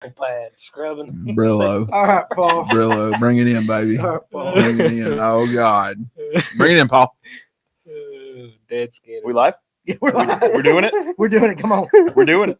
Pad scrubbing. Brillo. All right, Paul. Brillo. Bring it in, baby. All right, Paul. Bring it in. Oh, God. Bring it in, Paul. Dead skin. We live? Yeah, we're doing it? We're doing it. Come on. We're doing it.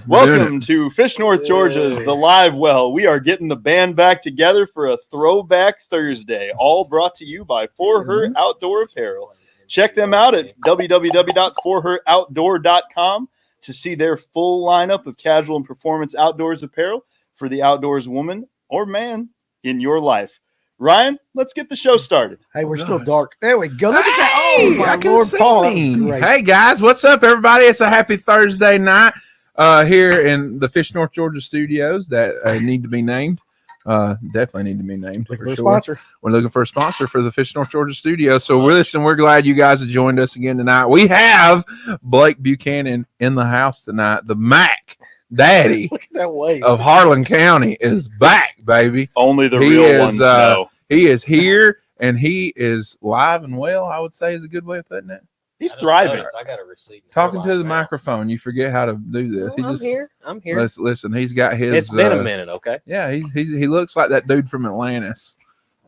We're doing Welcome to Fish North Georgia's The Live Well. We are getting the band back together for a Throwback Thursday, all brought to you by For Her Outdoor Apparel. Check them out at www.forheroutdoor.com to see their full lineup of casual and performance outdoors apparel for the outdoors woman or man in your life. Ryan, let's get the show started. Hey, we're still dark. There we go. Look at that. Oh, Hey, my I can Lord, see Paul. That was me. great. Hey, guys. What's up, everybody? It's a happy Thursday night here in the Fish North Georgia studios that need to be named. Definitely need to be named. Looking for for a sure. sponsor. We're looking for a sponsor for the Fish North Georgia studio. So we're glad you guys have joined us again tonight. We have Blake Buchanan in the house tonight. The Mack Daddy Look at that wave. of Harlan County is back, baby. Only the He real is, ones know. He is here and he is live and well, I would say is a good way of putting it. He's thriving. I got a receipt. Talking to the microphone, you forget how to do this. I'm here. I'm here. Listen, he's got his. It's been a minute, okay? Yeah, he looks like that dude from Atlantis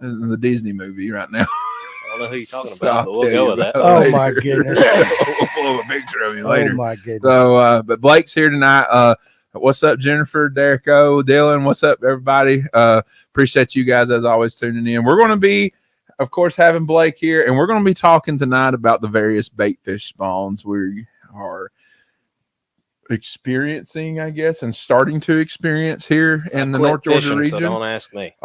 in the Disney movie right now. I don't know who you're talking So about, I'll but we'll tell go you with that. about Oh, my goodness. We'll pull a picture of you later. Oh, my goodness. So, but Blake's here tonight. What's up, Jennifer, Derek O, Dylan? What's up, everybody? Appreciate you guys as always tuning in. We're going to be, of course, having Blake here, and we're going to be talking tonight about the various baitfish spawns we are experiencing, I guess, and starting to experience here in the North Georgia fishing, region. So don't ask me.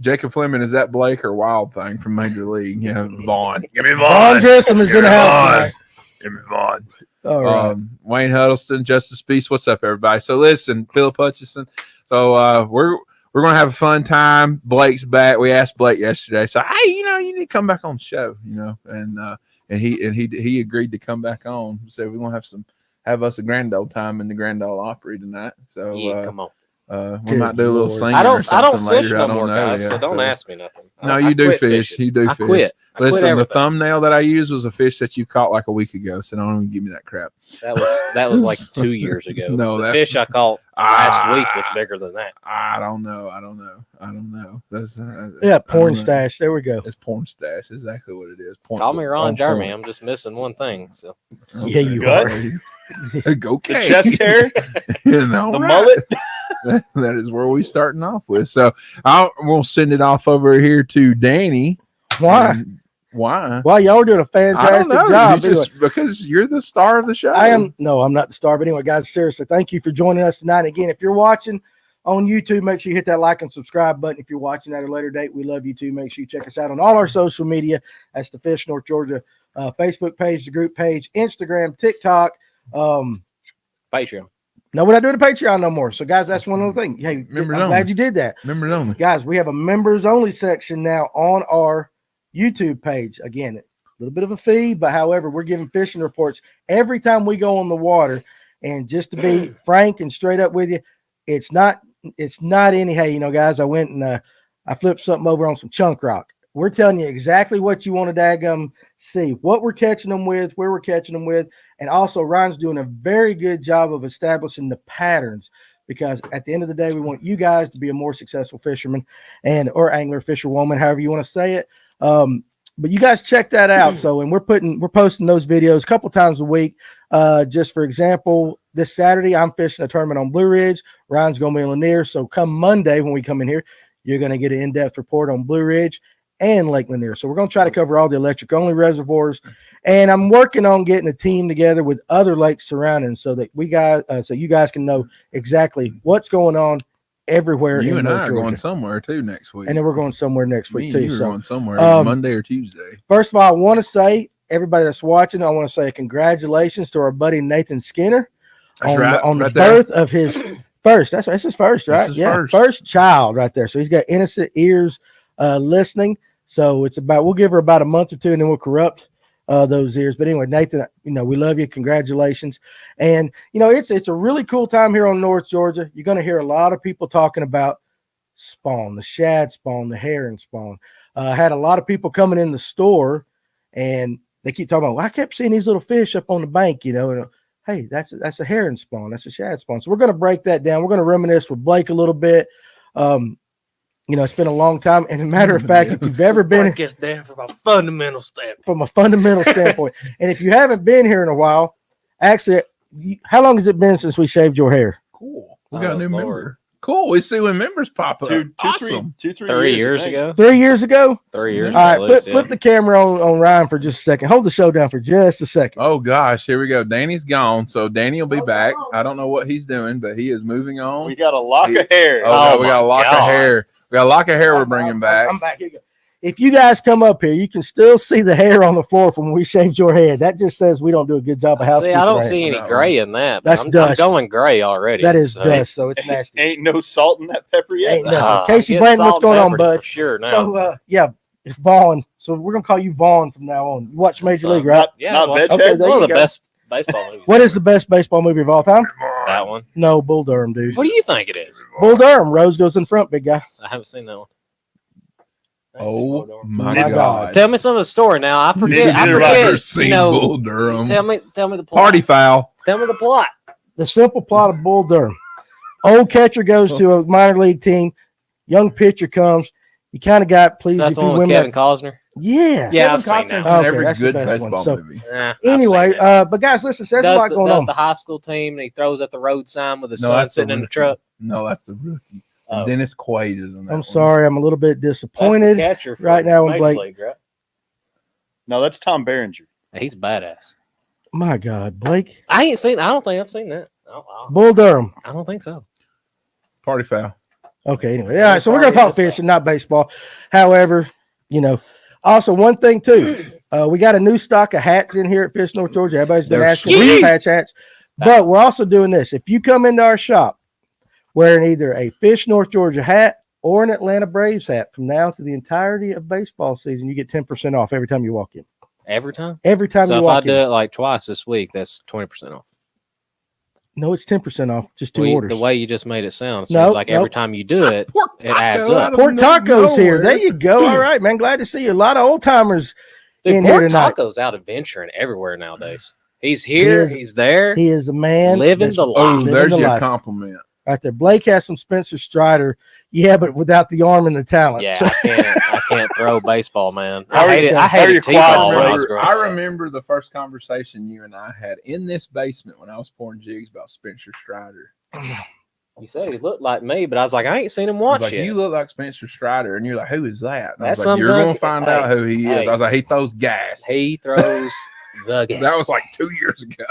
Jacob Fleming, is that Blake or Wild Thing from Major League? Yeah, Vaughn. Give me Vaughn Vaughn. Grissom is in the house tonight. Give me Vaughn. All right. Wayne Huddleston, Justice Beast. What's up, everybody? So listen, Philip Hutchison. So we're gonna have a fun time. Blake's back. We asked Blake yesterday. So hey, you need to come back on the show. And he agreed to come back on. So we're gonna have us a grand old time in the Grand Ole Opry tonight. So Yeah, come on. we might do a little Lord. singing. I don't something fish later. no I don't more, know guys. yet, So don't ask me nothing. No, I you do quit fish. fishing. You do I fish. quit. I quit Listen, the everything. thumbnail that I used was a fish that you caught like a week ago. So don't even give me that crap. That was like 2 years ago. No, the that- fish I caught last week was bigger than that. I don't know. That's Yeah, I porn don't know. stash. There we go. It's porn stash. Exactly what it is. Porn, Call me Ron on Jeremy. porn. I'm just missing one thing. So Yeah, you Gut? are. Go The chest hair, the Right. mullet. That is where we starting off with. So we'll send it off over here to Danny. Why? Why? Well, y'all are doing a I don't fantastic know. job. You just because you're the star of the show. I'm not the star, but anyway, guys, seriously, thank you for joining us tonight. Again, if you're watching on YouTube, make sure you hit that like and subscribe button. If you're watching at a later date, we love you too. Make sure you check us out on all our social media. That's the Fish North Georgia Facebook page, the group page, Instagram, TikTok. Patreon. No, we're not doing a Patreon no more. So, guys, that's one other thing. Hey, Members I'm only. glad you did that. Remember it only. Guys, we have a members only section now on our YouTube page. Again, a little bit of a fee, but however, we're giving fishing reports every time we go on the water. And just to be frank and straight up with you, it's not any, hey, guys, I went and I flipped something over on some chunk rock. We're telling you exactly what you want to daggum see, what we're catching them with, where we're catching them with. And also Ryan's doing a very good job of establishing the patterns, because at the end of the day, we want you guys to be a more successful fisherman or angler, fisherwoman, however you want to say it. But you guys check that out. So, and we're posting those videos a couple times a week. Just for example, this Saturday, I'm fishing a tournament on Blue Ridge. Ryan's going to be in Lanier. So come Monday, when we come in here, you're going to get an in-depth report on Blue Ridge and Lake Lanier. So we're going to try to cover all the electric only reservoirs. And I'm working on getting a team together with other lakes surrounding so that so you guys can know exactly what's going on everywhere. You in and North I are Georgia. going somewhere too next week. And then we're going somewhere next Me week and too. you are So going somewhere Monday or Tuesday. first of all, I want to say, everybody that's watching, I want to say congratulations to our buddy Nathan Skinner on the right there. birth of his first. That's his first, right? his Yeah, first. child right there. So he's got innocent ears listening. So we'll give her about a month or two, and then we'll corrupt those ears. But anyway, Nathan, we love you. Congratulations. And it's a really cool time here on North Georgia. You're going to hear a lot of people talking about spawn, the shad spawn, the herring spawn. Had a lot of people coming in the store, and they keep talking about, well, I kept seeing these little fish up on the bank, and hey, that's a herring spawn. That's a shad spawn. So we're going to break that down. We're going to reminisce with Blake a little bit. It's been a long time. And a matter of fact, if you've ever been break this down from a fundamental standpoint. from a fundamental standpoint, and if you haven't been here in a while, actually, how long has it been since we shaved your hair? Cool. We got a new Lord. member. Cool. We see when members pop up. Awesome. 3 years ago. 3 years ago? 3 years All right, ago. at least, flip the camera on Ryan for just a second. Hold the show down for just a second. Oh gosh, here we go. Danny's gone, so Danny will be back. I don't know what he's doing, but he is moving on. We got a lock of hair. Oh, we got a lock God. of hair. We got a lock of hair. We're bringing back. I'm back. Here you go. If you guys come up here, you can still see the hair on the floor from when we shaved your head. That just says we don't do a good job of See, housekeeping. I don't right see any No. gray in that. But That's I'm dust. going gray already. That is so- dust, so it's nasty. Ain't no salt in that pepper yet. Ain't nothing. Ah, Casey I'm Blanton, getting what's salt going and on, pepper bud? For sure now. So, it's Vaughn. So we're going to call you Vaughn from now on. You watch Major League, right? Yeah, Not well, veg okay, head? there one you of the go. best baseball movies. What is the best baseball movie of all time? That one? No, Bull Durham, dude. What do you think it is? Bull Durham. Rose goes in front, big guy. I haven't seen that one. I ain't seen Bull Oh Durham. my My God. God. Tell me some of the story now. I forget. I Neither have I Never forget. seen You know, Bull Durham. tell me the plot. Party foul. Tell me the plot. The simple plot of Bull Durham. Old catcher goes to a minor league team. Young pitcher comes. You kind of got pleased That's if the you one win with Kevin that. Costner. Yeah. Yeah, Kevin I've seen Costner. that. Okay, Every that's the good best one. baseball So movie. I've anyway, seen that. but guys, listen, there's a does lot going on. the high school team, and he throws at the road sign with his No, son that's the sitting in the rookie. truck. No, that's the rookie. Oh. Dennis Quaid is in that I'm one. sorry, I'm a little bit That's the disappointed. catcher from right now in Major Blake. League, right? No, that's Tom Berenger. He's badass. My God, Blake. I ain't seen. I don't think I've seen that. Bull Durham. I don't think so. Party foul. Okay, anyway. All right, so we're going to talk Sorry, fishing, not baseball. However, also one thing too, we got a new stock of hats in here at Fish North Georgia. Everybody's been They're asking for sweet. patch hats, but we're also doing this. If you come into our shop wearing either a Fish North Georgia hat or an Atlanta Braves hat from now to the entirety of baseball season, you get 10% off every time you walk in. Every time. Every time So you if I walk do in. it like twice this week, that's 20% off. No, it's 10% off. Just two Well, orders. The way you just made it sound, it seems Nope, like every nope. time you do it, Pork it adds taco up. out of Port Tacos here. nowhere. There you go. All right, man. Glad to see you. A lot of old timers. Dude, in here Port tonight. Taco's out adventuring everywhere nowadays. He's here. is- He's there. He is a man Living that's the life. Oh, living there's the your life. compliment. Right there. Blake has some Spencer Strider. Yeah, but without the arm and the talent. Yeah, So- I can't throw baseball, man. How are I hated, you- I how are hated your T-ball quads, when I was brother? growing I up. remember the first conversation you and I had in this basement when I was pouring jigs about Spencer Strider. You said he looked like me, but I was like, I ain't seen him I was watch like, yet. you look like Spencer Strider. And you're like, who is that? And I That's was like, some you're going dunk- to find hey, out who he is. hey. I was like, he throws gas. He throws the game. That was like 2 years ago.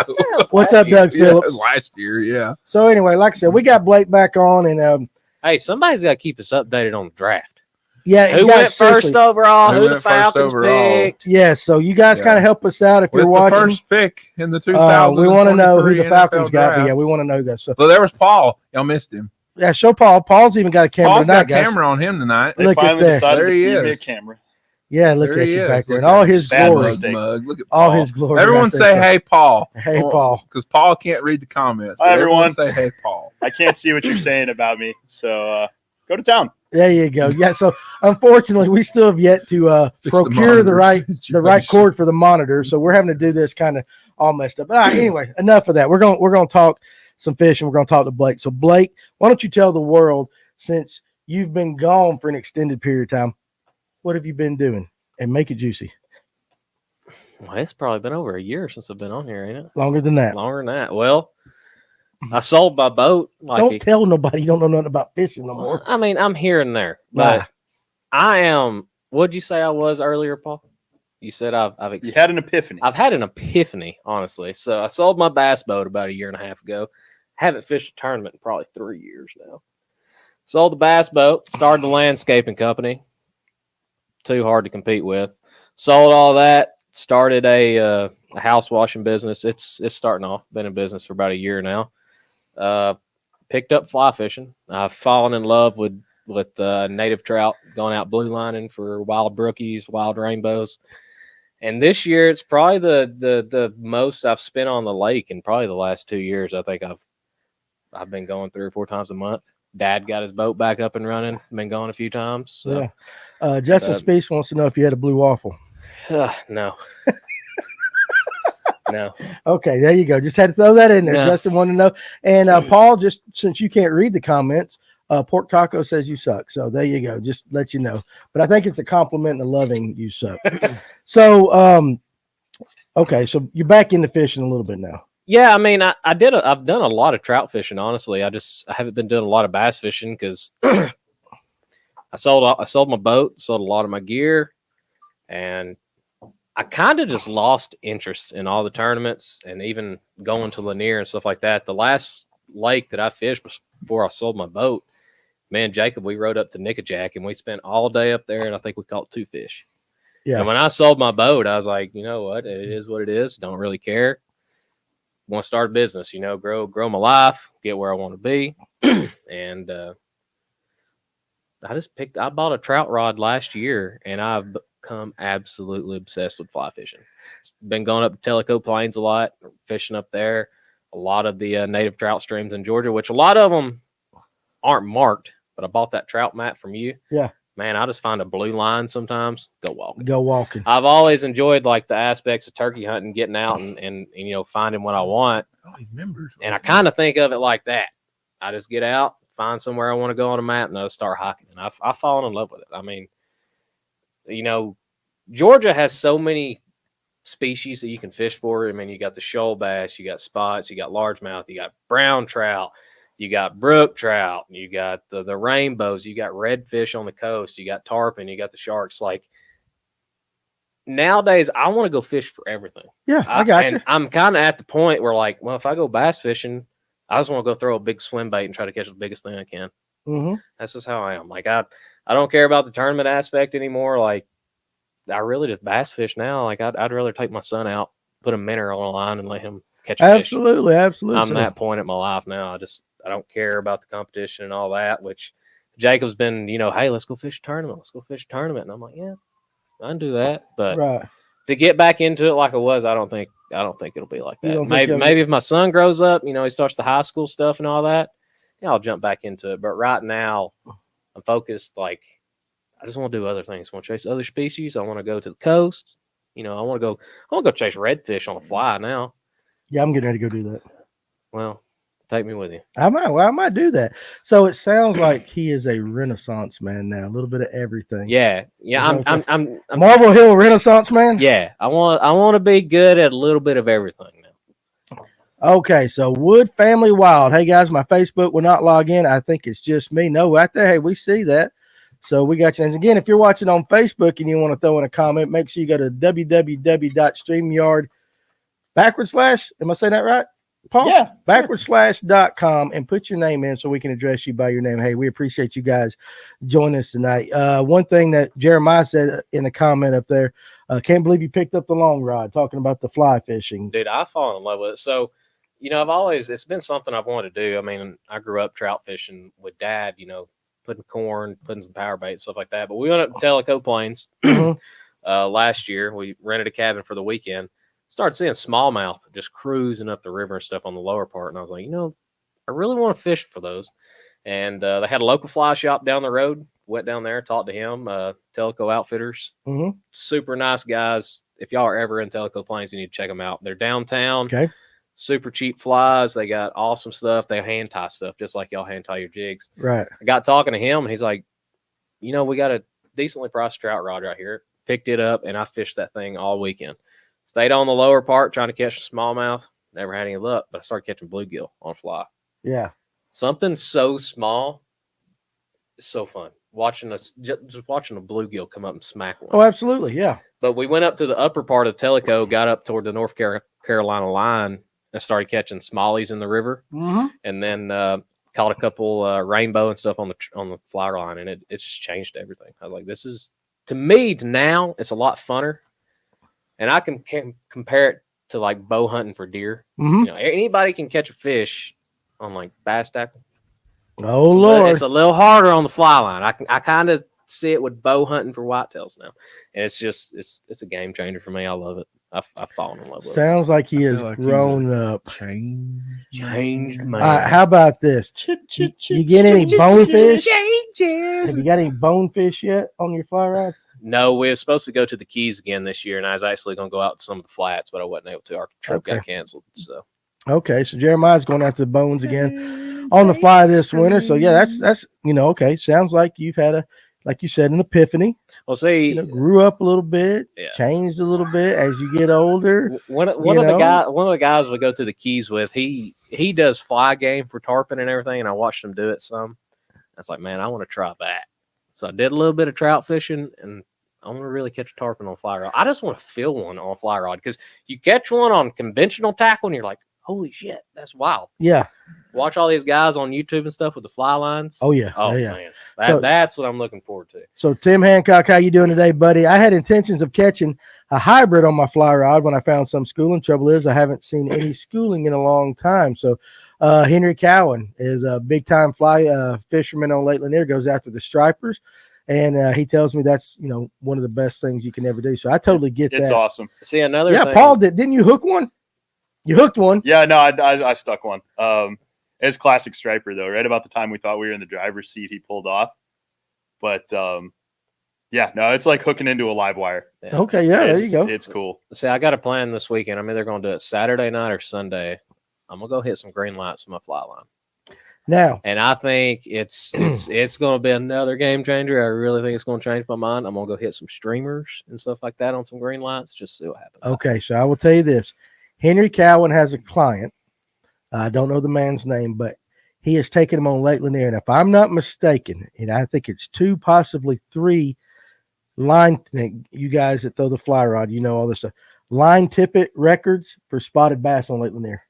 What's up, Doug Yeah, Phillips? last year, yeah. So anyway, like I said, we got Blake back on, and Hey, somebody's got to keep us updated on the draft. yeah, Who you guys, went seriously, first overall? Who Who the went first Falcons overall? picked? Yeah, so you guys Yeah. kind of help us out if With you're the watching. first pick in the 2000. We want to know who the Falcons got. But yeah, we want to know that. So Well, there was Paul. Y'all missed him. yeah, show Paul. Paul's even got a camera Paul's tonight, got a guys. camera on him tonight. They Look at finally there. decided There to he feed me a is. camera. Yeah, look There at he you is. back there, Look and all at his him. Bad glory, mistake. Mug. Look at all Paul. his glory. Everyone right there. say, So, hey, Paul. hey, Paul. Because Paul can't read the comments. Hi, but everyone. Say, hey, Paul. I can't see what you're saying about me, so go to town. There you go. Yeah. So unfortunately, we still have yet to Fix procure the monitor right situation. cord for the monitor, so we're having to do this kind of all messed up. All right, anyway, enough of that. We're gonna talk some fish, and we're gonna talk to Blake. So Blake, why don't you tell the world, since you've been gone for an extended period of time, what have you been doing, and make it juicy. Well, it's probably been over a year since I've been on here, ain't it? Longer than that. Longer than that. Well, I sold my boat. Don't tell nobody you don't know nothing about fishing no more. I mean, I'm here and there, but Nah. I am. What'd you say I was earlier, Paul? You said You had an epiphany. I've had an epiphany, honestly. So I sold my bass boat about a year and a half ago. Haven't fished a tournament in probably 3 years now. Sold the bass boat, started the landscaping company. Too hard to compete with. Sold all that, started a house washing business. It's starting off. Been in business for about a year now. Picked up fly fishing. I've fallen in love with native trout, going out blue lining for wild brookies, wild rainbows. And this year, it's probably the most I've spent on the lake in probably the last 2 years. I think I've been going 3 or 4 times a month. Dad got his boat back up and running. Been going a few times. So. Yeah. Justin Speece wants to know if you had a blue waffle. No. now. Okay, there you go. Just had to throw that in there. Yeah. Justin wanted to know. And Paul, just since you can't read the comments, Pork Taco says you suck. So there you go. Just let you know. But I think it's a compliment and a loving you suck. So, okay, so you're back into fishing a little bit now. Yeah, I mean, I've done a lot of trout fishing. Honestly, I haven't been doing a lot of bass fishing because I sold my boat, sold a lot of my gear, and I kind of just lost interest in all the tournaments and even going to Lanier and stuff like that. The last lake that I fished before I sold my boat, me and Jacob, we rode up to Nickajack and we spent all day up there, and I think we caught 2 fish. Yeah. And when I sold my boat, I was like, you know what? It is what it is. Don't really care. Want to start a business, grow my life, get where I want to be. And I bought a trout rod last year, and I've become absolutely obsessed with fly fishing. Been going up to Tellico Plains a lot, fishing up there. A lot of the native trout streams in Georgia, which a lot of them aren't marked, but I bought that trout mat from you. Yeah. Man, I just find a blue line sometimes. Go walking. I've always enjoyed like the aspects of turkey hunting, getting out and finding what I want. Oh, he remembers. And I kind of think of it like that. I just get out, find somewhere I want to go on a map, and I just start hiking. And I've fallen in love with it. I mean, Georgia has so many species that you can fish for. I mean, you got the shoal bass, you got spots, you got largemouth, you got brown trout, you got brook trout, you got the rainbows, you got redfish on the coast, you got tarpon, you got the sharks. Like, nowadays, I want to go fish for everything. Yeah, I got you. I'm kind of at the point where, like, well, if I go bass fishing, I just want to go throw a big swim bait and try to catch the biggest thing I can. Mm-hmm. That's just how I am. Like, I don't care about the tournament aspect anymore. Like, I really just bass fish now. Like, I'd rather take my son out, put a minnow on a line, and let him catch a fish. Absolutely. I'm at that point in my life now. I don't care about the competition and all that, which Jacob's been, hey, let's go fish a tournament. Let's go fish a tournament. And I'm like, yeah, I can do that. But right. To get back into it like it was, I don't think it'll be like that. Maybe if my son grows up, he starts the high school stuff and all that, I'll jump back into it. But right now, I'm focused. Like, I just want to do other things. I want to chase other species. I want to go to the coast. I want to go chase redfish on a fly now. Yeah, I'm getting ready to go do that. Well, take me with you. I might do that. So it sounds like he is a Renaissance man now. A little bit of everything. Yeah. I'm Marble Hill Renaissance man. Yeah, I want to be good at a little bit of everything now. Okay, so Wood Family Wild. Hey guys, my Facebook will not log in. I think it's just me. No, right there. Hey, we see that. So we got you. And again, if you're watching on Facebook and you want to throw in a comment, make sure you go to www.streamyard / am I saying that right, Paul? Yeah. /.com and put your name in so we can address you by your name. Hey, we appreciate you guys joining us tonight. One thing that Jeremiah said in the comment up there, can't believe you picked up the long rod, talking about the fly fishing. Dude, I've fallen in love with it. So, it's been something I've wanted to do. I mean, I grew up trout fishing with Dad, putting corn, putting some power bait, stuff like that. But we went up to Tellico Plains last year. We rented a cabin for the weekend. Started seeing smallmouth just cruising up the river and stuff on the lower part. And I was like, I really want to fish for those. And they had a local fly shop down the road. Went down there, talked to him, Tellico Outfitters. Mm-hmm. Super nice guys. If y'all are ever in Tellico Plains, you need to check them out. They're downtown. Okay. Super cheap flies. They got awesome stuff. They hand tie stuff just like y'all hand tie your jigs. Right. I got talking to him, and he's like, we got a decently priced trout rod right here. Picked it up, and I fished that thing all weekend. Stayed on the lower part trying to catch smallmouth. Never had any luck, but I started catching bluegill on fly. Yeah. Something so small is so fun. Just watching a bluegill come up and smack one. Oh, absolutely. Yeah. But we went up to the upper part of Tellico, got up toward the North Carolina line, and started catching smallies in the river. Mm-hmm. And then caught a couple rainbow and stuff on the fly line, and it just changed everything. I was like, this is, to me, now it's a lot funner. And I can compare it to like bow hunting for deer. Mm-hmm. Anybody can catch a fish on like bass tackle. Oh, Lord. It's a little harder on the fly line. I kind of see it with bow hunting for whitetails now. And it's just, it's a game changer for me. I love it. I've fallen in love with it. Sounds like he has grown up. Changed, man. All right, how about this? You get any bonefish? Have you got any bonefish yet on your fly rod? No, we were supposed to go to the Keys again this year, and I was actually going to go out to some of the flats, but I wasn't able to. Our trip got canceled. So Okay, so Jeremiah's going after the bones again on the fly this winter. So yeah, that's okay. Sounds like you've had like you said, an epiphany. Well, see, grew up a little bit, Yeah. changed a little bit as you get older. One of the guys we go to the Keys with, he does fly game for tarpon and everything, and I watched him do it some. I was like, man, I want to try that. So I did a little bit of trout fishing, and I want to really catch a tarpon on a fly rod. I just want to feel one on a fly rod because you catch one on conventional tackle, and you're like, holy shit, that's wild. Yeah. Watch all these guys on YouTube and stuff with the fly lines. Oh, yeah. Oh, yeah. Man. That's what I'm looking forward to. So, Tim Hancock, how you doing today, buddy? I had intentions of catching a hybrid on my fly rod when I found some schooling. Trouble is, I haven't seen any schooling in a long time. So, Henry Cowan is a big-time fly fisherman on Lake Lanier, goes after the stripers. And he tells me that's, one of the best things you can ever do. So, I totally get that. It's awesome. See, another thing. Paul, didn't you hook one? You hooked one. Yeah, no, I stuck one. It's classic striper though. Right about the time we thought we were in the driver's seat, he pulled off. But it's like hooking into a live wire. Yeah. Okay, yeah, there you go. It's cool. See, I got a plan this weekend. I'm either going to do it Saturday night or Sunday. I'm gonna go hit some green lights with my fly line. Now, and I think it's going to be another game changer. I really think it's going to change my mind. I'm going to go hit some streamers and stuff like that on some green lights, just see what happens. Okay, so I will tell you this. Henry Cowan has a client. I don't know the man's name, but he has taken him on Lake Lanier. And if I'm not mistaken, and I think it's 2, possibly 3 line, you guys that throw the fly rod, all this stuff, line tippet records for spotted bass on Lake Lanier.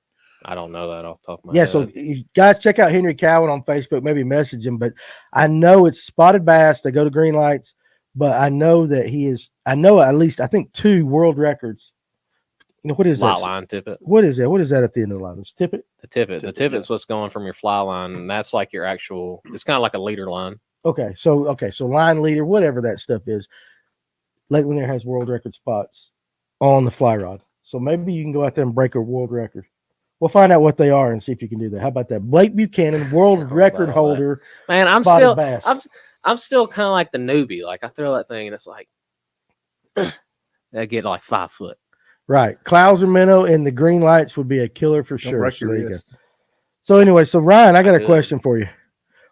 I don't know that off the top of my head. Yeah, so you guys check out Henry Cowan on Facebook, maybe message him, but I know it's spotted bass. They go to green lights, but I know that at least, I think 2 world records. What is that? Line tippet. What is that? What is that at the end of the line? It's tippet? The tippet. The tippet's what's going from your fly line, and that's like your actual, it's kind of like a leader line. Okay, so line leader, whatever that stuff is. Lake Lanier has world record spots on the fly rod. So maybe you can go out there and break a world record. We'll find out what they are and see if you can do that. How about that? Blake Buchanan, world record holder. Man, I'm still kind of like the newbie. Like I throw that thing and it's like I get like 5 foot. Right. Clouser minnow and the green lights would be a killer for sure. So, there you go. So anyway, Ryan, I got a question for you.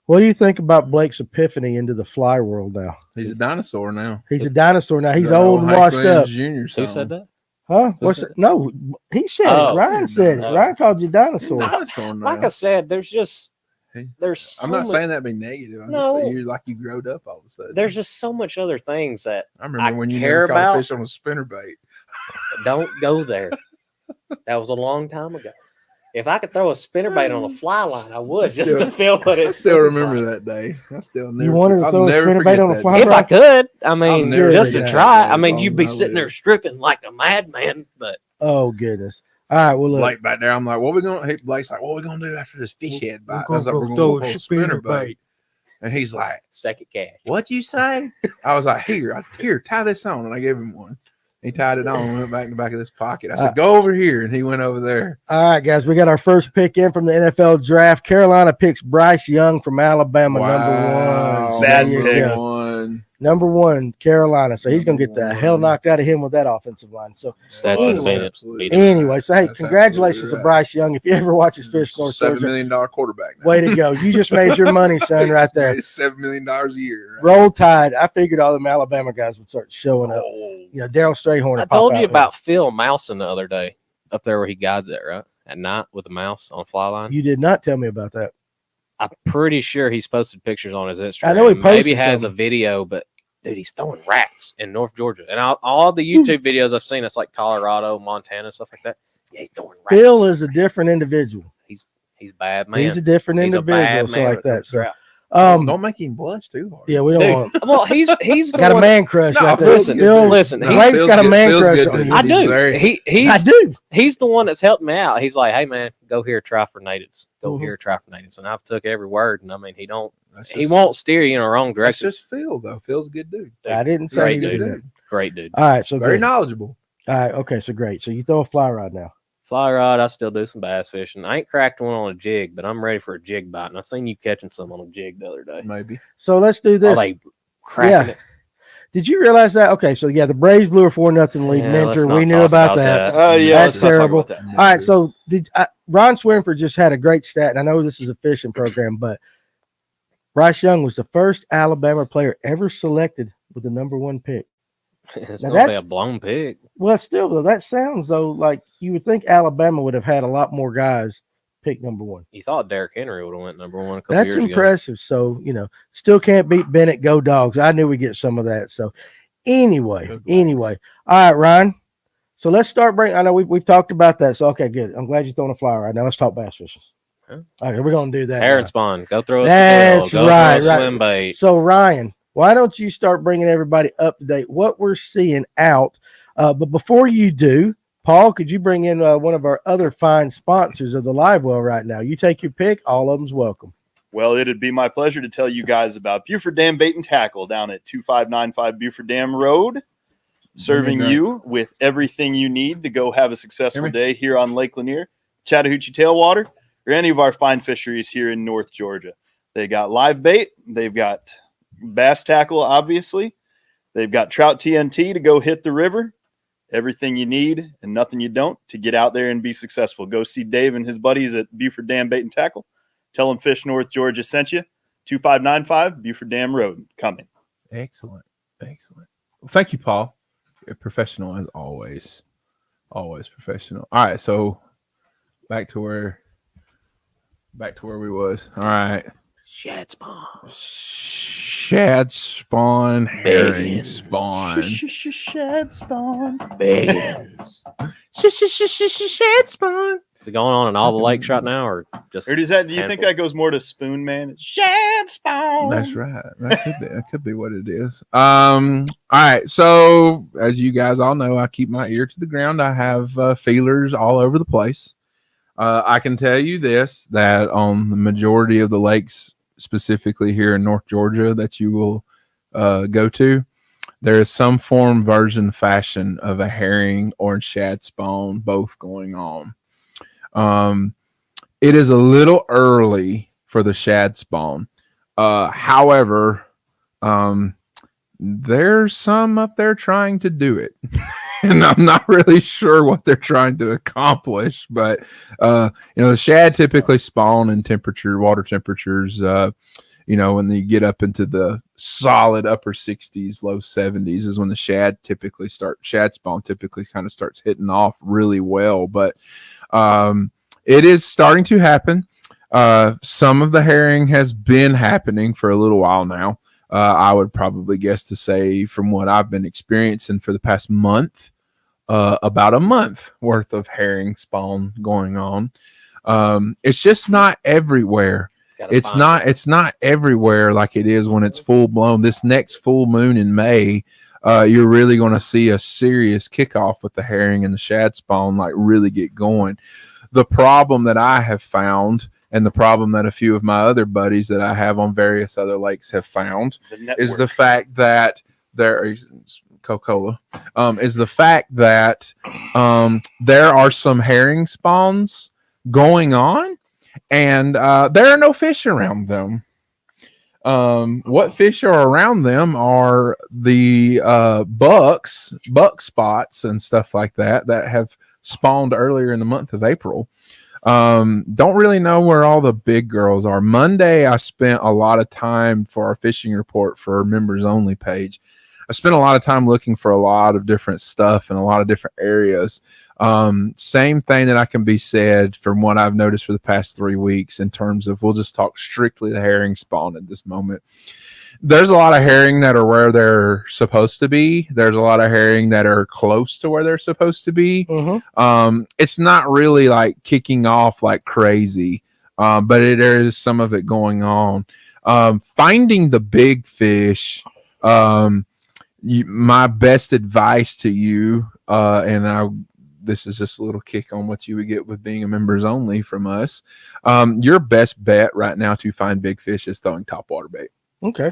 What do you think about Blake's epiphany into the fly world now? He's a dinosaur now. He's a dinosaur now. He's old and washed up. Who said that? Huh? What's it? No, he said it. Ryan said it. Ryan called you dinosaur. Like I said, there's so I'm not saying that be negative. I'm just saying you growed up all of a sudden. There's just so much other things that I remember when you never caught a fish on a spinnerbait. Don't go there. That was a long time ago. If I could throw a spinnerbait on a fly line, I would just to feel what it's. I still remember that day. I still never. You wanted to throw a spinnerbait on a fly line? If I could, I mean, just to try. I mean, you'd be sitting there stripping like a madman. But oh goodness! All right, well, look. Blake back there. I'm like, what we gonna? Blake's like, what we gonna do after this fish head bite? I was like, we're gonna throw a spinnerbait. And he's like, second cash. What'd you say? I was like, here, tie this on, and I gave him one. He tied it on and went back in the back of this pocket. I said, go over here. And he went over there. All right, guys. We got our first pick in from the NFL draft. Carolina picks Bryce Young from Alabama, number 1. So bad pick. Number 1, Carolina. So he's going to get the hell knocked out of him with that offensive line. So anyway, so hey, congratulations to Bryce Young. If you ever watch his fish, North $7 million quarterback. Now. Way to go. You just made your money, son, right there. $7 million a year. Right? Roll Tide. I figured all them Alabama guys would start showing up. Daryl Strayhorn. I told you about Phil Mousen the other day up there where he guides it, right? At night with the mouse on a fly line. You did not tell me about that. I'm pretty sure he's posted pictures on his Instagram. I know he posted maybe has a video, but dude, he's throwing rats in North Georgia. And all the YouTube videos I've seen, it's like Colorado, Montana, stuff like that. Yeah, he's throwing rats. Phil is a different individual. He's bad, man. He's a different individual, so like that. So don't make him blush too hard. Yeah, we don't want. Well, he's got a man crush. No, right there. Listen. Blake's got a man crush on you. I do. I do. He's the one that's helped me out. He's like, hey man, go here, try for natives. Go here, try for natives. And I've took every word. And I mean, he won't steer you in the wrong direction. That's just Phil though. Phil's a good dude. I didn't say great dude. Great dude. All right, so very knowledgeable. All right, okay, so great. So you throw a fly rod now. Fly rod, I still do some bass fishing. I ain't cracked one on a jig, but I'm ready for a jig bite. And I seen you catching some on a jig the other day. Maybe. So let's do this. Are they cracking it? Did you realize that? Okay, so yeah, the Braves blew a 4-0 lead. Yeah, Mentor, let's not we knew talk about that. Yeah, That's let's not talk terrible. about that. All right, so Ron Swinford just had a great stat, and I know this is a fishing program, but Bryce Young was the first Alabama player ever selected with the number 1 pick. It's Now gonna be that's- a blown pick. Well, still though, that sounds though like you would think Alabama would have had a lot more guys pick number 1. You thought Derrick Henry would have went number 1 a couple That's years ago. impressive. So, still can't beat Bennett. Go Dogs. I knew we'd get some of that. So, anyway. All right, Ryan. So, let's start bringing. I know we've talked about that. So, okay, good. I'm glad you're throwing a flower right now. Let's talk bass fishing. Huh? All right, we're going to do that. Herring now. spawn. Go throw us That's the Go right, throw a right. swim bait. So, Ryan, why don't you start bringing everybody up to date what we're seeing out? But before you do, Paul, could you bring in one of our other fine sponsors of the live well right now? You take your pick. All of them's welcome. Well, it'd be my pleasure to tell you guys about Buford Dam Bait and Tackle down at 2595 Buford Dam Road, serving you with everything you need to go have a successful day here on Lake Lanier, Chattahoochee Tailwater, or any of our fine fisheries here in North Georgia. They got live bait. They've got bass tackle, obviously. They've got trout TNT to go hit the river. Everything you need and nothing you don't to get out there and be successful. Go see Dave and his buddies at Buford Dam Bait and Tackle. Tell them Fish North Georgia sent you. 2595 Buford Dam Road coming. Excellent. Well, thank you, Paul. You're professional as always. Always professional. All right, so back to where we was. All right. Shad spawn. Shad spawn, herring spawn. Shad spawn. Biggins. Shad spawn. Is it going on in all the lakes right now, or just? Or does that? Do you think handful? that goes more to Spoon Man? It's Shad spawn. That's right. That could be what it is. All right. So as you guys all know, I keep my ear to the ground. I have feelers all over the place. I can tell you this, that on the majority of the lakes, specifically here in North Georgia, that you will go to, there is some form, version, fashion of a herring or shad spawn, both going on. It is a little early for the shad spawn. However, there's some up there trying to do it. And I'm not really sure what they're trying to accomplish, but the shad typically spawn in water temperatures. When you get up into the solid upper 60s, low 70s is when the shad spawn typically kind of starts hitting off really well. But it is starting to happen. Some of the herring has been happening for a little while now. I would probably guess to say, from what I've been experiencing for the past month, about a month worth of herring spawn going on. It's just not everywhere. It's not everywhere like it is when it's full blown. This next full moon in May, you're really going to see a serious kickoff with the herring and the shad spawn, like really get going. The problem that I have found, and the problem that a few of my other buddies that I have on various other lakes have found, is the fact that there is Coca-Cola. Is the fact that there are some herring spawns going on, and there are no fish around them. What fish are around them are the buck spots and stuff like that have spawned earlier in the month of April. Don't really know where all the big girls are. Monday, I spent a lot of time for our fishing report for our members only page. I spent a lot of time looking for a lot of different stuff in a lot of different areas. Same thing that I can be said from what I've noticed for the past 3 weeks in terms of, we'll just talk strictly the herring spawn at this moment. There's a lot of herring that are where they're supposed to be. There's a lot of herring that are close to where they're supposed to be. Mm-hmm. It's not really like kicking off like crazy, but there is some of it going on. Finding the big fish, my best advice to you, this is just a little kick on what you would get with being a members only from us. Your best bet right now to find big fish is throwing topwater bait. Okay.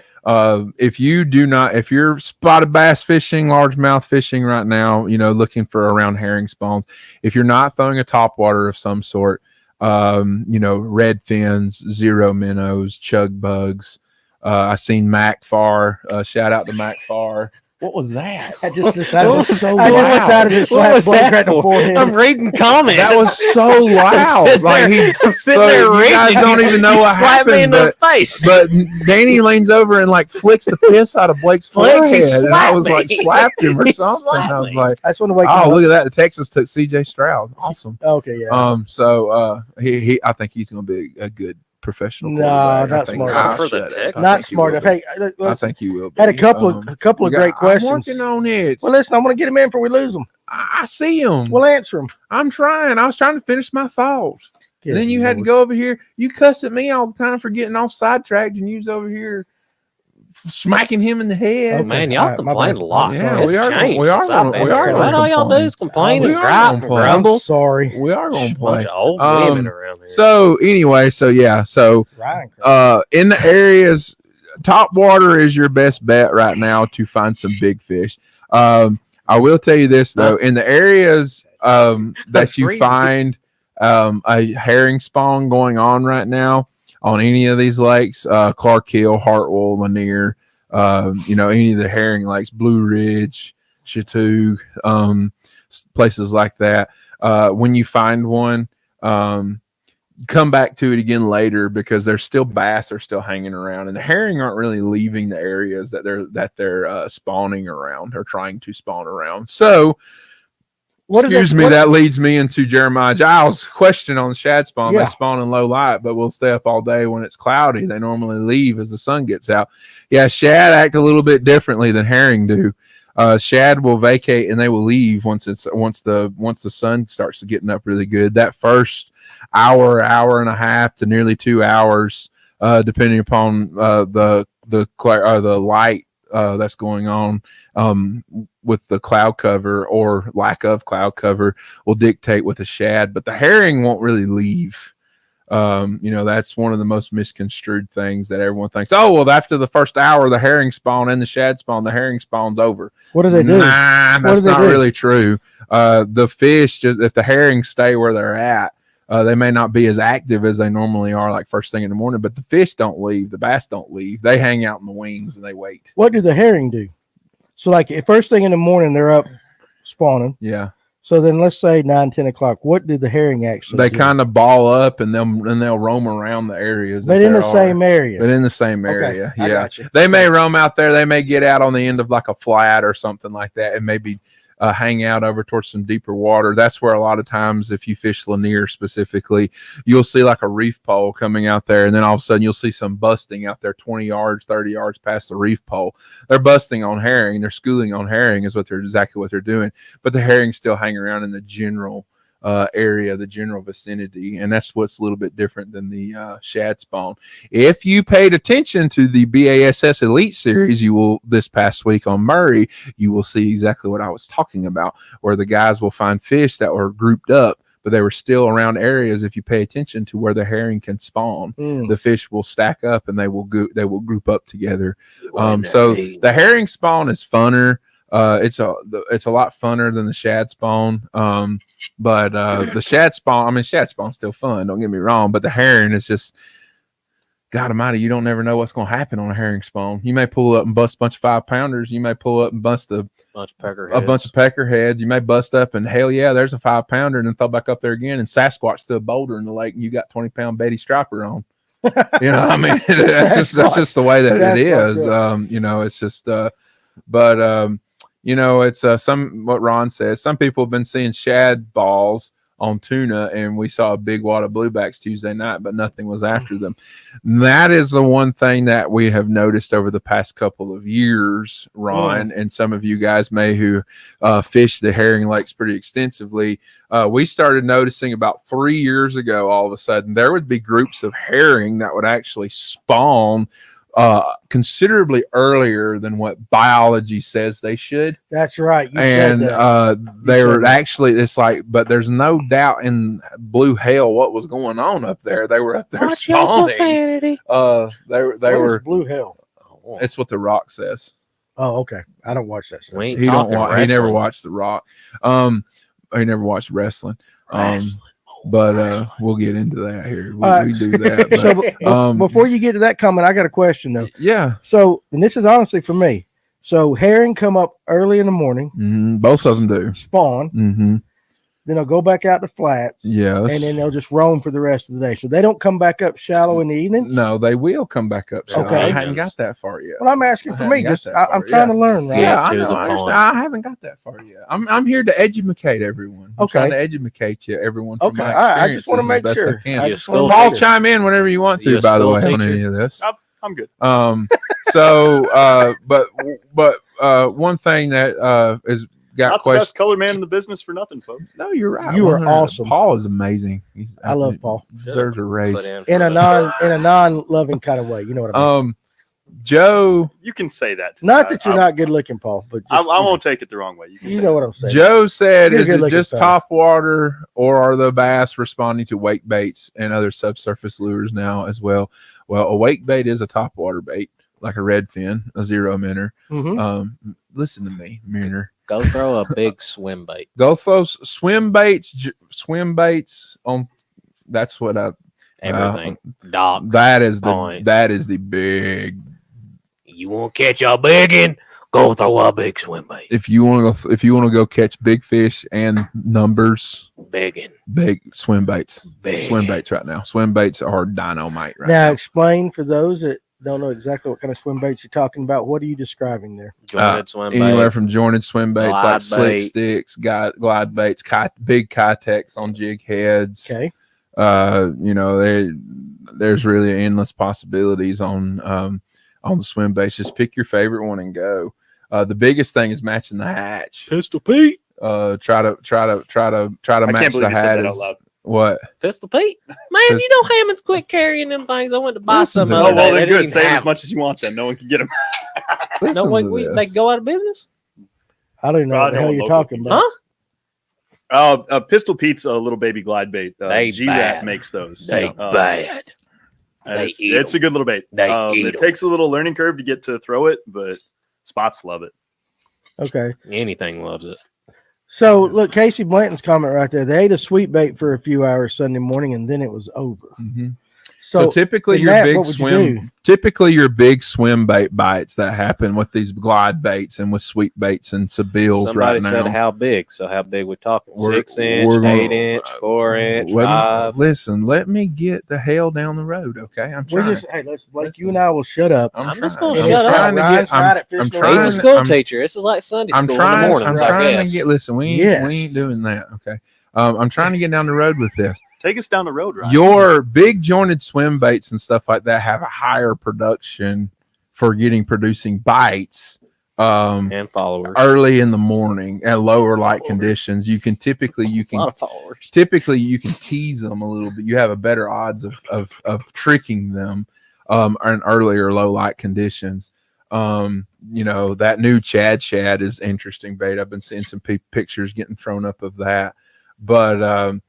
If you're spotted bass fishing, largemouth fishing right now, looking for around herring spawns, if you're not throwing a topwater of some sort, red fins, zero minnows, chug bugs. I seen Mack Far. Shout out to Mack Far. What was that? I just decided, What was so I just loud? decided to What slap was Blake that right in the for? forehead. I'm reading comments. That was so loud. Like I'm sitting so there you reading. guys don't even know You what slapped me in happened, the face. But Danny leans over and like flicks the piss out of Blake's Flicks, he forehead, and I slapped was like, me. slapped him or He something. slapped I was me. like, I just want to wake oh, him look up. at that! The Texans took C.J. Stroud. Awesome. Okay, yeah. So he I think he's going to be a good professional. No, quarterback. not I think, smart ah, enough. For the shut up. Texans. I Not think he smart will enough. be. Hey, I think you will be. had a couple of great questions. I'm working on it. Well, listen, I want to get him in before we lose him. I see him. We'll answer him. I'm trying. I was trying to finish my thoughts. And then you had to go over here. You cuss at me all the time for getting off sidetracked, and you was over here smacking him in the head. Oh, Okay. man, All y'all right, my complain bad. a lot. Yeah, It's we are gonna- changed we are since I've gonna- been we there. are Is gonna that all y'all do complain. is complain We and are gripe gonna and complain. grumble? I'm sorry. We are going to play. Bunch of old women around here. So anyway, so Ryan. in the areas, top water is your best bet right now to find some big fish. I will tell you this though, in the areas that you Agreed. find a herring spawn going on right now on any of these lakes, Clark Hill, Hartwell, Lanier, any of the herring lakes, Blue Ridge, Chateau, places like that. When you find one, come back to it again later because there's still bass are still hanging around, and the herring aren't really leaving the areas that they're spawning around or trying to spawn around. So, that leads me into Jeremiah Giles' question on the shad spawn. Yeah. They spawn in low light, but will stay up all day when it's cloudy. They normally leave as the sun gets out. Yeah, shad act a little bit differently than herring do. Shad will vacate and they will leave once the sun starts getting up really good. That first hour and a half to nearly 2 hours, depending upon the light that's going on with the cloud cover or lack of cloud cover, will dictate with the shad. But the herring won't really leave. That's one of the most misconstrued things that everyone thinks, oh, well, after the first hour, the herring spawn and the shad spawn, the herring spawn's over. What do they do? Nah, that's not really true. The fish, just if the herrings stay where they're at, they may not be as active as they normally are, like first thing in the morning, but the fish don't leave. The bass don't leave. They hang out in the wings and they wait. What do the herring do? So, like, first thing in the morning, they're up spawning. Yeah. So then let's say 9, 10 o'clock. What did the herring actually They do? kind of ball up and they'll roam around the areas. But in the same area. But in the same area. Okay, I Yeah. got you. They may roam out there. They may get out on the end of like a flat or something like that and maybe hang out over towards some deeper water. That's where a lot of times, if you fish Lanier specifically, you'll see like a reef pole coming out there, and then all of a sudden you'll see some busting out there 20 yards, 30 yards past the reef pole. They're busting on herring. They're schooling on herring is exactly what they're doing. But the herring still hang around in the general area, the general vicinity, and that's what's a little bit different than the shad spawn. If you paid attention to the BASS Elite Series, this past week on Murray, you will see exactly what I was talking about, where the guys will find fish that were grouped up, but they were still around areas. If you pay attention to where the herring can spawn, the fish will stack up and they will group up together. So the herring spawn is funner. It's a lot funner than the shad spawn. But the shad spawn's still fun. Don't get me wrong. But the herring is just, God almighty, you don't never know what's going to happen on a herring spawn. You may pull up and bust a bunch of 5-pounders. You may pull up and bust a bunch of peckerheads. You may bust up and hell yeah, there's a 5-pounder, and then throw back up there again. And Sasquatch through a boulder in the lake, and you got 20-pound Betty Striper on. I mean, that's just the way that it is. It's just, it's what Ron says. Some people have been seeing shad balls on tuna, and we saw a big wad of bluebacks Tuesday night, but nothing was after them. And that is the one thing that we have noticed over the past couple of years, Ron, and some of you guys who fish the herring lakes pretty extensively. We started noticing about 3 years ago, all of a sudden, there would be groups of herring that would actually spawn considerably earlier than what biology says they should. That's right. They were actually, it's like, but there's no doubt in blue hell what was going on up there. They were up there spawning. They were blue hell. It's what The Rock says. Oh, okay. I don't watch that stuff. He never watched The Rock. He never watched wrestling. But we'll get into that here. We do that. But, so before you get to that comment, I got a question though. Yeah. So, and this is honestly for me. So herring come up early in the morning. Both of them do. Spawn. Mm-hmm. Then they'll go back out to flats. Yes. And then they'll just roam for the rest of the day. So they don't come back up shallow in the evenings? No, they will come back up. Okay. I hadn't got that far yet. Well, I'm asking for me. Just I'm trying to learn, right? Yeah, I to know. the I understand. point. I haven't got that far yet. I'm here to educate everyone. I'm Okay. trying to educate you, everyone. From Okay. my All right. I just want to experiences make as best I sure. can. I just wanna make Paul, sure. chime in whenever you want You to. a By the school way, on teacher? any of this. I'm good. But one thing that is got Not the questions. best color man in the business for nothing, folks. No, you're right. You are 100%. awesome. Paul is amazing. I love Paul. Deserves a raise. Put in In for a the- non-loving kind of way. You know what I mean? Joe You can say that. To Not me. that you're not good looking, Paul, but I just, won't take it the wrong way. You can you say know that. what I'm saying. Joe said, You're a "Is it good-looking just fella. top water, or are the bass responding to wake baits and other subsurface lures now as well?" Well, a wake bait is a top water bait, like a redfin, a zero minnow. Mhm. Listen to me, Mariner. Go throw a big swim bait. Go throw swim baits on. That's what I. Everything. Docks. That is points. the big. You want to catch a big one? Go throw a big swim bait. If you want to go catch big fish and numbers, Big big swim baits. Big. Swim baits right now. Swim baits are dynamite right Now now. explain for those that don't know exactly what kind of swim baits you're talking about. What are you describing there? Jointed swim bait. Anywhere from jointed swim baits Glide like slick bait. sticks, glide baits, big Kitex on jig heads. Okay. There's really endless possibilities on the swim baits. Just pick your favorite one and go. The biggest thing is matching the hatch. Pistol Pete. Try to I match can't the believe you said hat. that out is- loud. What? Pistol Pete. Man, you know Hammond's quit carrying them things. I went to buy Listen some to of that. Oh, well, they're They didn't good. Save have as much as you want them. No one can get them. No, Listen wait, to they this. go out of business? I don't even know Rod what the hell Hill you're local talking people. about. Huh? Pistol Pete's a little baby glide bait. They G-Rat bad. makes those. They bad. And They It's, eat it's a 'em. good little bait. They eat It 'em. takes a little learning curve to get to throw it, but spots love it. Okay. Anything loves it. So look, Casey Blanton's comment right there. They ate a sweet bait for a few hours Sunday morning, and then it was over. Mhm. So, So typically in your that, big what would you swim, do? typically your big swim bait bites that happen with these glide baits and with sweet baits and Sabills Somebody right said now. how big. So how big we talking? We're- 6 inch, we're gonna- 8 inch, 4 inch, Let me- 5. Listen, let me get the hell down the road, okay? I'm We're trying. just let's Blake. You and I will shut up. I'm trying. just gonna And shut it's up. not Ryan's I'm- right at I'm Fishing trying He's a to- school I'm- teacher. This is like Sunday I'm school trying. in the mornings, I'm I trying guess. to get. Listen, we Yes. ain't doing that, okay? I'm trying to get down the road with this. Take us down the road, right? Your big jointed swim baits and stuff like that have a higher production for producing bites and followers. early in the morning at lower light Followers. conditions. You can A lot of followers. tease them a little bit. You have a better odds of tricking them in early or low light conditions. That new shad is interesting bait. I've been seeing some pictures getting thrown up of that, but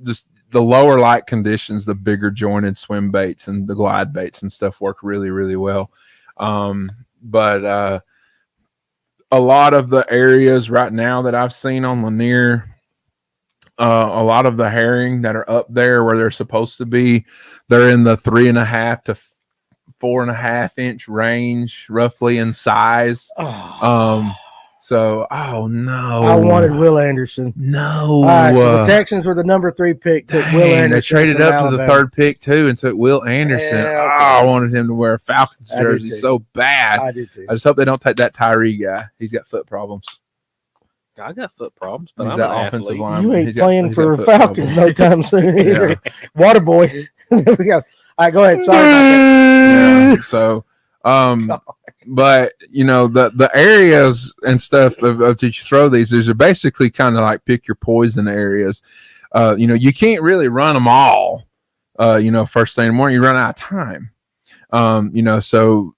just the lower light conditions, the bigger jointed swim baits and the glide baits and stuff work really, really well. But a lot of the areas right now that I've seen on Lanier, a lot of the herring that are up there where they're supposed to be, they're in the 3.5 to 4.5 inch range, roughly in size. Oh no! I wanted Will Anderson. No. All right, so the Texans were the number 3 pick. Took Will Dang, Anderson. they traded from up to the Alabama. 3rd pick too and took Will Anderson. Yeah, okay. I wanted him to wear a Falcons I did jersey too. so bad. I did too. I just hope they don't take that Tyree guy. He's got foot problems. I got foot problems, but He's I'm that an offensive athlete. line. You ain't He's got- playing he's got for foot Falcons problems. no time soon either. Yeah. Water boy. There we go. All right, go ahead. Sorry about Yeah, so but the areas and stuff of that you throw these are basically kind of like pick your poison areas. You can't really run them all first thing in the morning. You run out of time. So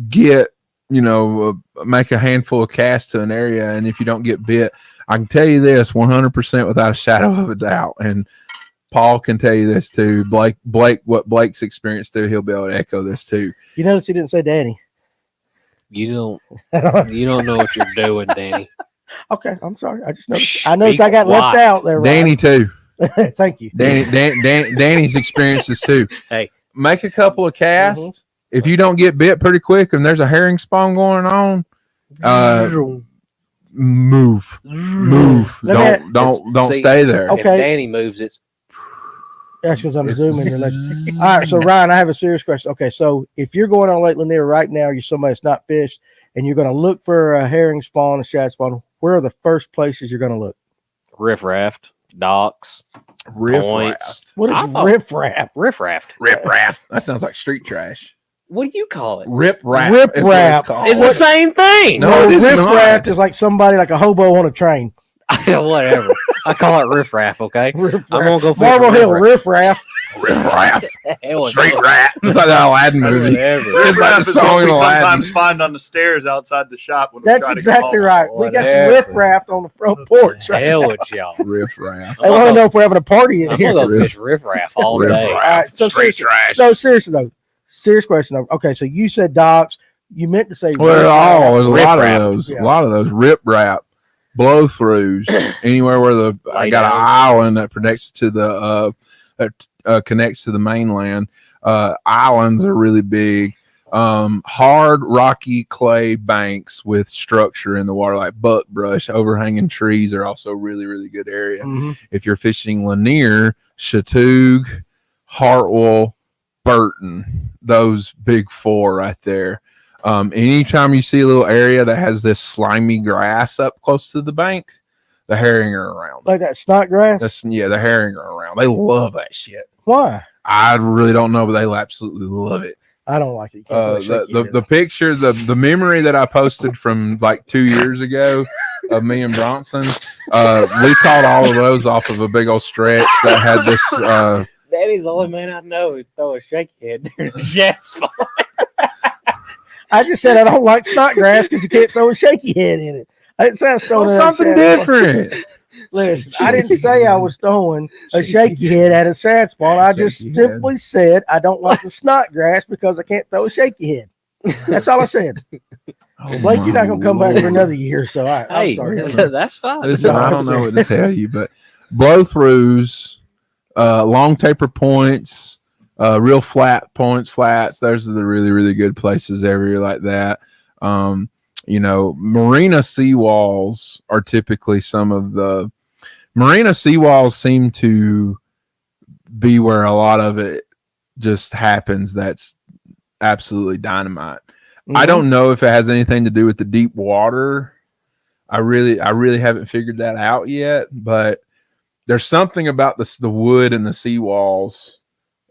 get make a handful of casts to an area, and if you don't get bit, I can tell you this 100% without a shadow of a doubt, and Paul can tell you this too. Blake, what Blake's experienced too, he'll be able to echo this too. You notice he didn't say Danny. You don't know what you're doing, Danny. Okay, I'm sorry. I just noticed. I noticed Be I got left quiet. out there. Danny too. Thank you. Danny's experiences too. Hey. Make a couple of casts, If you don't get bit pretty quick and there's a herring spawn going on, move. Don't See, stay there. Okay. If Danny moves, it's That's because I'm zooming. All right, so Ryan, I have a serious question. Okay, so if you're going on Lake Lanier right now, you're somebody that's not fished, and you're going to look for a herring spawn, a shad spawn, where are the first places you're going to look? riffraff, docks, points. What is riffraff? Riffraff. That sounds like street trash. What do you call it? Riprap. Riprap. It's the same thing. No, it is riffraff not. is like somebody like a hobo on a train. Whatever. I call it riffraff. Okay. Riffraff. I'm gonna go fish Marble for Hill riffraff. Riprap. Hell, Street rat. It's like the Aladdin movie. Whatever. It's like the is song what in we Aladdin. sometimes find on the stairs outside the shop. When we That's try to exactly go home. right. We got some Whatever. riffraff on the front porch. Right Hell now. with y'all. Riffraff. They want to know if we're having a party in I'm here. gonna go fish riffraff all day. Riffraff. All right, so Street seriously, trash. no, seriously though, serious question though. Okay, so you said docks. You meant to say Well, there's a lot of Riprap. those. Yeah. A lot of those riprap, blow throughs, anywhere where I got an island that connects to the connects to the mainland. Islands are really big. Hard rocky clay banks with structure in the water, like buckbrush, overhanging trees are also really, really good area. Mhm. If you're fishing Lanier, Chattooga, Hartwell, Burton, those big four right there. Anytime you see a little area that has this slimy grass up close to the bank, the herring are around. Like that snot grass. The herring are around. They love that shit. Why? I really don't know, but they absolutely love it. I don't like it. You can't put a shaky head. The picture, the memory that I posted from like 2 years ago of me and Bronson, we caught all of those off of a big old stretch that had this. Daddy's the only man I know who throw a shaky head during the shad spawn. I just said I don't like snot grass because you can't throw a shaky head in it. I didn't say I was throwing Something different. Listen, I didn't say I was throwing a shaky head at a shad spawn. I just Shaky simply said I don't like the snot grass because I can't throw a shaky head. That's all I said. Blake, you're not going to come back for another year, so I'm Hey, sorry. that's fine. Listen, I don't know what to tell you, but blow throughs, long taper points, real flat points, flats. Those are the really, really good places every year like that. Marina seawalls are typically some of the marina seawalls seem to be where a lot of it just happens. That's absolutely dynamite. Mm-hmm. I don't know if it has anything to do with the deep water. I really haven't figured that out yet, but there's something about the wood and the seawalls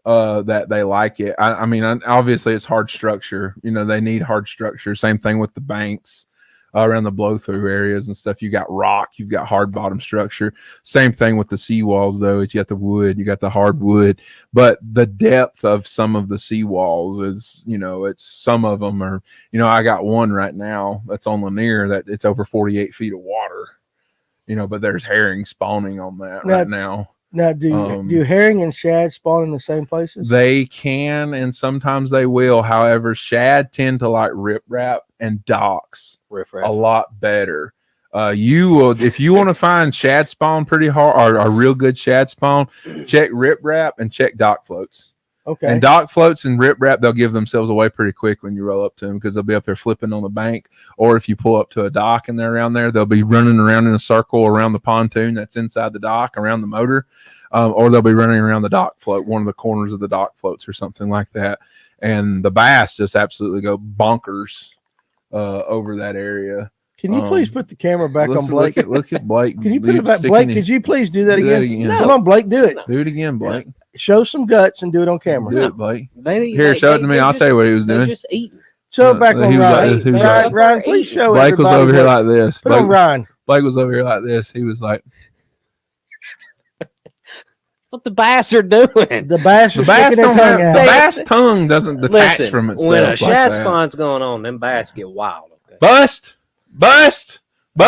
that they like it. I mean, obviously it's hard structure. They need hard structure. Same thing with the banks around the blow through areas and stuff. You got rock, you've got hard bottom structure. Same thing with the seawalls though. It's you got the wood, you got the hardwood, but the depth of some of the seawalls is, it's some of them are, I got one right now that's on Lanier that it's over 48 feet of water, but there's herring spawning on that right now. Now, do herring and shad spawn in the same places? They can, and sometimes they will. However, shad tend to like riprap and docks Riffraff. a lot better. You will, if you want to find shad spawn pretty hard, or a real good shad spawn, check riprap and check dock floats. Okay. And dock floats and riprap, they'll give themselves away pretty quick when you roll up to them because they'll be up there flipping on the bank. Or if you pull up to a dock and they're around there, they'll be running around in a circle around the pontoon that's inside the dock, around the motor. Or they'll be running around the dock float, one of the corners of the dock floats or something like that. And the bass just absolutely go bonkers over that area. Can you please put the camera back on Blake? Look at Blake. Can you put it back, Blake? Could you please do that Do again? that again. No. Come on, Blake, do it. Do it again, Blake. Show some guts and do it on camera. Do it, Blake. They- Here, they- show it they- to me. they're I'll just- tell you what he was they're doing. just eating. Show it back he on was Ryan. like- he was Ryan, like- Ryan, please show Blake was everybody over here what- like this. Put on Ryan. Blake was over here like this. He was like, What the bass are doing? The bass the is bass, sticking their don't have, tongue the out. bass tongue doesn't detach Listen, from itself. when a like shad that. spawn's going on, them bass get wild. Okay? Bust. Bust. They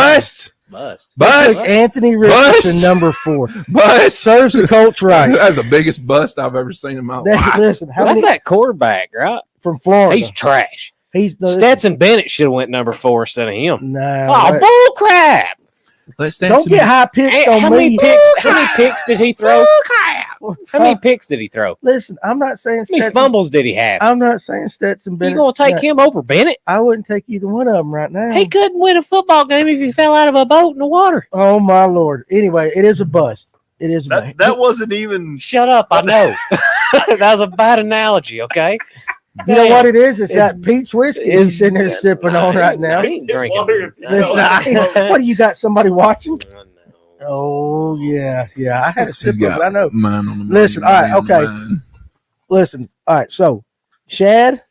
Bust. took Anthony Richardson, Bust. number 4. Bust. Serves the Colts right. That's the biggest bust I've ever seen in my life. Listen, how That's many that quarterback, right? from Florida? He's trash. He's no, Stetson Bennett should have went number 4 instead of him. No, Oh, bull crap! Let's dance. Don't get high pitched Hey, on how me. many picks did he throw? How many picks did he throw? Listen, I'm not saying How many Stetson. fumbles did he have? I'm not saying Stetson You Bennett. gonna take him over Bennett? I wouldn't take either one of them right now. He couldn't win a football game if he fell out of a boat in the water. Oh my Lord. Anyway, it is a bust. It is a bust. That wasn't even. Shut up! I know that was a bad analogy. Okay, You know what it is? It's It's- that peach whiskey it's- he's sitting there sipping on right now. I ain't drinking. Water. Listen, what do you got? Somebody watching? Oh yeah. I had a sip of it. I know. Mine on the Listen, all right, okay. mine. Listen, all right. So, shad,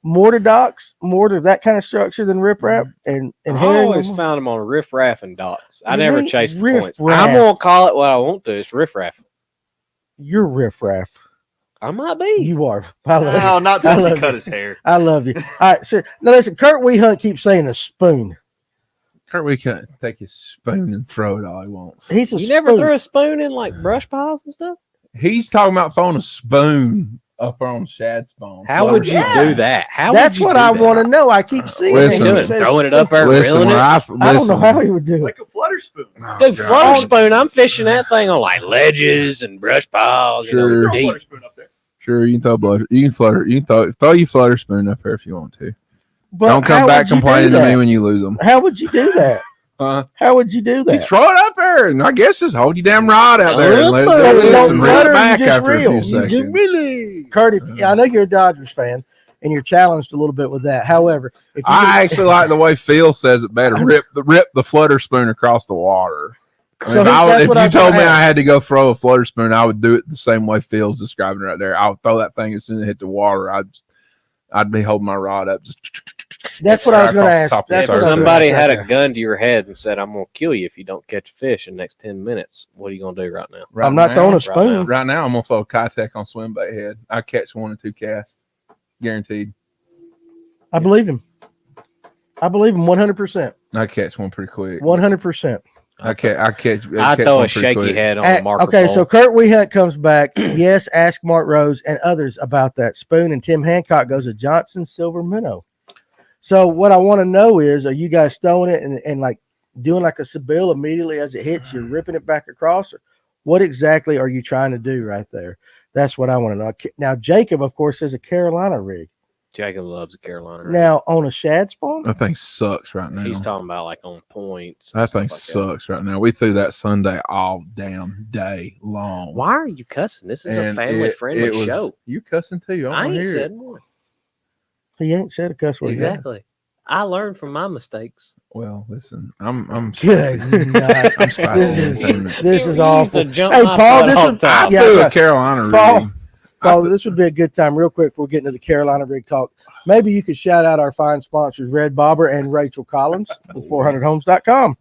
mortar docks, mortar that kind of structure than riprap, and I herring. always found him on riff raff and docks. I It never ain't chased the riff points. raff. I'm gonna call it what I want to. It's riff raff. You're riffraff. I might be. You are. I love No, you. not I since he love cut you. his hair. I love you. All right. So now listen, Kurt Wehunt keeps saying a spoon. Kurt, we can take his spoon and throw it all he wants. He's a You spoon. never threw a spoon in like brush piles and stuff? He's talking about throwing a spoon up on shad spawn. How would you do that? How That's would you what do I that? want to know. I keep seeing What is Listen, he it. doing? He says Throwing it up there, Listen, reeling when it? I don't know how he would do it. Like a flutter spoon. Dude, flutter spoon. I'm fishing that thing on like ledges and brush piles. Sure. You know, Throw a deep. flutter spoon up there. Sure, you can throw blood. You can flutter. You can throw your flutter spoon up there if you want to. But Don't come how back would you do complaining to me that? when you lose them. How would you do that? How would you do You that? throw it up there, and I guess just hold your damn rod out there and let it Well, do this don't and reel flutter, it you back just after a reel. few You seconds. really, Kurt, I know you're a Dodgers fan and you're challenged a little bit with that. However, if you I actually like the way Phil says it better. Rip the flutter spoon across the water. I mean, So that's if what I you was told me gonna I ask. had to go throw a flutter spoon, I would do it the same way Phil's describing it right there. I would throw that thing as soon as it hit the water. I'd be holding my rod up. that's what I was going to Across ask. the top of the That's If what I was gonna somebody ask had right a there. gun to your head and said, I'm going to kill you if you don't catch a fish in the next 10 minutes, what are you going to do right now? Right I'm not now- throwing a right spoon. now. Right now, I'm gonna throw a Kitech on swim bait head. I catch 1 or 2 casts, guaranteed. I believe him. I believe him 100%. I catch one pretty quick. 100%. I catch. I'd throw a shaky head on a marker Okay, pole. so Kurt Wehunt comes back. Yes, ask Mark Rose and others about that spoon. And Tim Hancock goes to Johnson Silver Minnow. So what I want to know is, are you guys throwing it and like doing like a Sibyl immediately as it hits you, ripping it back across? Or what exactly are you trying to do right there? That's what I want to know. Now, Jacob, of course, has a Carolina rig. Jacob loves a Carolina. rig. Now, on a shad spawn? That thing sucks right now. He's talking about like on points. and That stuff thing like sucks right now. We threw that Sunday all damn day long. Why are you cussing? This is a And family-friendly it was- show. You cussing too? I wanna ain't hear it. said one. He ain't said a cuss word. yet. Exactly. I learned from my mistakes. Well, listen, I'm Good spicy. night. I'm spicy. This is- entertainment. This You is used awful. to jump Hey, my Paul, foot this all would- the time. I Yeah, threw so- a Carolina Paul- rig. Paul, this would be a good time, real quick, before we get into the Carolina rig talk. Maybe you could shout out our fine sponsors, Red Bobber and Rachel Collins with 400homes.com.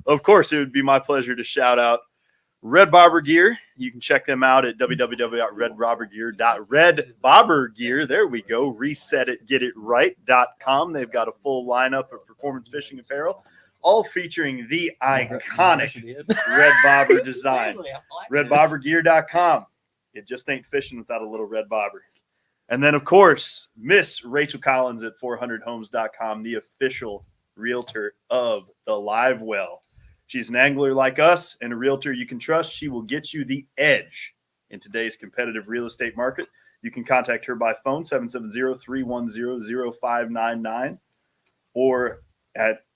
Of course, it would be my pleasure to shout out Red Bobber Gear. You can check them out at www.redbobbergear. There we go. Reset it, get it right.com. They've got a full lineup of performance fishing apparel, all featuring the iconic Red Bobber design. Redbobbergear.com. It just ain't fishing without a little red bobber. And then, of course, Miss Rachel Collins at 400homes.com, the official realtor of the live well. She's an angler like us and a realtor you can trust. She will get you the edge in today's competitive real estate market. You can contact her by phone, 770-310-0599, or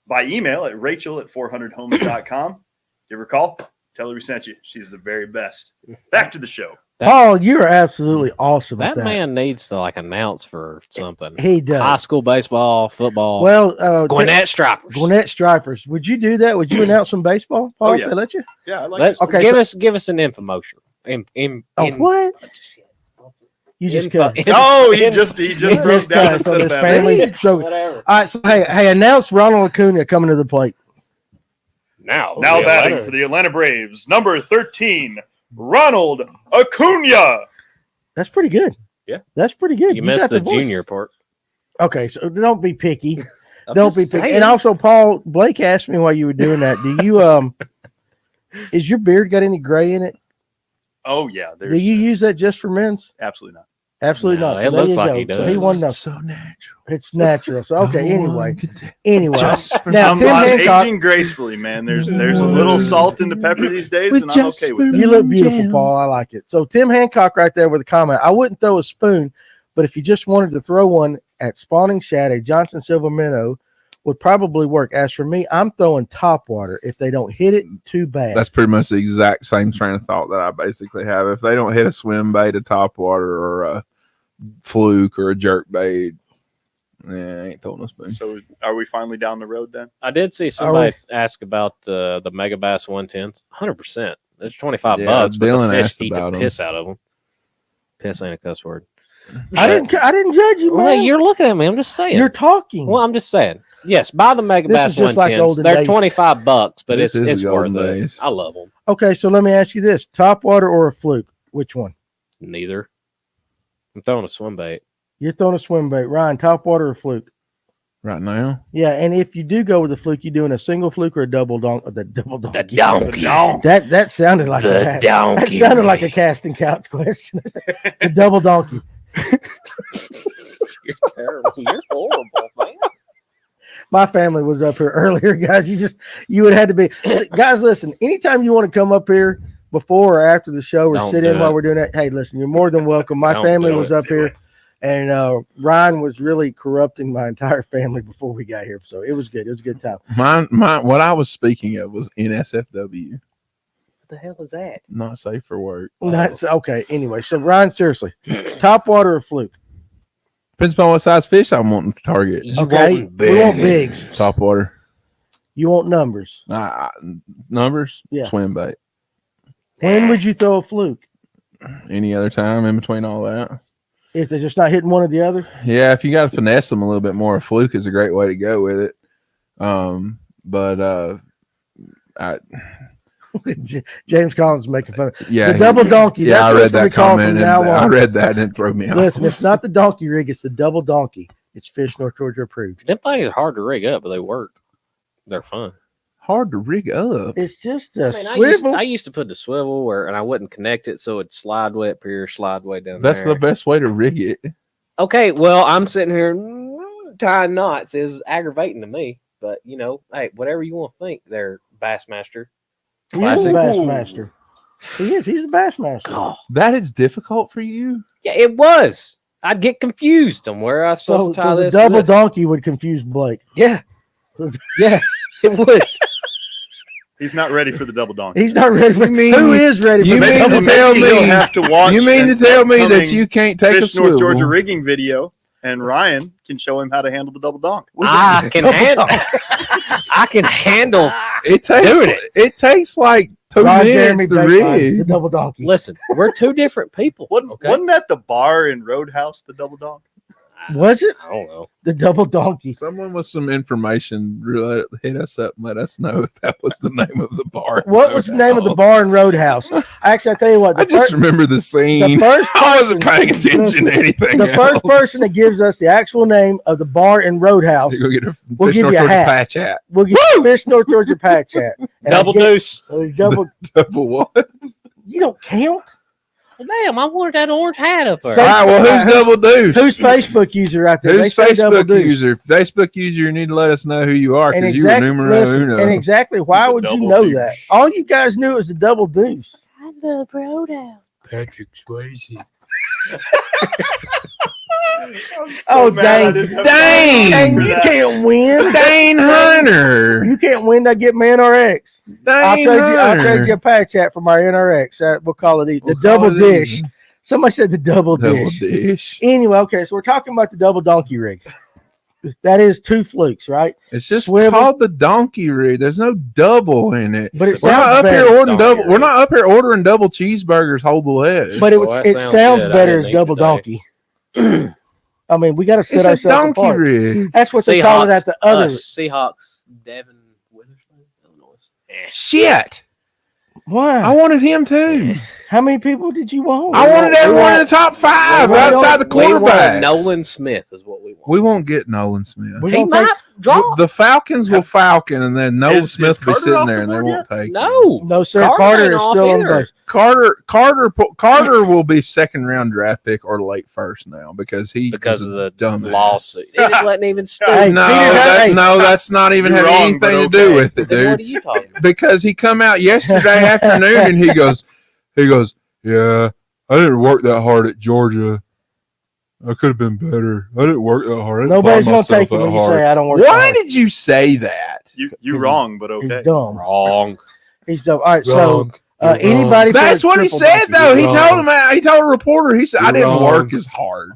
by email at rachel@400homes.com. Give her a call. Tell her we sent you. She's the very best. Back to the show. Paul, you are absolutely awesome at That that. man needs to like announce for something. He does. High school baseball, football. Well, Gwinnett Stripers. Gwinnett Stripers. Would you do that? Would you announce some baseball, Paul? Oh, If yeah. they let you? Yeah, I like Let's it. Okay, give so- us an infomotion. What? You just cut. Oh, he just He broke just down cut. and So said this that. family. So, Whatever. all right. So, hey, announce Ronald Acuna coming to the plate. Now Batting for the Atlanta Braves, number 13, Ronald Acuna. That's pretty good. Yeah. That's pretty good. You missed got the voice. junior part. Okay, so don't be picky. I'm Don't be just picky. saying. And also, Paul, Blake asked me while you were doing that. Do you is your beard got any gray in it? Oh, yeah. Do you use that just for men's? Absolutely not. Absolutely No, not. it So there looks you like go. he So he does. won no. So natural. It's natural. So okay. No Anyway, one could tell. anyway. Just for Now I'm Tim Hancock, aging gracefully, man. There's a little salt in the pepper these days, and I'm okay with you that. look beautiful, Paul. I like it. So Tim Hancock right there with a comment. I wouldn't throw a spoon, but if you just wanted to throw one at spawning shad, a Johnson Silver minnow would probably work. As for me, I'm throwing top water. If they don't hit it, too bad. That's pretty much the exact same train of thought that I basically have. If they don't hit a swim bait, a top water, or a fluke or a jerk bait, I ain't throwing a spoon. So are we finally down the road then? I did see somebody ask about the Mega Bass 110s. 100%. It's $25, but Dylan the fish asked eat about the 'em. piss out of them. Piss ain't a cuss word. I didn't judge you, Well, man. you're looking at me. I'm just saying. You're talking. Well, I'm just saying. Yes, buy the Mega This Bass is just like 110s. olden They're days. $25, but This is it's the worth olden it. days. I love them. Okay, so let me ask you this: top water or a fluke? Which one? Neither. I'm throwing a swim bait. You're throwing a swim bait, Ryan. Top water or fluke? Right now, Yeah, and if you do go with a fluke, you doing a single fluke or a double donkey? The double The donkey. donkey. That sounded like The a donkey. That sounded like a casting couch question. The double donkey. You're terrible. You're horrible, man. My family was up here earlier, guys. You would have had to be guys. Listen, anytime you want to come up here before or after the show or Don't sit do in while it. we're doing that, hey, listen, you're more than welcome. My Don't family do was it. up here, and Ryan was really corrupting my entire family before we got here. So it was good. It was a good time. mine. What I was speaking of was NSFW, What the hell is that? not safe for work. That's okay. Anyway, so Ryan, seriously, top water or fluke? Depends upon what size fish I'm wanting to target. You Okay, want we want bigs. Top water. You want numbers. Numbers. Yeah. Swim bait. When would you throw a fluke? Any other time in between all that? If they're just not hitting one or the other? Yeah, if you got to finesse them a little bit more, a fluke is a great way to go with it. James Collins is making fun of Yeah, the double donkey. Yeah, That's I what read it's going to that be called comment. from And now I on. read that and it threw me off. Listen, it's not the donkey rig, it's the double donkey. It's Fish North Georgia approved. Them things are hard to rig up, but they work. They're fun. Hard to rig up. It's just a I swivel. used to put the swivel and I wouldn't connect it so it'd slide way up here, slide way down That's there. the best way to rig it. Okay, well, I'm sitting here tying knots. Is aggravating to me, but hey, whatever you want to think, there, Bassmaster. He's a Classic. Bassmaster. He is. He's a Bassmaster. Oh, That is difficult for you. yeah, it was. I'd get confused on where I was supposed to tie So the this. double to this. donkey would confuse Blake. Yeah, yeah, it would. He's not ready for the double donkey. He's not ready for Who is ready for you the mean double to tell donkey? me- He'll have to watch. You mean to an tell me that upcoming you can't take a Fish North swivel? Georgia rigging video, and Ryan can show him how to handle the double donkey. I can handle. I can handle. It takes. Doing it. It takes like 2 Ron minutes Jeremy to Baitfish, the rig. double donkey. Listen, we're two different people. Wasn't that the bar in Roadhouse, the double donkey? Was it I don't know. the double donkey? Someone with some information really hit us up and let us know if that was the name of the bar. What was the name of the bar in Roadhouse? Actually, I tell you what. I just remember the the scene. first I wasn't person- paying attention to anything. The first else. person that gives us the actual name of the bar in Roadhouse, Go get a We'll Fish give North you a Georgia hat. patch hat. we'll get Fish North Georgia patch hat. And Double I get- deuce. Double. Double what? You don't count. Well, damn, I wanted that orange hat up there. So- All right. Well, who's double deuce? Who's Facebook user out there? Who's They say double Facebook deuce. user? Facebook user, you need to let us know who you are And because you were exactly, numero listen, uno. and exactly why The would you double know deuce. that? All you guys knew was the double deuce. I love Roadhouse. Patrick Swayze. Oh, dang. Dang. Dang, you can't win. Dane Hunter. You can't win that get my NRX. I'll trade you a patch hat for my NRX. We'll call it the double dish. Somebody said the double dish. dish. Anyway, okay, so we're talking about the double donkey rig. That is two flukes, right? It's just Swivel. called the donkey rig. There's no double in it. But it We're not sounds up here better. ordering Donkey double. rig. We're not up here ordering double cheeseburgers. Hold the leg. But it Well, was, that it sounds sounds good. I better didn't as eat double today. donkey. I mean, we got to set it's a ourselves donkey apart. rig. That's what they call it at the other. Seahawks, Devin Witherspoon, Illinois. Shit. I Why? wanted him too. How many people did you want? I wanted everyone in the top 5 we outside the We want quarterbacks. Nolan Smith is what we want. We won't get Nolan Smith. We're He gonna take- might drop. The Falcons will falcon, and then Nolan Is Smith will be Carter sitting off there, the and they board won't yet? take him. No. No, sir. Carter Carter ain't is off still on either. bus. Carter will be second round draft pick or late first now because Because was of the dumbass. lawsuit. He didn't let him even stay. Hey, No, Peter, that's not even You're having wrong, anything but to do okay. with it, Then what are dude. you talking about? Because he come out yesterday afternoon and he goes, yeah, I didn't work that hard at Georgia. I could have been better. I didn't work that hard. I didn't Nobody's buy gonna myself take him that when you hard. say I don't work. Why hard. did you say that? You wrong, but He's okay. dumb. Wrong. He's dumb. All right, Wrong. so anybody? for That's a what he triple said, donkey? though. He You're told wrong. him. He told a reporter. He said, "I You're didn't wrong. work as hard."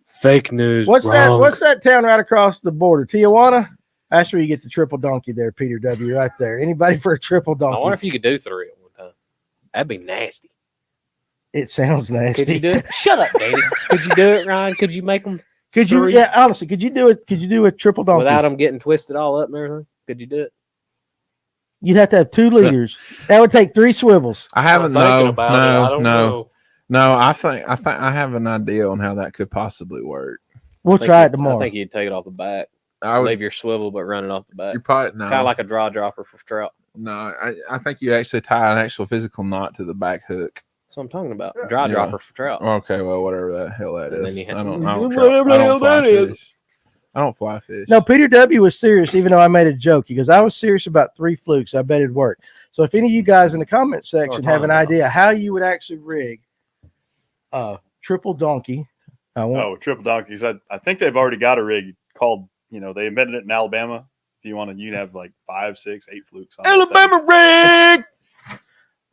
Fake news. What's that? Wrong. What's that town right across the border? Tijuana. That's where you get the triple donkey there, Peter W. Right there. Anybody for a triple I wonder donkey? if you could do 3 at one time. That'd be nasty. It sounds nasty. Could you do it? Shut up, Danny. Could you do it, Ryan? Could you make them Could you? 3? Yeah, honestly, could you do it? Could you do a triple donkey? without them getting twisted all up and everything? Could you do it? You'd have to have 2 leaders. That would take 3 swivels. I haven't. I'm thinking No, about it. I no, don't no, know. no. I think I have an idea on how that could possibly work. We'll I think try you- it tomorrow. I think you'd take it off the back. I would. Leave your swivel, but run it off the back. You probably no. Kind of like a draw dropper for trout. No, I think you actually tie an actual physical knot to the back hook. That's what I'm talking about. Draw Yeah. dropper for trout. Okay, well, whatever the hell that And is. then you I have- don't Whatever the hell fly that is. fish. I don't fly fish. No, Peter W. was serious, even though I made a joke. He goes, I was serious about 3 flukes. I bet it'd work. So if any of you guys in the comment section have an idea how you would actually rig a triple donkey. Triple donkeys. I think they've already got a rig called, they invented it in Alabama. If you want to, you can have like 5, 6, 8 flukes. On that thing. Alabama rig.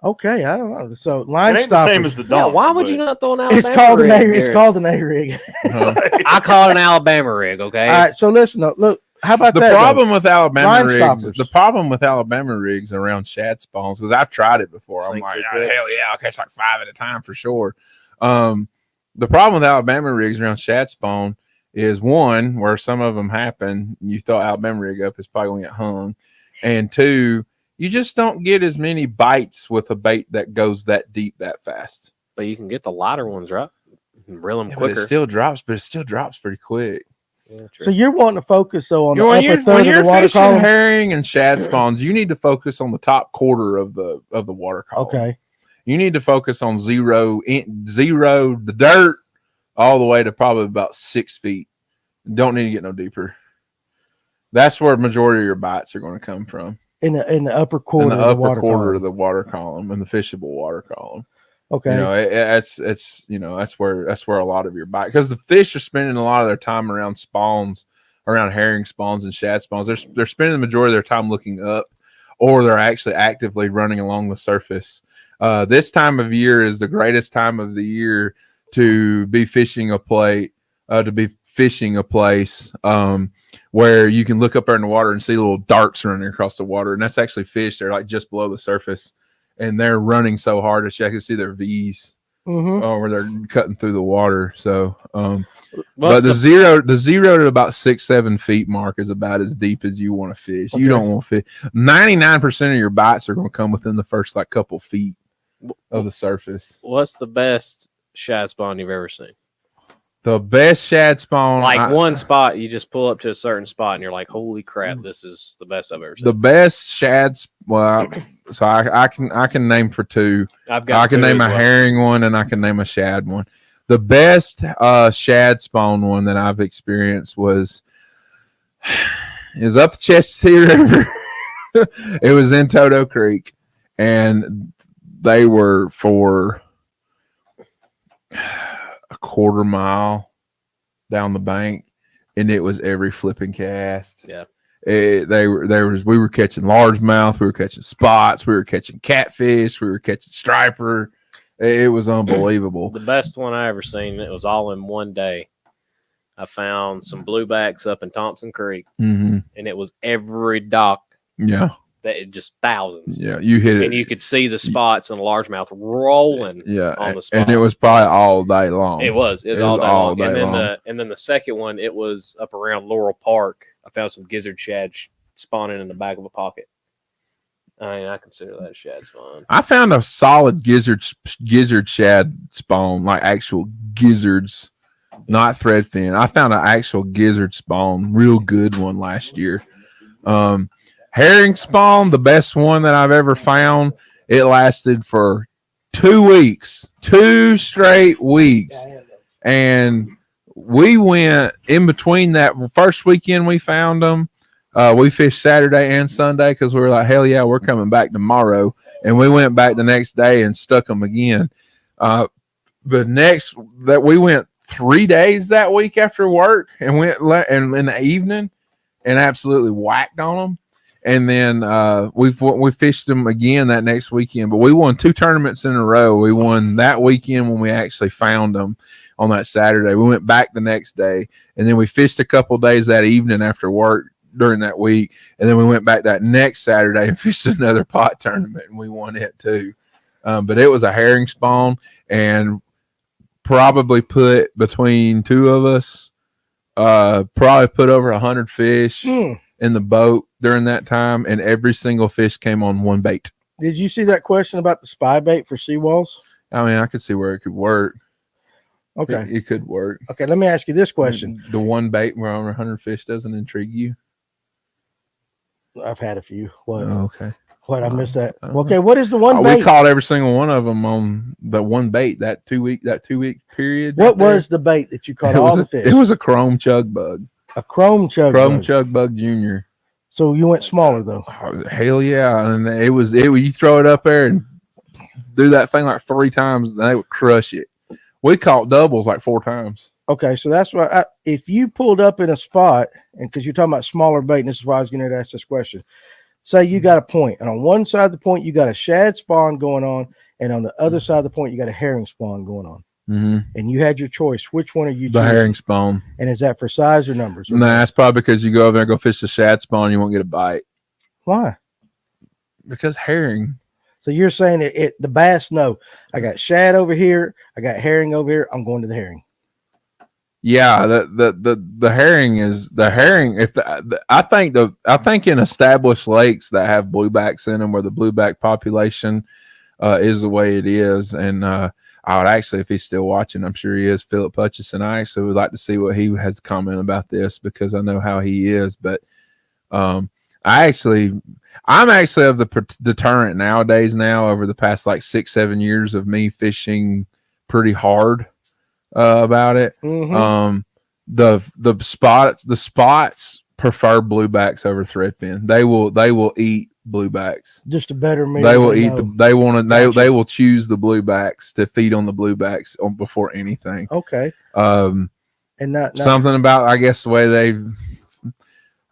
Okay, I don't know. So It line ain't the same stoppers. as the Yeah, donk. why would but- you not throw an Alabama It's called an rig? A. It's Garrett? called an A rig. Uh-huh. I call it an Alabama rig. Okay. All right, so listen. Look, how about The that? problem with Alabama Line rigs, stoppers. the problem with Alabama rigs around shad spawns, because I've tried it before. I'm Sink like, too oh, quick. hell yeah, I'll catch like 5 at a time for sure. The problem with Alabama rigs around shad spawn is one, where some of them happen, you throw Alabama rig up, it's probably going to get hung. And 2, you just don't get as many bites with a bait that goes that deep that fast. But you can get the lighter ones, right? You can reel them Yeah, but it quicker. still drops, pretty quick. Yeah, true. So you're wanting to focus though on the When upper you're, third when of you're the water fishing column. herring and shad spawns, you need to focus on the top quarter of the water column. Okay. You need to focus on zero, the dirt, all the way to probably about 6 feet. Don't need to get no deeper. That's where the majority of your bites are going to come from. In the upper In quarter the of the upper water quarter column. of the water column and the fishable water column. Okay. You know, that's where a lot of your bite, because the fish are spending a lot of their time around spawns, around herring spawns and shad spawns. They're spending the majority of their time looking up, or they're actually actively running along the surface. This time of year is the greatest time of the year to be fishing a place where you can look up there in the water and see little darks running across the water, and that's actually fish. They're like just below the surface, and they're running so hard that you can see their V's where they're cutting through the water. So, but the zero to about 6-7 feet mark is about as deep as you want to fish. Okay. You don't want to fish. 99% of your bites are going to come within the first like couple feet of the surface. What's the best shad spawn you've ever seen? The best shad spawn, Like one spot, you just pull up to a certain spot and you're like, holy crap, this is the best I've ever seen. the best shads. Well, so I can name for 2. I I can name a herring one and I can name a shad one. The best shad spawn one that I've experienced was up the Chestatee River. It was in Toto Creek, and they were for a quarter mile down the bank, and it was every flipping cast. Yeah. We were catching largemouth, we were catching spots, we were catching catfish, we were catching striper. It was unbelievable. The best one I ever seen, it was all in one day. I found some bluebacks up in Thompson Creek, Mm-hmm. and it was every dock Yeah, that it just thousands. yeah, you hit it. And you could see the spots in the largemouth rolling. Yeah, on the spot. and it was probably all day long. It was It all was day all long. day And then long. the second one, it was up around Laurel Park. I found some gizzard shad spawning in the back of a pocket. I mean, I consider that a shad spawn. I found a solid gizzard shad spawn, like actual gizzards, not threadfin. I found an actual gizzard spawn, real good one last year. Herring spawn, the best one that I've ever found. It lasted for 2 weeks, 2 straight weeks, and we went in between that first weekend we found them. We fished Saturday and Sunday because we were like, hell yeah, we're coming back tomorrow. And we went back the next day and stuck them again. The next that we went 3 days that week after work and went and in the evening and absolutely whacked on them. And then we fished them again that next weekend. But we won 2 tournaments in a row. We won that weekend when we actually found them on that Saturday. We went back the next day, and then we fished a couple days that evening after work during that week, and then we went back that next Saturday and fished another pot tournament, and we won it too. But it was a herring spawn, and probably put between 2 of us, probably put over 100 fish in the boat during that time, and every single fish came on one bait. Did you see that question about the spy bait for seawalls? I mean, I could see where it could work. Okay. It could work. Okay, let me ask you this question. The one bait where over 100 fish doesn't intrigue you? I've had a few. What? Oh, okay. What? I missed that. Okay, what is the one We bait? caught every single one of them on the one bait that 2 week period. What was the bait that you caught all the fish? It was a chrome chug bug. A chrome chug bug. Chug bug junior. So you went smaller though. Oh, hell yeah. And it was you throw it up there and do that thing like 3 times and they would crush it. We caught doubles like 4 times. Okay, so that's why if you pulled up in a spot, and because you're talking about smaller bait, and this is why I was going to ask this question. Say you got a point, and on one side of the point you got a shad spawn going on, and on the other side of the point you got a herring spawn going on. Mm-hmm. And you had your choice. Which one are you The choosing? herring spawn. And is that for size or numbers? No, that's probably because you go over there and go fish the shad spawn, you won't get a bite. Why? Because herring. So you're saying the bass? No, I got shad over here. I got herring over here. I'm going to the herring. Yeah, the herring is the herring. I think in established lakes that have bluebacks in them, where the blueback population is the way it is, and I would actually, if he's still watching, I'm sure he is, Philip Hutchison. I actually would like to see what he has to comment about this because I know how he is. But I'm actually of the deterrent nowadays. Now over the past like 6-7 years of me fishing pretty hard about it. Mm-hmm. The spots prefer bluebacks over threadfin. They will eat bluebacks. Just a better meal. They will eat they will choose the bluebacks to feed on the bluebacks before anything. Okay. And not something about, I guess, the way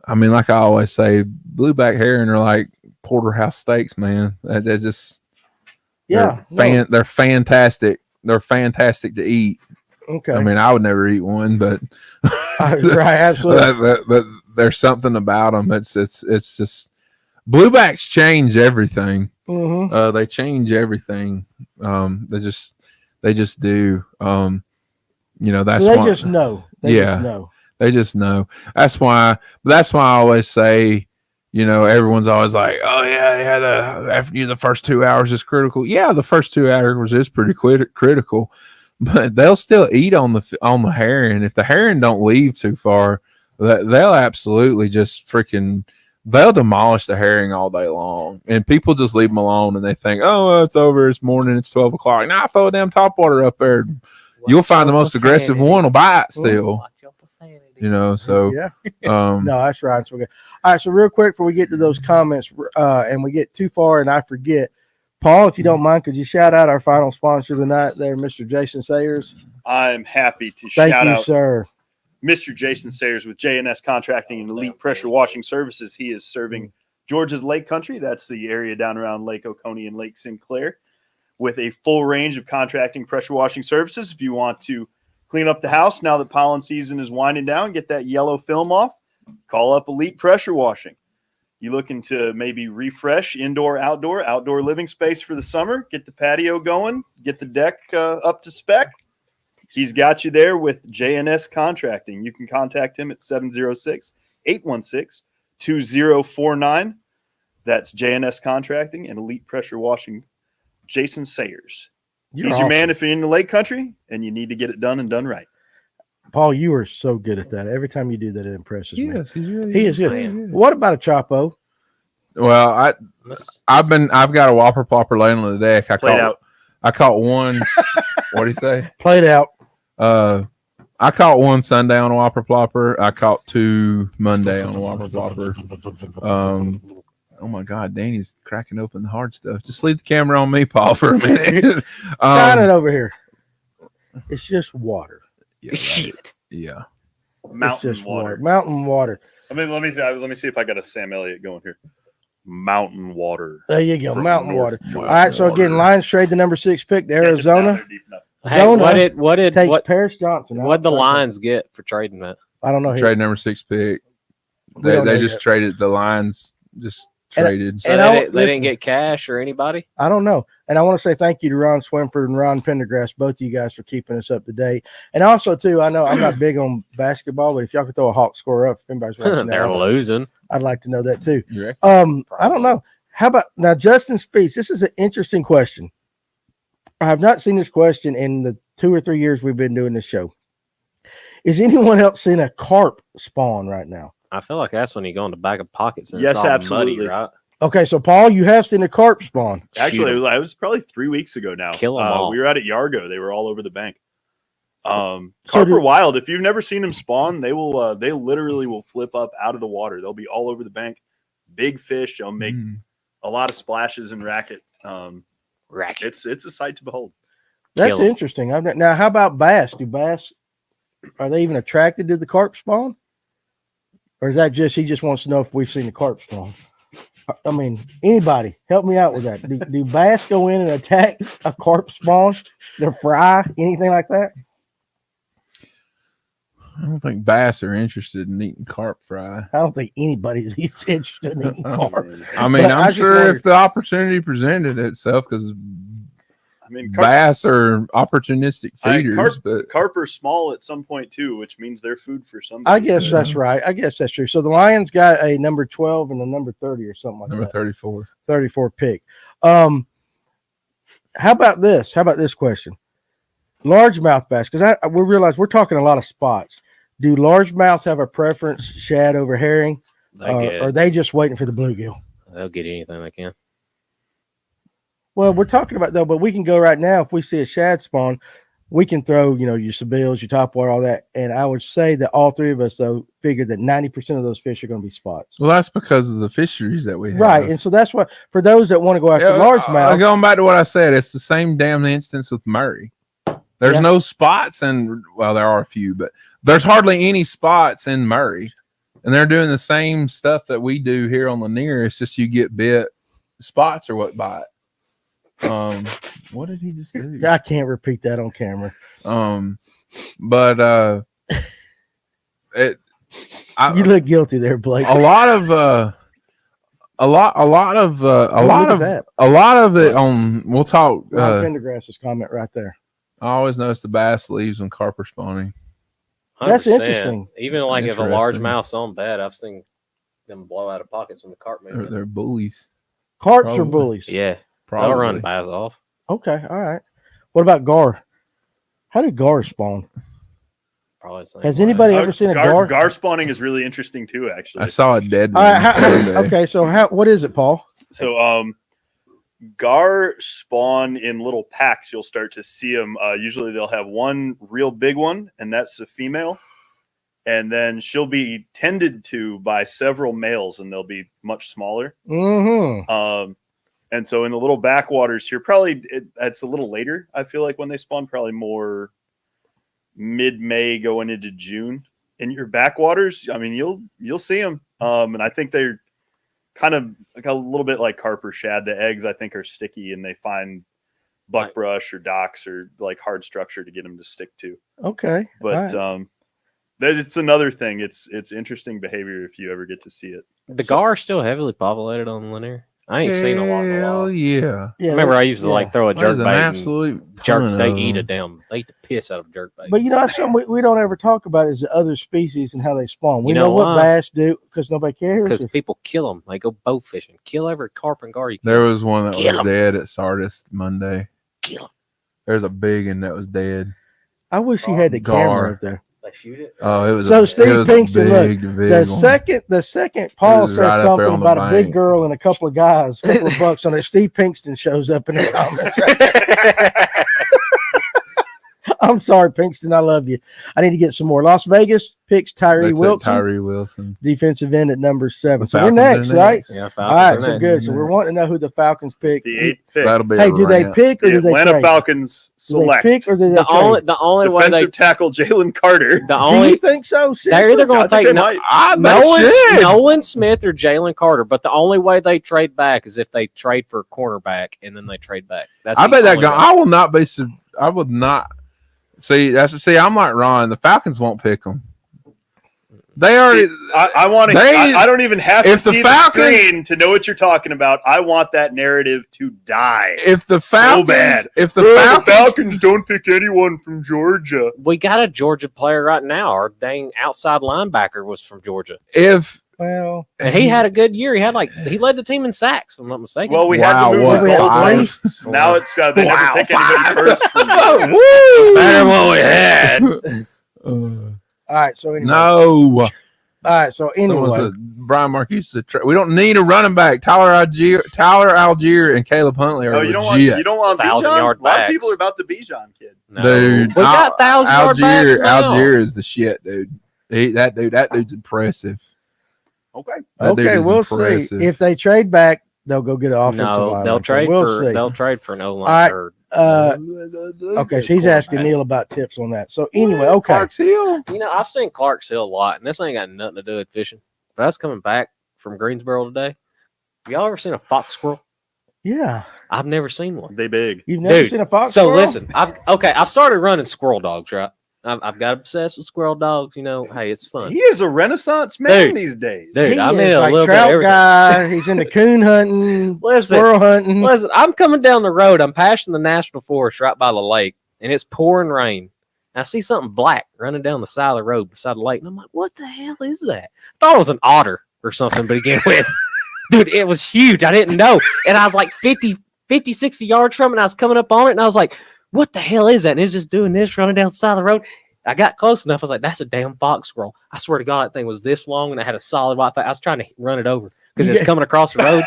like I always say, blueback herring are like porterhouse steaks, man. They're just they're fantastic. They're fantastic to eat. Okay. I mean, I would never eat one, but right, absolutely. but there's something about them. It's just bluebacks change everything. Mm-hmm. They change everything. They just do. That's so they why, just know. They just know. That's why I always say, everyone's always like, oh yeah, after the first 2 hours is critical. Yeah, the first 2 hours is pretty critical. But they'll still eat on the herring. If the herring don't leave too far, they'll absolutely just they'll demolish the herring all day long. And people just leave them alone and they think, oh, well, it's over. It's morning. It's 12 o'clock. Now throw a damn topwater up there. You'll find the most aggressive one will bite still. So yeah. No, that's right. So all right. So real quick before we get to those comments, and we get too far and I forget. Paul, if you don't mind, could you shout out our final sponsor of the night there, Mr. Jason Sayers? I'm happy to Thank shout you, out sir. Mr. Jason Sayers with J&S Contracting and Elite Pressure Washing Services. He is serving Georgia's Lake Country. That's the area down around Lake Oconee and Lake Sinclair with a full range of contracting pressure washing services. If you want to clean up the house now that pollen season is winding down, get that yellow film off, call up Elite Pressure Washing. You looking to maybe refresh indoor, outdoor living space for the summer, get the patio going, get the deck up to spec? He's got you there with J&S Contracting. You can contact him at 706-816-2049. That's JNS Contracting and Elite Pressure Washing, Jason Sayers. You're He's awesome. your man if you're in the lake country and you need to get it done and done right. Paul, you are so good at that. Every time you do that, it impresses me. Yes, he's really He is good. Man. What about a Chopo? Well, I've got a whopper plopper laying on the deck. I caught one. What do you say? Played out. I caught one Sunday on a whopper plopper. I caught two Monday on a whopper plopper. Oh my God, Danny's cracking open the hard stuff. Just leave the camera on me, Paul, for a minute. Shine it over here. It's just water. Yeah, right. Shit. Yeah. Mountain It's just water. Mountain water. Let me see if I got a Sam Elliott going here. Mountain water. There you go. From Mountain North water. All right. So again, Lions trade the number 6 pick to Can't just down Arizona. there deep enough. Hey, Zona what takes Paris Johnson. what'd the Lions get for trading that? I don't know. Trade number 6 pick. We don't know They just yet. traded the Lions. Just traded. So And they listen, didn't get cash or anybody? I don't know. And I want to say thank you to Ron Swinford and Ron Pendergrass, both of you guys, for keeping us up to date. And also, too, I know I'm not big on basketball, but if y'all could throw a Hawk score up, if anybody's watching They're that, losing. I'd like to know that too. You reckon? I don't know. How about now, Justin Speaks? This is an interesting question. I have not seen this question in the 2 or 3 years we've been doing this show. Is anyone else seeing a carp spawn right now? I feel like that's when you go in the back of pockets and Yes, it's all absolutely. muddy, right? Okay, so Paul, you have seen a carp spawn. Actually, Shoot 'em. it was probably 3 weeks ago now. Kill 'em all. We were out at Yargo. They were all over the bank. So Carp are wild. If you've never seen them spawn, they will. They literally will flip up out of the water. They'll be all over the bank. Big fish. They'll make a lot of splashes and racket. Racket. It's a sight to behold. That's Kill 'em. interesting. Now, how about bass? Do bass, are they even attracted to the carp spawn? Or is that just, he just wants to know if we've seen the carp spawn? I mean, anybody help me out with that. Do bass go in and attack a carp spawn? To fry, anything like that? I don't think bass are interested in eating carp fry. I don't think anybody's interested in eating carp. I mean, But I I'm just sure wondered- if the opportunity presented itself, because I mean, carp, bass are opportunistic feeders, but carp are small at some point too, which means they're food for some. I guess that's right. I guess that's true. So the Lions got a number 12 and a number 30 or something like number that. 34. 34 pick. How about this? How about this question? Largemouth bass, because we realize we're talking a lot of spots. Do largemouths have a preference, shad over herring? They get Or are it. they just waiting for the bluegill? They'll get anything they can. Well, we're talking about though, but we can go right now. If we see a shad spawn, we can throw, your Sabills, your topwater, all that. And I would say that all three of us, though, figure that 90% of those fish are going to be spots. Well, that's because of the fisheries that we have. Right. And so that's what, for those that want to go after largemouth. Going back to what I said, it's the same damn instance with Murray. There's no spots, and well, there are a few, but there's hardly any spots in Murray. And they're doing the same stuff that we do here on Lanier. It's just you get bit. Spots are what bite. What did he just do? I can't repeat that on camera. But You look guilty there, Blake. a lot of it on. We'll talk. Ron Pendergrass's comment right there. I always notice the bass leaves when carp are spawning. That's 100%. interesting. Even like if a Interesting. largemouth's on bed, I've seen them blow out of pockets in the carp They're, movement. they're bullies. Carps Probably. or bullies? Yeah, Probably. they'll run bass off. Okay, all right. What about gar? How did gar spawn? Probably the same Has way. anybody ever seen a gar? Gar spawning is really interesting too. Actually, I saw a dead All one. right, the other day. okay, so what is it, Paul? So, gar spawn in little packs. You'll start to see them. Usually, they'll have one real big one, and that's a female. And then she'll be tended to by several males, and they'll be much smaller. Mm-hmm. And so, in the little backwaters here, probably it's a little later. I feel like when they spawn, probably more mid-May going into June. In your backwaters, I mean, you'll see them. And I think they're kind of like a little bit like carp or shad. The eggs, I think, are sticky, and they find buckbrush or docks or like hard structure to get them to stick to. Okay. But it's another thing. It's interesting behavior if you ever get to see it. The gar is still heavily populated on Lanier. I ain't seen a lot in a while. Hell yeah. I remember I used to like throw a There's jerk an bait absolute and jerk. ton They of eat them. they eat the piss out of jerk bait. But that's something we don't ever talk about is the other species and how they spawn. We You know know what why? bass do because nobody cares. Because or- people kill them. They go bow fishing. Kill every carp and gar you can. There was one that Kill was 'em. dead at Sardis Monday. Kill them. There's a big one that was dead. I wish he had the Gar. camera up there. They shoot it. Oh, it was So a, Steve it was Pinkston, a look, big, big The one. second Paul was says right up there something on the about a big bank. girl and a couple of guys, a couple of bucks on it, Steve Pinkston shows up in the comments. I'm sorry, Pinkston. I love you. I need to get some more. Las Vegas picks They Tyree took Wilson, Tyree Wilson. defensive end at number 7. The So we're Falcons next, are right? next. Yeah, All right, Falcons are so next. good. So we're wanting to know who the Falcons pick. The 8th pick. That'll be Hey, a do they ramp. pick or The do they Atlanta trade? Falcons Do they select pick or do they The only way defensive they tackle Jalen Carter. the do only you think so? they're Seriously? either I going to think take they might. Nolan Smith or Jalen Carter, but the only way they trade back is if they trade for a cornerback and then they trade back. That's I the bet that only guy. way. I will not be. I would not. See, I'm like Ron. The Falcons won't pick them. They already. I want to. They- I don't even have to if the see Falcons- the screen to know what you're talking about. I want that narrative to die. If the So Falcons, bad. if the The Falcons, Falcons don't pick anyone from Georgia. We got a Georgia player right now. Our dang outside linebacker was from Georgia, if Well, and he had a good year. He led the team in sacks. If I'm not mistaken. Well, we Wow, had to move what, the five? goalposts. Now it's got. They Wow, never pick anybody first. From you. Woo! Better than what we had. all right. So anyway. no. All right. So Someone anyway. said Brian Marquise. We don't need a running back. Tyler Algier, and Caleb Huntley are No, you don't legit. want 1,000-yard Bijan. A lot of backs. people are about the Bijan kid. No. Dude, we got 1,000-yard backs now. Algier is the shit, dude. That dude's impressive. Okay. That dude Okay, is we'll impressive. see. If they trade back, they'll go get an offensive No, lineman. they'll So trade we'll for see. they'll trade for no All right. line. Okay, so he's asking Neil about tips on that. So anyway, okay. Clarks Hill. You know, I've seen Clark's Hill a lot, and this ain't got nothing to do with fishing. But I was coming back from Greensboro today. Have y'all ever seen a fox squirrel? Yeah, I've never seen one. They big. you've never Dude, seen a fox. So squirrel? listen, I've started running squirrel dogs, right? I've got obsessed with squirrel dogs. You know, hey, it's fun. He is a renaissance man Dude. these days. Dude, he I'm is in a like little bit of trout everything. guy. He's into coon hunting, Listen, squirrel hunting. Listen, I'm coming down the road. I'm passing the national forest right by the lake, and it's pouring rain. And I see something black running down the side of the road beside the lake, and I'm like, "What the hell is that?" I thought it was an otter or something, but again, with dude, it was huge. I didn't know, and I was like 50, 60 yards from it. And I was coming up on it, and I was like, "What the hell is that?" And it's just doing this, running down the side of the road. I got close enough. I was like, "That's a damn fox squirrel." I swear to God, that thing was this long, and I had a solid white face. I was trying to run it over because it's coming across the road.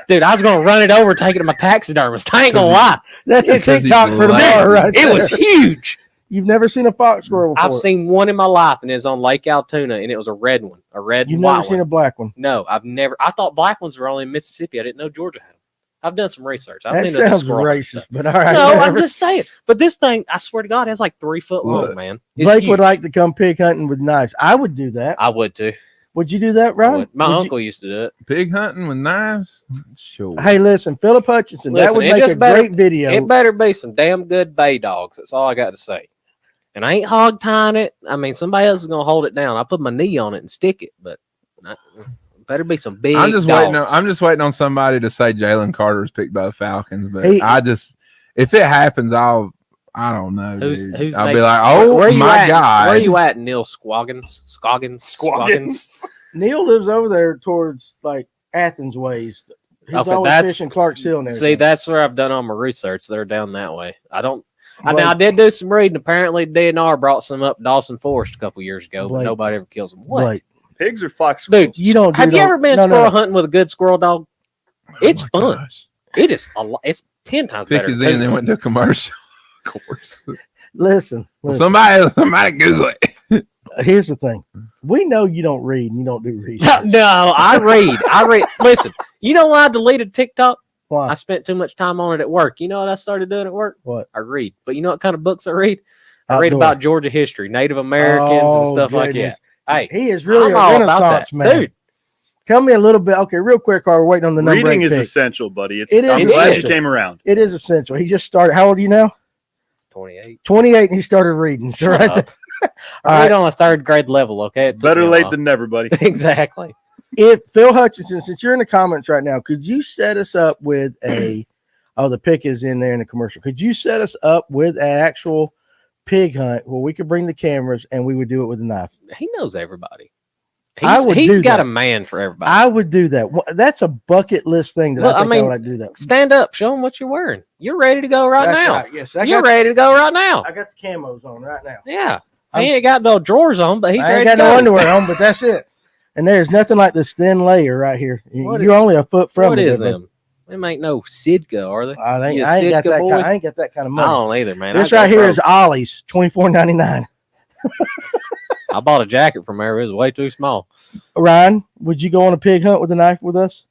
Dude, I was gonna run it over, take it to my taxidermist. I ain't gonna lie. That's a It's 'cause TikTok he's for tomorrow, lame. right It there. was huge. You've never seen a fox squirrel before. I've seen one in my life, and it's on Lake Altoona, and it was a red one, a red You've and never white seen one. a black one. No, I've never. I thought black ones were only in Mississippi. I didn't know Georgia had them. I've done some research. I've That been into the sounds squirrel hunt racist, stuff. but all right. No, I'm whatever. just saying. But this thing, I swear to God, it's like 3 foot long, Look, man. It's Blake huge. would like to come pig hunting with knives. I would do that. I would too. Would you do that, I Ron? would. My Would you- uncle used to do it. Pig hunting with knives? Sure. Hey, listen, Philip Hutchinson. that Listen, would it make just a better- great video. It better be some damn good bay dogs. That's all I got to say. And I ain't hog tying it. I mean, somebody else is gonna hold it down. I put my knee on it and stick it, but better be some big. I'm just dogs. waiting on somebody to say Jalen Carter was picked by the Falcons, but He- if it happens, I don't know. Who's I'll be making- like, oh where you my at? God. Where you at, Neil Scoggins? Squaggins. Neil lives over there towards like Athens ways. He's Okay, always that's- fishing Clark's Hill. And See, everything. that's where I've done all my research. They're down that way. I Blake- did do some reading. Apparently, DNR brought some up Dawson Forest a couple years ago, Blake. but nobody ever kills them. What? Blake, Pigs or fox Dude, squirrels? you don't. Have you ever been no, squirrel hunting with a good squirrel dog? It's Oh my fun. gosh. It is a lot. It's 10 times Pick better. is than in. They went to a commercial. Of course. Listen. Somebody Google it. Here's the thing. We know you don't read and you don't do research. No, I read. Listen, you know why I deleted TikTok? Why? I spent too much time on it at work. You know what I started doing at work? What? I read. But you know what kind of books I read? I read Outdoor. about Georgia history, Native Americans and stuff like that. goodness. Hey, He is really I'm a all about renaissance that. man. Dude, Tell me a little bit. Okay, real quick, while we're waiting on the number Reading 8 is pick. essential, buddy. It is I'm glad you essential. came around. It is essential. He just started. How old are you now? 28. 28, and he started reading. Shut Right up. there. I read on a 3rd grade level, okay? It took Better me a late while. than never, buddy. Exactly. if Phil Hutchinson, since you're in the comments right now, could you set us up with a? Oh, the pic is in there in the commercial. Could you set us up with an actual pig hunt where we could bring the cameras and we would do it with a knife? He knows everybody. He's got that. a man for everybody. I would do that. That's a bucket list thing that Look, I would like to do that. Stand up, show them what you're wearing. You're ready to go right now. Right. Yes, You're ready to go right now. I got the camos on right now. Yeah, he ain't got no drawers on, but he's I ready ain't got to go. no underwear on, but that's it. And there's nothing like this thin layer right here. You're only a foot from What it. is them? Them ain't no Sidka, are they? I You ain't got Sitka that. boy? I ain't got that kind of I money. don't either, man. This I go right here broke. is Ollie's, $24.99. I bought a jacket from there. It was way too small. Ryan, would you go on a pig hunt with a knife with us?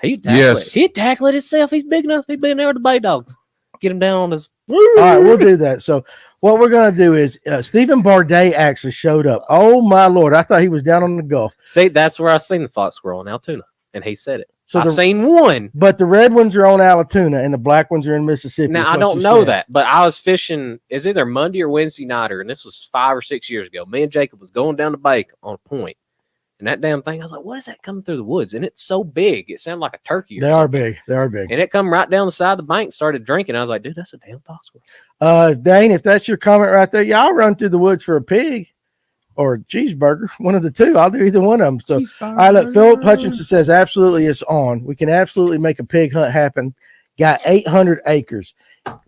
He'd tackle Yes. it. He'd tackle it himself. He's big enough. He'd be in there with the bay dogs. Get him down on his. All right, we'll do that. So what we're going to do is Stephen Bardet actually showed up. Oh, my Lord. I thought he was down on the Gulf. See, that's where I seen the fox squirrel in Altoona, and he said it. So I've seen one. But the red ones are on Alatoona and the black ones are in Mississippi. Now, is I what don't you know said. that, but I was fishing. It's either Monday or Wednesday nighter, and this was 5 or 6 years ago. Me and Jacob was going down the bake on a point, and that damn thing, I was like, what is that coming through the woods? And it's so big. It sounded like a turkey. They are big. They are big. And it come right down the side of the bank, started drinking. I was like, dude, that's a damn fox squirrel. Dane, if that's your comment right there, yeah, I'll run through the woods for a pig or a cheeseburger. One of the two. I'll do either one of them. So, all right, look, Philip Hutchinson says absolutely it's on. We can absolutely make a pig hunt happen. Got 800 acres.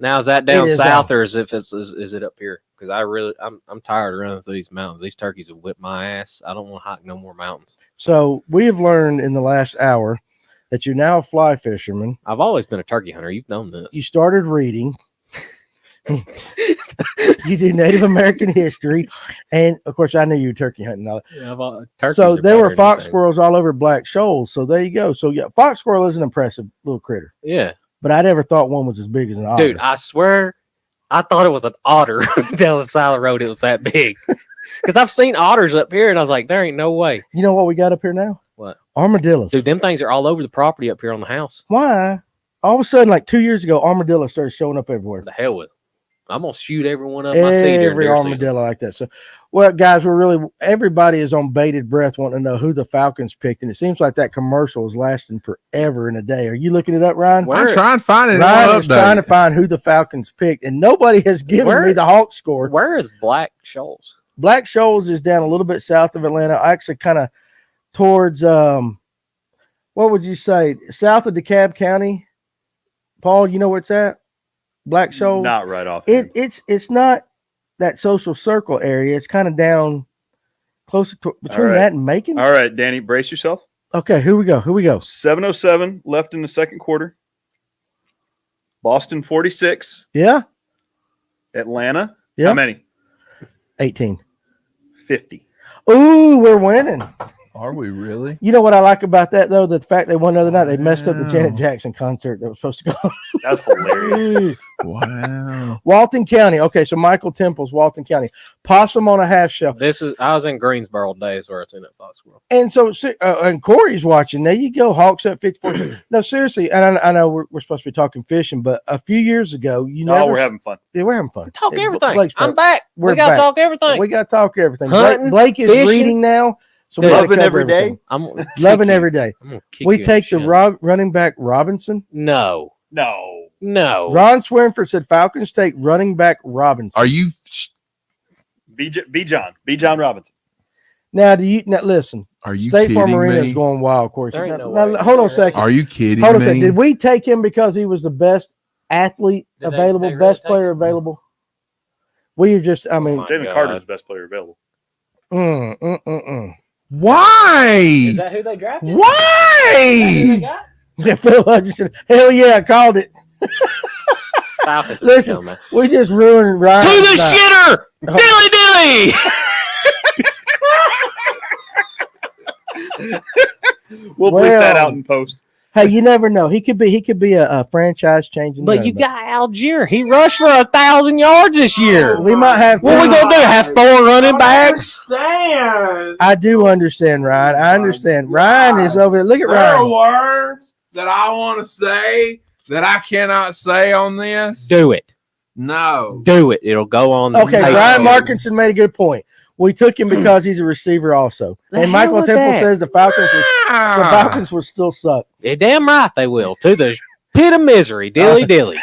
Now, is that down It is south out. or is it up here? Because I'm tired of running through these mountains. These turkeys have whipped my ass. I don't want to hike no more mountains. So we have learned in the last hour that you're now a fly fisherman. I've always been a turkey hunter. You've known this. You started reading. You do Native American history, and of course, I knew you were turkey hunting. And all that. Turkeys So are there were better than fox anything. squirrels all over Black Shoals. So there you go. So yeah, fox squirrel is an impressive little critter, Yeah. but I never thought one was as big as an otter. Dude, I swear, I thought it was an otter down the side of the road. It was that big. Because I've seen otters up here, and I was like, there ain't no way. You know what we got up here now? What? Armadillos. Dude, them things are all over the property up here on the house. Why? All of a sudden, like 2 years ago, armadillos started showing up everywhere. The hell with it. I'm going to shoot every one of them I see during Every deer season. armadillo like that. So, well, guys, everybody is on bated breath wanting to know who the Falcons picked, and it seems like that commercial is lasting forever and a day. Are you looking it up, Ryan? Where- I'm trying to find it. Ryan is trying to find who the Falcons picked, and nobody has given me the Hawk score. Where is Black Shoals? Black Shoals is down a little bit south of Atlanta, actually kind of towards what would you say, south of DeKalb County? Paul, you know where it's at? Black Shoals? Not right off. It's not that social circle area. It's kind of down closer to between right. that and Macon. All right, Danny, brace yourself. Okay, here we go. 7:07 left in the second quarter. Boston 46. Yeah, Atlanta. Yeah. How many? 18. 50. Ooh, we're winning. Are we really? You know what I like about that though? The fact they won the other night, they messed up the Wow. Janet Jackson concert that was supposed to go. That's hilarious. Wow. Walton County. Okay, so Michael Temple's Walton County. Possum on a half shell. I was in Greensboro days where it's in that fox squirrel. And so, and Corey's watching. There you go. Hawks up 54. No, seriously. And I know we're supposed to be talking fishing, but a few years ago, We're having fun. Yeah, we're having fun. Talk Hey, everything. Blake's I'm back. back. We're We got to back. talk everything. We got to talk everything. Hunting, Blake is fishing. reading now. So we Dude, gotta Loving cover every day? everything. I'm gonna kick Loving you. every day. I'm gonna kick We you in take the shins. running back Robinson. No. No. Ron Swinford said Falcons take running back Robinson. Are you? B. John Robinson. Now, listen? Are you State Farm kidding Arena me? is going wild, of course. There ain't Now, no way. hold on a second. Are you kidding Hold on a me? second. Did we take him because he was the best athlete Did they available, really best take player him? available? We are just, I mean, my Jalen God. Carter's the best player available. Why? Is that who they drafted? Why? got? Yeah, Phil Hutchinson. Hell yeah, I called it. Falcons. Listen, we just ruined Ryan. To the shitter, dilly dilly. We'll bleep that out in post. Hey, you never know. He could be a franchise changing. But you got Algier. He rushed for 1,000 yards this year. We might have. What we gonna do? Have 4 running backs? I do understand, Ryan. I understand. Ryan is over there. Look at There are Ryan. words that I want to say that I cannot say on this. Do it. No. Do it. It'll go on. The Okay, paper. Ryan Markinson made a good point. We took him because he's a receiver also. The And hell Michael with Temple that? says the Falcons will still suck. You're damn right they will. To the pit of misery. Dilly dilly.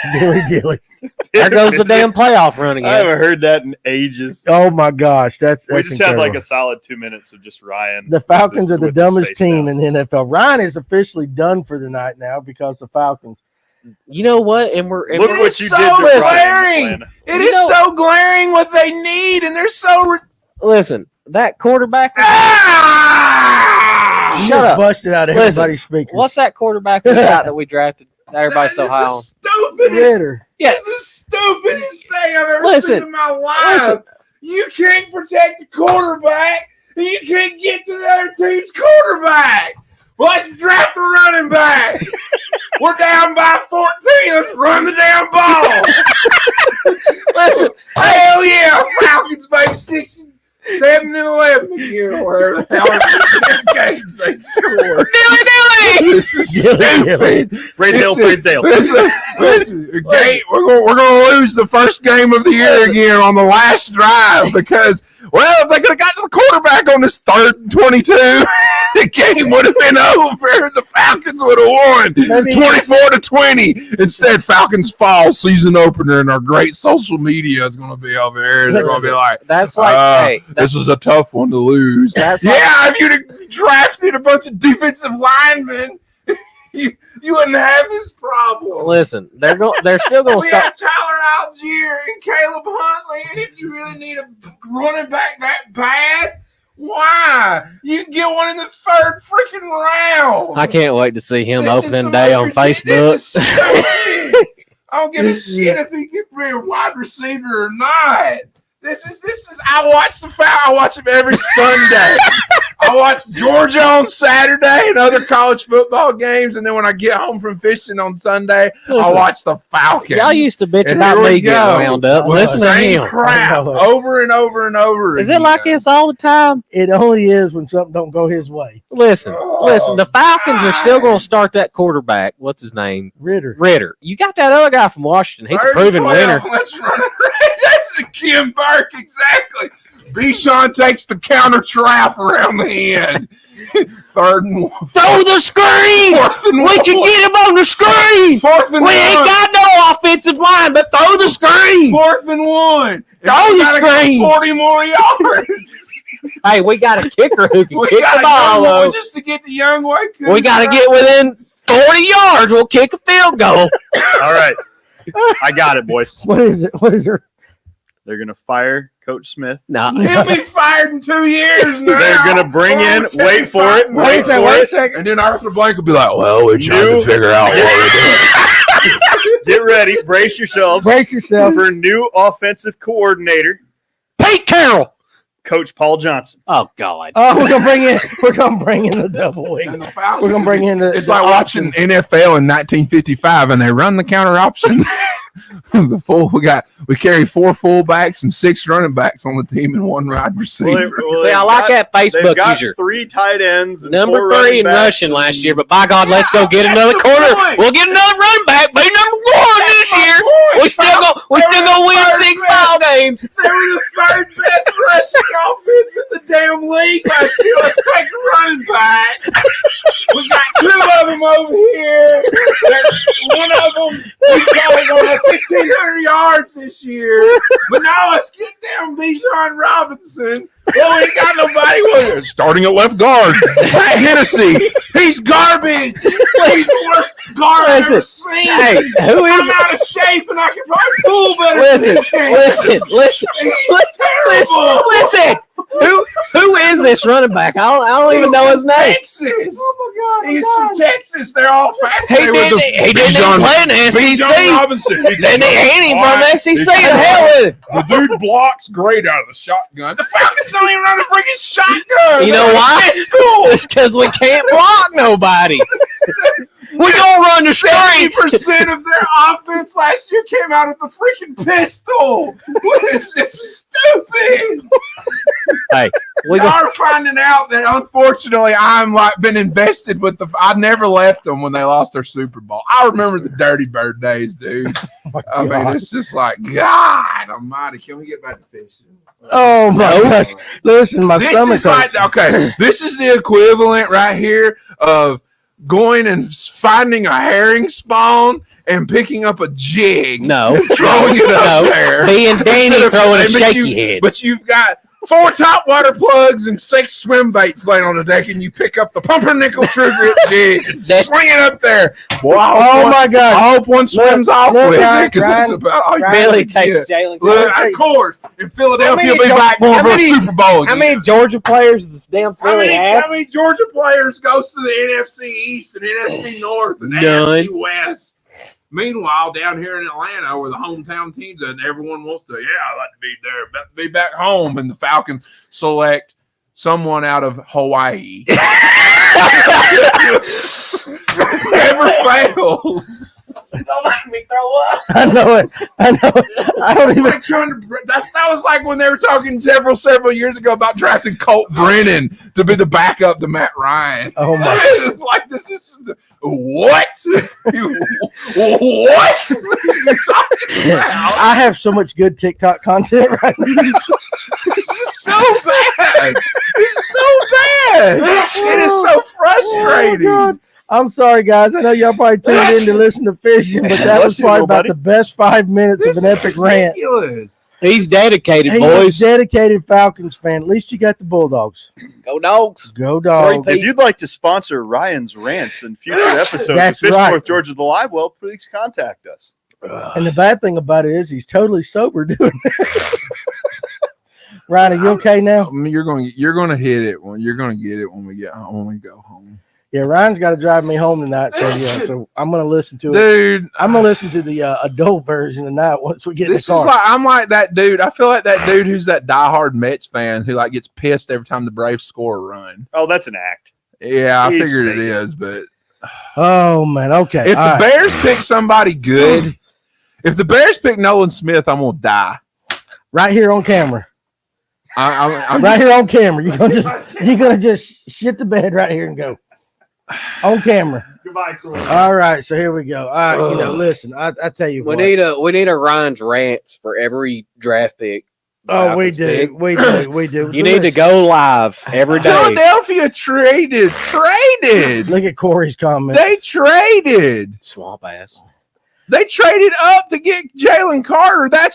Dilly. There goes the damn playoff run I again. haven't heard that in ages. Oh my gosh, that's We just had incredible. like a solid 2 minutes of just Ryan. The Falcons with are the his dumbest face team down. in the NFL. Ryan is officially done for the night now because the Falcons. You know what? And we're Look It what is you so did to glaring. Ryan. Atlanta. It You is know- so glaring what they need, and they're so. listen. That quarterback. He Ah! Shut just up. busted out Listen, everybody's speakers. What's that quarterback we got that we drafted? Everybody's so That high is on. the stupidest. Ritter? Yeah. It's the stupidest thing I've ever Listen. seen in my life. Listen. You can't protect the quarterback, and you can't get to the other team's quarterback. Well, let's draft a running back. We're down by 14. Let's run the damn ball. Listen. Hell yeah, Falcons by 6, 7, and 11 again, or wherever the hell games they score. This is stupid. Praise Dale, praise Dale. Listen, we're gonna lose the first game of the year again on the last drive because, well, if they could have gotten the quarterback on this 3rd and 22, the game would have been over. The Falcons would have won 24-20. Instead, Falcons fall season opener, and our great social media is gonna be over here. They're gonna be like, That's like, hey, this was a tough one to lose. that's like, Yeah, if you'd have drafted a bunch of defensive linemen, you wouldn't have this problem. listen. They're still going to We start. have Tyler Algier and Caleb Huntley, and if you really need a running back that bad, why? You can get one in the 3rd freaking round. I can't wait to see him This is opening the day on most ridiculous- Facebook. this is stupid. I don't give a shit if he can be a wide receiver or not. This is. I watch I watch him every Sunday. I watch Georgia on Saturday and other college football games, and then when I get home from fishing on Sunday, I Listen, watch the Falcons. Y'all used to bitch And about here we me getting go. wound up. Well, Listen to Same him. crap I know it. over and over and over. Is it like again. this all the time? It only is when something don't go his way. Listen. Oh, Listen, the Falcons are still God. going to start that quarterback. What's his name? Ritter. Ritter. You got that other guy from Washington. He's a 30, proven 12. winner. Let's run it. That's a Kim Burke, exactly. Bichon takes the counter trap around the end. 3rd and 1. Throw the screen! 4th and 1. We can get him on the screen! 4th and We 1. ain't got no offensive line, but throw the screen! 4th and 1. Throw We the gotta go screen. 40 more yards. Hey, we got a kicker who can We kick got the ball, one though. just to get the young white. We got to get within 40 yards. We'll kick a field goal. All right. I got it, boys. What is it? What is it? They're going to fire Coach Smith. No. He'll be fired in 2 years now. They're going to bring in, wait for it, Wait a second. Wait a second. And then Arthur Blank will be like, well, we're trying New- to figure out what we're doing. Get ready. Brace yourselves Brace yourself. for new offensive coordinator, Pete Carroll. Coach Paul Johnson. Oh, God. Oh, we're gonna bring in the double wing. And the Falcons- We're gonna bring in the. It's the like option. watching NFL in 1955, and they run the counter option. We carry 4 fullbacks and 6 running backs on the team and 1 wide receiver. See, I like that They've Facebook got user. 3 tight ends. And Number 4 3 running in backs rushing and- last year, but by God, let's go get another that's the corner. point. We'll get another running back. Be number 1 this my year. point. We still gonna win Third 6 best. ball games. They were the 3rd best rushing offense in the damn league last year. Let's take a running back. We got 2 of them over here. One of them, we probably going to 1,500 yards this year. But now let's get down Bijan Robinson. Well, we ain't got nobody with us. Starting at left guard. Pat Hennessy. He's garbage. He's the worst guard I've ever seen. Hey, who is I'm out of shape and I can probably pull better. Listen, than him. listen. He's terrible. Listen. Who is this running back? I don't even know his name. Texas. Oh my God! He's from Texas. They're all fast. He didn't even play in the Bijan SEC. Robinson. And he ain't even from the SEC. The hell with it. The dude blocks great out of the shotgun. The Falcons don't even run a freaking shotgun. You know They're why? in school. It's because we can't block nobody. We gonna run the screen. 70% of their offense last year came out of the freaking pistol. What is this? Stupid. Hey, we Y'all gonna, are finding out that unfortunately I'm like been invested with I never left them when they lost their Super Bowl. I remember the Dirty Bird days, dude. my I God. mean, it's just like, God almighty, can we get back to fishing? Oh my gosh. Listen, my This stomach is like, hurts. okay, this is the equivalent right here of going and finding a herring spawn and picking up a jig. No. And throwing it up there. Being Danny Instead of- throwing a but shaky head. But you've got 4 top water plugs and 6 swim baits laying on the deck, and you pick up the pumpernickel true grit jig and swing it up there. Boy, Oh my gosh. I hope one swims off look, with Ryan, it because that's about all you Ryan, Billy really takes get. Jalen. Look, Carter. of course, in Philadelphia, How will be many- back how for a many- Super Bowl. How many again. Georgia players does damn Philly have? How many Georgia players goes to the NFC East and NFC North and None. NFC West? Meanwhile, down here in Atlanta, where the hometown teams and everyone wants to, I'd like to be there, but be back home, and the Falcons select someone out of Hawaii. Never fails. Don't make me throw up. I know it. I know it. I don't It's even. like that was like when they were talking several years ago about drafting Colt Brennan to be the backup to Matt Ryan. Oh my. It's like this is what? What? I have so much good TikTok content right now. This is so bad. This is so bad. It is so frustrating. Oh, God. I'm sorry, guys. I know y'all probably tuned in to listen to fishing, but that was Bless you, probably little about buddy. the best 5 minutes This of an is epic rant. ridiculous. He's dedicated, He's boys. a dedicated Falcons fan. At least you got the Bulldogs. Go Dogs. Go Dogs. Three-peat. If you'd like to sponsor Ryan's rants and future episodes of That's Fish right. North Georgia the Live Well, please contact us. And the bad thing about it is he's totally sober doing it. Ryan, are you okay now? I mean, you're gonna hit it when you're gonna get it when we get home, when we go home. Yeah, Ryan's got to drive me home tonight, so yeah. So I'm gonna listen to it. Dude, I'm gonna listen to the adult version tonight once we get in this the is car. like I'm like that dude. I feel like that dude who's that diehard Mets fan who like gets pissed every time the Braves score a run. Oh, that's an act. Yeah, I He's figured it faking. is, but Oh man, okay. if all the right. Bears pick somebody good, if the Bears pick Nolan Smith, I'm gonna die. Right here on camera, I'm right here on camera, you're gonna just shit the bed right here and go on camera. Goodbye, Troy. All right, so here we go. All right, listen, I tell you We what. need a Ryan's rants for every draft pick. Oh, we Falcons do, pick. we do. You need to go live every day. Philadelphia traded. Look at Corey's comment. They traded. Swamp ass. They traded up to get Jalen Carter. That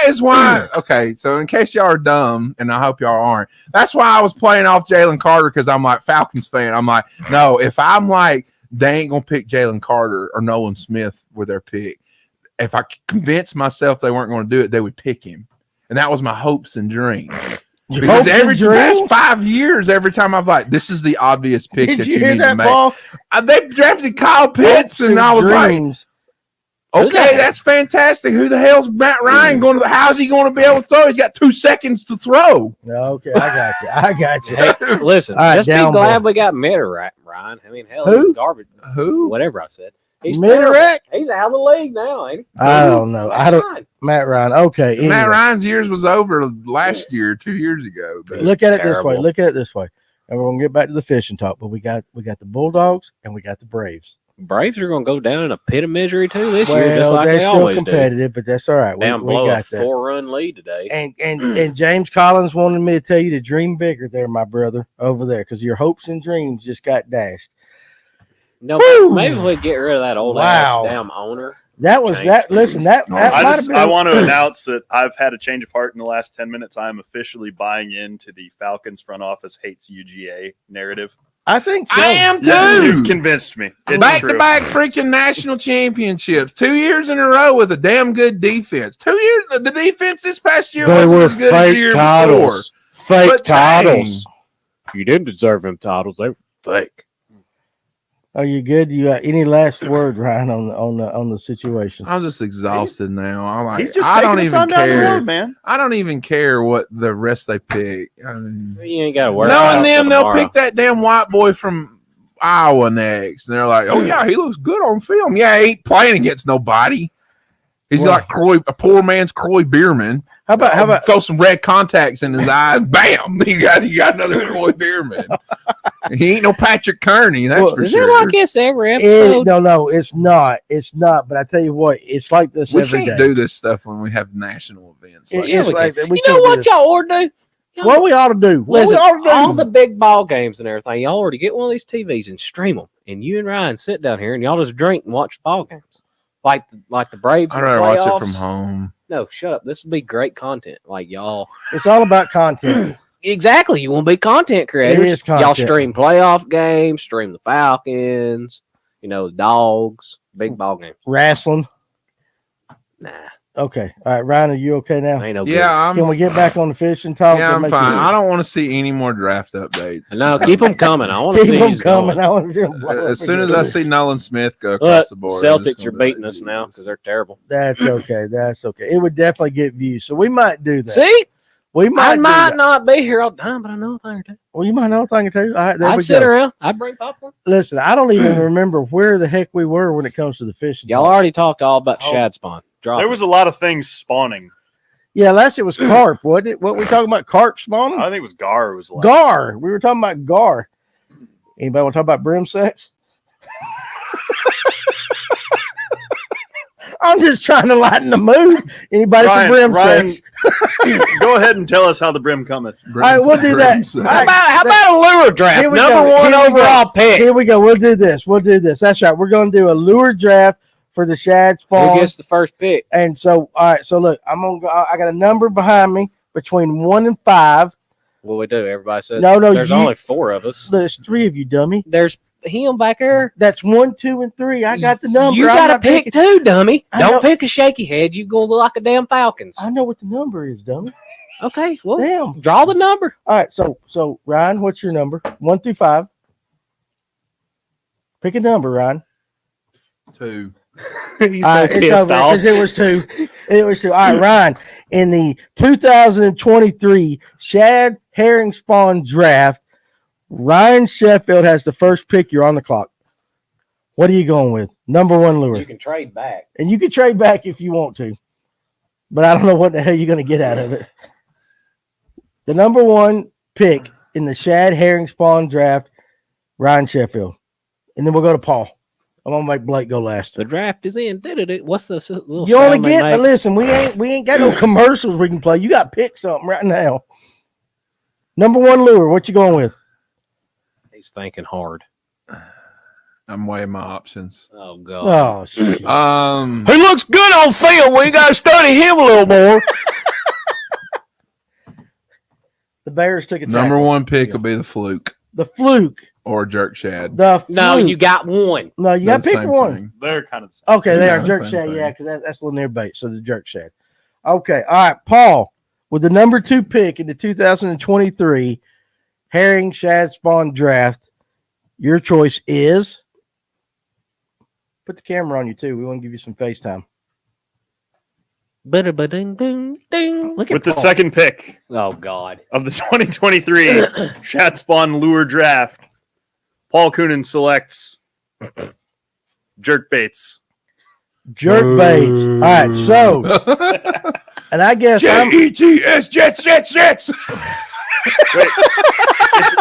is why. Okay, so in case y'all are dumb, and I hope y'all aren't, that's why I was playing off Jalen Carter because I'm like Falcons fan. I'm like, no, if I'm like, they ain't gonna pick Jalen Carter or Nolan Smith with their pick. If I convinced myself they weren't going to do it, they would pick him, and that was my hopes and dreams. Your Because hopes and last dreams? 5 years, every time I've like, this is the obvious pick Did that you you hear need that, to make. Paul? They drafted Kyle Pitts, Hopes and I was like, dreams. Who the okay, heck? that's fantastic. Who the hell's Matt Ryan going to? How's he going to be able to throw? He's got 2 seconds to throw. Okay, I got you. Hey, listen, All right, just be down, glad boy. we got Mitter, right, Ryan. I mean, hell, Who? he's garbage. Who? Whatever I said. He's Mitter? terrible. He's out of the league now, ain't he? I don't know. I don't. Ryan. Matt Ryan. Okay. Anyway. Matt Ryan's years was over last year, 2 years ago. But Look at it this way. terrible. Look at it this way. And we're gonna get back to the fishing talk, but we got the Bulldogs and we got the Braves. Braves are going to go down in a pit of misery too this year, just Well, like they're they still always competitive, but that's all right. do. Down We below a got that. 4-run lead today. And James Collins wanted me to tell you to dream bigger there, my brother, over there, because your hopes and dreams just got dashed. No, Woo! maybe if we get rid of that old Wow. ass damn owner. That was Change that. things. Listen, that might have been. I want to announce that I've had a change of heart in the last 10 minutes. I am officially buying into the Falcons front office hates UGA narrative. I think so. I am You've too. convinced me. It's Back true. to back freaking national championships. 2 years in a row with a damn good defense. 2 years. The defense this past year They wasn't were as good as the year fake titles. Fake But dang. titles. You didn't deserve them titles. They were fake. Are you good? You got any last word, Ryan, on the situation? I'm just exhausted now. I'm like, He's just I taking don't us on even down the care. road, man. I don't even care what the rest they pick. I mean, You ain't got to worry no, about and it then till they'll tomorrow. pick that damn white boy from Iowa next, and they're like, "Oh yeah, he looks good on film. Yeah, he ain't playing against nobody. He's Well- like a poor man's Croy Bierman. How about throw some red contacts in his eyes? Bam! You got another Croy Bierman. He ain't no Patrick Kearney, that's Well, for Is sure. it like this every episode? No, it's not. It's not. But I tell you what, it's like this We every can't day. do this stuff when we have national events. Like It's we like can. we You know can't do what this. y'all ought to do? Y'all- What we ought to do? What Listen, we ought to do? all the big ball games and everything, y'all already get one of these TVs and stream them. And you and Ryan sit down here and y'all just drink and watch the ball games. Like the Braves. I'd in the rather watch it playoffs. from home. No, shut up. This would be great content. Like y'all. It's all about content. Exactly. You want to be content creators. It is content. Y'all stream playoff games, stream the Falcons, the dogs, big ball games. Wrestling. Nah, Okay. All right, Ryan, are you okay now? ain't no Yeah, Can we get back on the fishing talk? yeah, to I'm make fine. you- I don't want to see any more draft updates. good. No, keep them coming. I want to see Keep them who's coming. going. I want to see them blow up As soon as again. I see Nolan Smith go across Look, the board, Celtics are beating us now because they're terrible. That's okay. That's okay. It would definitely get views. So we might do that. See, We might I do might that. not be here all the time, but I know a thing or two. Well, you might know a thing or two. All right, there I'd we sit go. around. I'd bring popcorn. Listen, I don't even remember where the heck we were when it comes to the fishing. Y'all talk. already talked all about Oh, shad spawn. Drop There it. was a lot of things spawning. Yeah, last it was carp, wasn't it? What we talking about? Carp spawning? I think it was Gar. Was like, Gar. We were talking about gar. Anybody want to talk about brim sex? I'm just trying to lighten the mood. Anybody for brim sex? Go ahead and tell us how the brim cometh. All right, we'll do that. All right. How about a lure draft? Here we Number go. one Here we go. overall pick. Here we go. We'll do this. That's right. We're going to do a lure draft for the shad spawn. Who gets the first pick? And so, all right. So look, I'm gonna go. I got a number behind me between 1 and 5. What we do? Everybody says No, there's you- only 4 of us. There's 3 of you, dummy. There's him back there. That's 1, 2, and 3. I got the number. You I'm got to not pick picking- 2, dummy. I know. Don't pick a shaky head. You gonna look like a damn Falcons. I know what the number is, dummy. Okay, well, Damn. draw the number. All right. So Ryan, what's your number? 1 through 5. Pick a number, Ryan. 2. He's All so right, it's pissed over off. because it was 2. It was 2. All right, Ryan. In the 2023 shad herring spawn draft, Ryan Sheffield has the first pick. You're on the clock. What are you going with? Number 1 lure. You can trade back. And you can trade back if you want to, but I don't know what the hell you're going to get out of it. The number 1 pick in the shad herring spawn draft, Ryan Sheffield. And then we'll go to Paul. I'm going to make Blake go last. The draft is in. What's the little You only sound they get, make? listen, we ain't got no commercials we can play. You got to pick something right now. Number 1 lure, what you going with? He's thinking hard. I'm weighing my options. Oh god. Oh, shit. He looks good on film. We got to study him a little more. The Bears took a Number tackle. 1 pick will be the fluke The fluke. or jerk shad. The fluke. No, you got one. No, you got to They're the pick same one. thing. They're kind of the same. Okay, they Yeah, are jerk same shad. thing. Yeah, because that's a little near bait. So the jerk shad. Okay, all right, Paul, with the number 2 pick in the 2023 herring shad spawn draft, your choice is. Put the camera on you too. We want to give you some FaceTime. Ba-da-ba-ding, ding, ding. Look With at the Paul. second pick Oh god. of the 2023 Shat Spawn Lure Draft, Paul Coonan selects jerk baits. Jerk baits. All right, so, and I guess I'm. Jets, Jets. Wait,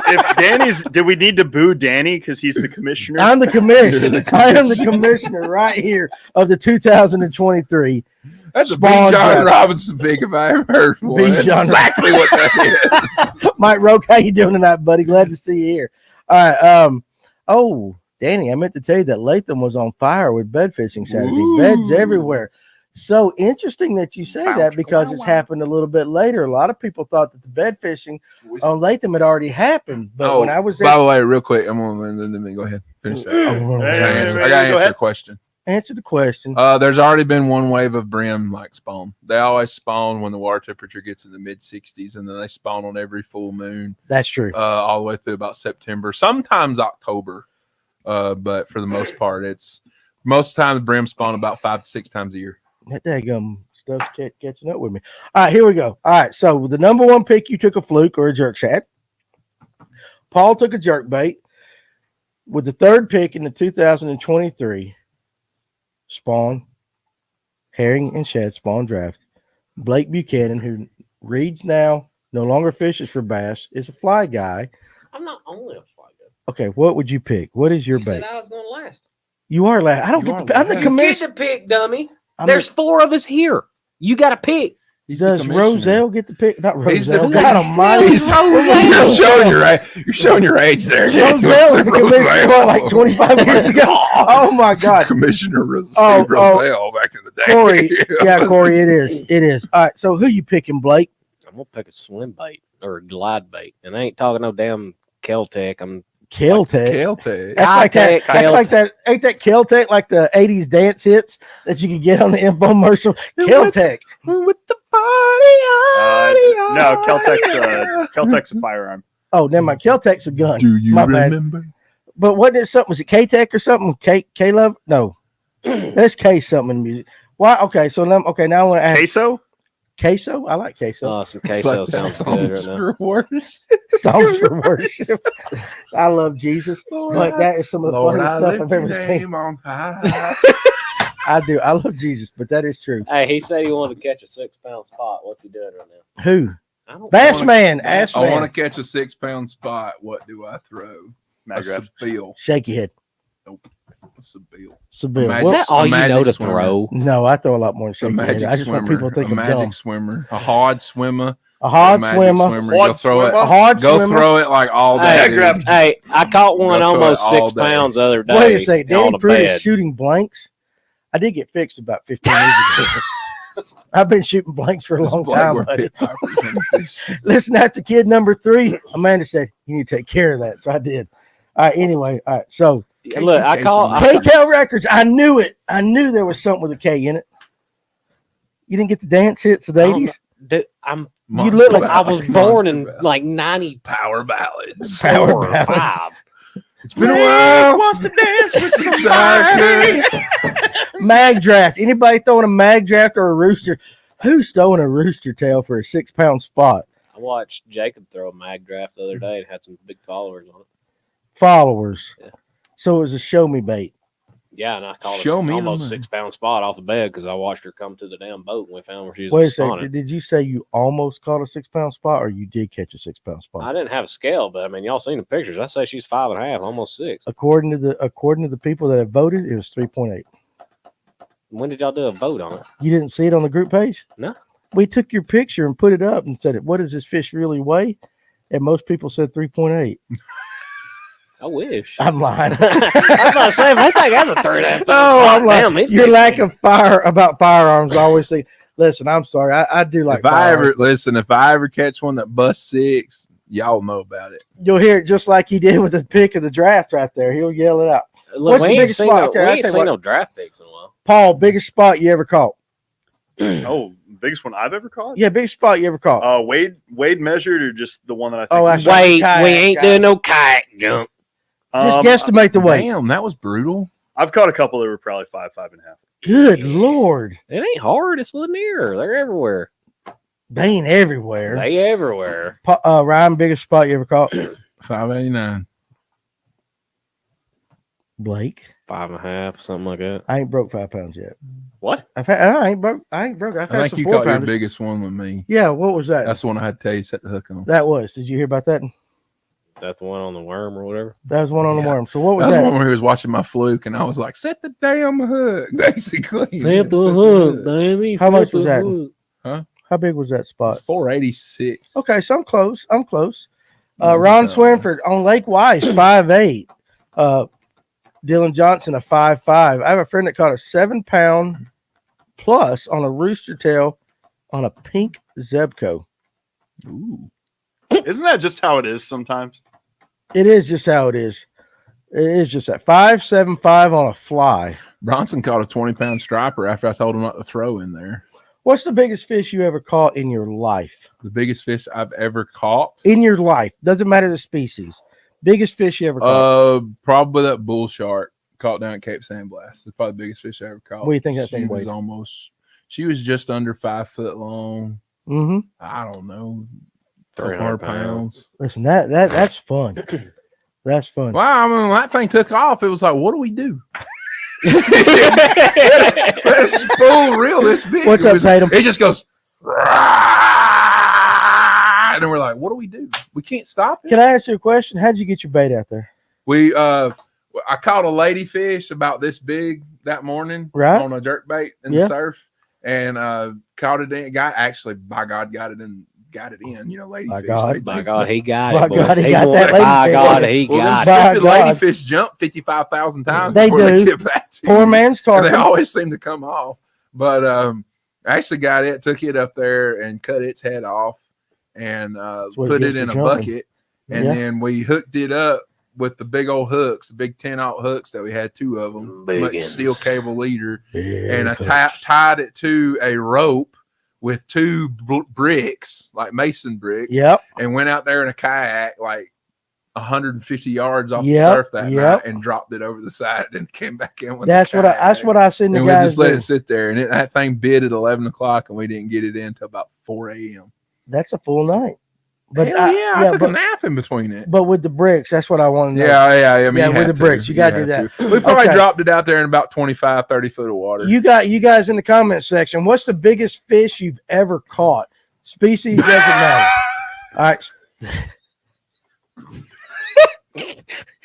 if Danny's, did we need to boo Danny because he's the commissioner? I'm the commissioner. I am the commissioner right here of the 2023. That's a Spawn big John draft. Robinson pick if I ever heard one. Big That's John exactly what that is. Mike Roke, how you doing tonight, buddy? Glad to see you here. All right. Oh, Danny, I meant to tell you that Latham was on fire with bed fishing Saturday. Ooh. Beds everywhere. So interesting that you say that because it's happened a little bit later. A lot of people thought that the bed fishing on Latham had already happened, but when I was by there, the way, real quick, I'm gonna let me go ahead finish that. I gotta answer, Go answer ahead. a question. answer the question. There's already been one wave of brim like spawn. They always spawn when the water temperature gets in the mid 60s, and then they spawn on every full moon, That's true. all the way through about September, sometimes October. But for the most part, it's most of the time the brim spawn about 5 to 6 times a year. That daggum stuff's catching up with me. All right, here we go. All right, so with the number 1 pick, you took a fluke or a jerk shad. Paul took a jerk bait. With the 3rd pick in the 2023 spawn, herring and shad spawn draft, Blake Buchanan, who reads now, no longer fishes for bass, is a fly guy. I'm not only a fly guy. Okay, what would you pick? What is your You bait? said I was going to last. You are last. I don't You get are the. I'm the last. You get commissioner. to pick, dummy. I'm There's 4 of us here. You got to pick. He's the Does commissioner. Roselle get the pick? Not He's the- Roselle. God Almighty. He's- You're showing your age. You're showing your age there. Roselle was the commissioner what, like 25 years ago. Oh my God, Commissioner Roselle back in the day. Corey. Yeah, Corey. It is. It is. All right. So who you picking, Blake? I'm going to pick a swim bait or a glide bait. And I ain't talking no damn Keltec. I'm Keltec. Keltec. That's like that. Keltec. That's like that. Ain't that Keltec like the '80s dance hits that you could get on the infomercial? Keltec. With the party. No, Keltec's a firearm. Oh, never mind. Keltec's a gun. Do you My bad. remember? But wasn't it something? Was it K-Tech or something? K-Love? No. That's K something in music. Why? Okay. So now I want to ask. Queso? Queso? I like queso. Oh, some queso sounds good right now. Songs for worship. I love Jesus. But that is some of the funniest stuff I've ever seen. I do. I love Jesus, but that is true. Hey, he said he wanted to catch a 6-pound spot. What's he doing right now? Who? I don't Bass man. Ass I want man. to catch a 6-pound spot. What do I throw? Mag A draft. Seville. Shake your head. A Seville. Seville. Imagine- Is Well, that all you magic know to swimmer. throw? no, I throw a lot more than A shake your head. magic I just want swimmer. people to think a I'm magic dumb. swimmer. A hard swimmer. A hard magic swimmer. Go Hard throw it. swimmer? A hard Go swimmer. throw it like all day. Hey, dude. Hey, I caught one Go throw almost it all 6 day. pounds the other day. Wait a second. on Danny the Pruitt is bed. shooting blanks. I did get fixed about 15 years ago. I've been shooting blanks for a This long bloke time, were buddy. pit vipers in the fish. Listen, after kid number 3, Amanda said, you need to take care of that. So I did. All right. Anyway. All right. So Yeah, look, I caught. K-Tail Records. I knew it. I knew there was something with a K in it. You didn't get the dance hits of the I don't 80s? Dude, I'm. You look like I was Monster born in Ballad. like 90 Power ballads. Power or ballads. 5. It's been a while. Wants to dance with somebody. Mag draft. Anybody throwing a mag draft or a rooster? Who's throwing a rooster tail for a 6-pound spot? I watched Jacob throw a mag draft the other day and had some big followers on it. Followers. Yeah. So it was a show me bait. Yeah, and I caught Show a me almost the- 6-pound spot off the bed because I watched her come to the damn boat and we found where she was Wait a second. spawning. Did you say you almost caught a 6-pound spot or you did catch a 6-pound I spot? didn't have a scale, but I mean, y'all seen the pictures. I say she's 5.5, almost 6. According to the people that have voted, it was 3.8. When did y'all do a vote on it? You didn't see it on the group page? No. We took your picture and put it up and said, what does this fish really weigh? And most people said 3.8. I wish. I'm lying. I was about to say, if I think that's a 3.5. Oh, I'm Damn, like, these your big lack things. of fire about firearms. I always say, listen, I'm sorry. I do like If I firearms. if I ever catch one that busts 6, y'all know about it. You'll hear it just like he did with the pick of the draft right there. He'll yell it out. Look, What's we the ain't biggest seen, spot? no, Okay, we I'll ain't tell you seen what. no draft picks in a while. Paul, biggest spot you ever caught? Oh, biggest one I've ever caught? Yeah, biggest spot you ever caught. Wade measured or just the one that I think Oh, was- that's right. Wait, Kayak, we ain't guys. doing no kayak jump. Just guesstimate the weight. Damn, that was brutal. I've caught a couple that were probably 5.5. Good Lord. It ain't hard. It's linear. They're everywhere. They ain't everywhere. They everywhere. Ryan, biggest spot you ever caught? 589. Blake. 5.5, something like that. I ain't broke 5 pounds yet. What? I ain't broke. I've I had think some you 4 caught your pounders. biggest one with me. Yeah, what was that? That's the one I had to tell you to set the hook on. That was. Did you hear about that? That's the one on the worm or whatever. That was one on the Yeah. worm. So what was That was the one that? where he was watching my fluke, and I was like, "Set the damn hook!" Basically, Flip the Set hook, baby. How much Flip was the that? hook. How big was that It's spot? 486. Okay, so I'm close. I'm close. That was Ron a- Swinford on Lake Wise, 5'8". Dylan Johnson, a 5'5". I have a friend that caught a 7-pound plus on a rooster tail on a pink Zebco. Ooh. Isn't that just how it is sometimes? It is just how it is. It is just that 5.75 on a fly. Bronson caught a 20-pound striper after I told him not to throw in there. What's the biggest fish you ever caught in your life? The biggest fish I've ever caught. In your life, doesn't matter the species. Biggest fish you ever caught. Probably that bull shark caught down at Cape Sandblast. It's probably the biggest fish I ever caught. What do you think that She thing was weighed? She was just under 5 foot long. Mm-hmm. I don't know, 300 300 pounds. Listen, that's fun. That's fun. Well, I mean, when that thing took off, it was like, what do we do? This bull reel this big. What's up, Tatum? It just goes, and then we're like, what do we do? We can't stop it. Can I ask you a question? How'd you get your bait out there? I caught a ladyfish about this big that morning on a jerkbait in the surf, and caught it in. By God, got it in. You know, ladyfish. By God, he got by it. God, he He got that By ladyfish. God, he got it. Stupid ladyfish jump 55,000 times They before they do. get back to Poor you. man's And they target. always seem to come off. But I actually got it, took it up there and cut its head off and put it in a bucket. And then we hooked it up with the big old hooks, the big 10-aught hooks that we had, 2 of them, steel cable leader. And I tied it to a rope with 2 bricks, like mason bricks. Yep. And went out there in a kayak, like 150 yards off the surf that night, and dropped it over the side and came back in with that's what I seen the and guys we just let do. it sit there, and that thing bid at 11 o'clock, and we didn't get it in until about 4 a.m. That's a full night. But I took a nap in between it. But with the bricks, that's what I want to know. Yeah. I mean, with the bricks, you got to do that. We probably dropped it out there in about 25, 30 foot of water. You guys in the comment section, what's the biggest fish you've ever caught? Species doesn't matter. All right.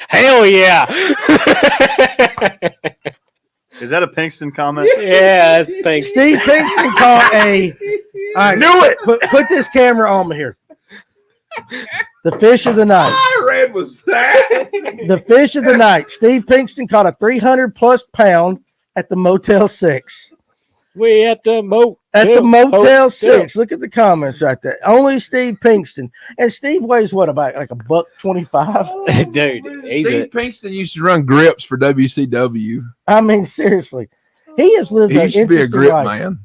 Hell yeah. Is that a Pinkston comment? Yeah, it's Pinkston. Steve Pinkston caught a. All right, knew it. Put this camera on me here. The fish of the night. I read was that. The fish of the night. Steve Pinkston caught a 300+ pound at the Motel 6. We at the Motel. At the Motel 6. Look at the comments right there. Only Steve Pinkston. And Steve weighs what, about like $125? Dude, Steve Pinkston used to run grips for WCW. I mean, seriously. He has lived He used to be a grip man.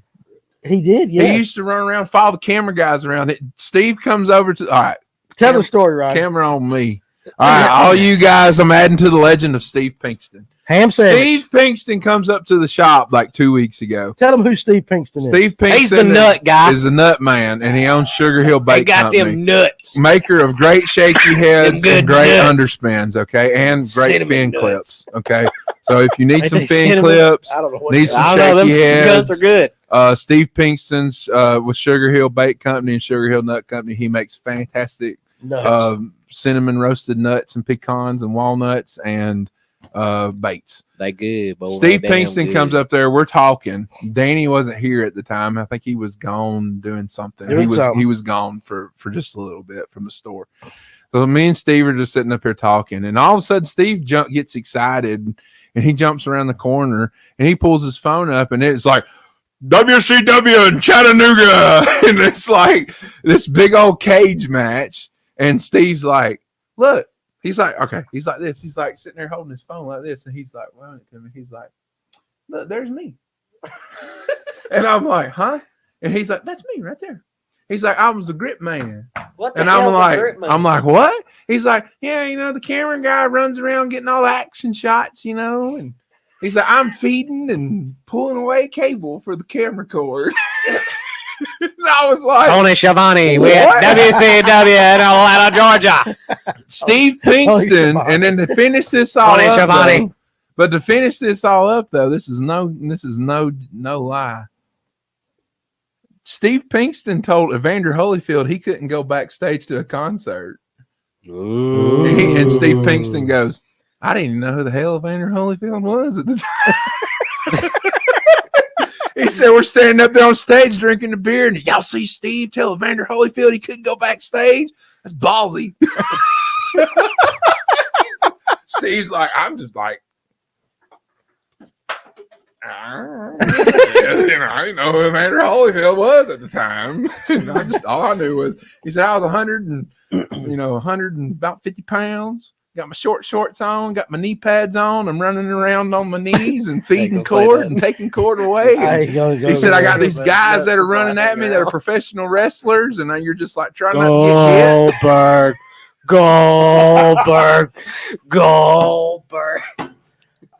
He did, yes. He used to run around, follow the camera guys around. Steve comes over to, all right. Tell the story, Ryan. Camera on me. All right, all you guys, I'm adding to the legend of Steve Pinkston. Ham sandwich. Steve Pinkston comes up to the shop like 2 weeks ago. Tell him who Steve Pinkston is. Steve Pinkston He's the nut guy. Is the nut man, and he owns Sugar Hill Bait They got Company. them nuts. Maker of great shaky heads Them and good great nuts. underspins, okay, and great Cinnamon fin nuts. clips, okay. So if you need Ain't some they fin cinnamon? clips, I don't know what need some I don't know. Them shaky guns heads, are good. Steve Pinkston's with Sugar Hill Bait Company and Sugar Hill Nut Company. He makes fantastic nuts. cinnamon roasted nuts and pecans and walnuts and baits. They good, boy. Steve They damn Pinkston good. comes up there. We're talking. Danny wasn't here at the time. I think he was gone doing something. He was gone for just a little bit from the store. So me and Steve are just sitting up here talking, and all of a sudden Steve gets excited, and he jumps around the corner, and he pulls his phone up, and it's like WCW in Chattanooga, and it's like this big old cage match, and Steve's like, look. He's like, okay. He's like this. He's like sitting there holding his phone like this. And he's like, well, he's like, look, there's me. And I'm like, huh? And he's like, that's me right there. He's like, I was the grip man. What the And hell's a grip man? I'm like, what? He's like, yeah, the camera guy runs around getting all the action shots, And he's like, I'm feeding and pulling away cable for the camera cord. I was like, Tony Schiavone, we at WCW in Atlanta, Georgia. Steve Pinkston, and then to finish this all Tony up, Schiavone. though, but to finish this all up, though, this is no lie. Steve Pinkston told Evander Holyfield he couldn't go backstage to a concert. And Steve Pinkston goes, I didn't even know who the hell Evander Holyfield was at the time. He said, we're standing up there on stage drinking the beer, and y'all see Steve tell Evander Holyfield he couldn't go backstage? That's ballsy. Steve's like, I'm just like, I didn't know who Evander Holyfield was at the time. All I knew was, he said, I was 100 and about 50 pounds. Got my short shorts on, got my knee pads on. I'm running around on my knees and feeding cord and taking cord away. He said, I got these guys that are running at me that are professional wrestlers, and then you're just like trying not to get hit. Goldberg.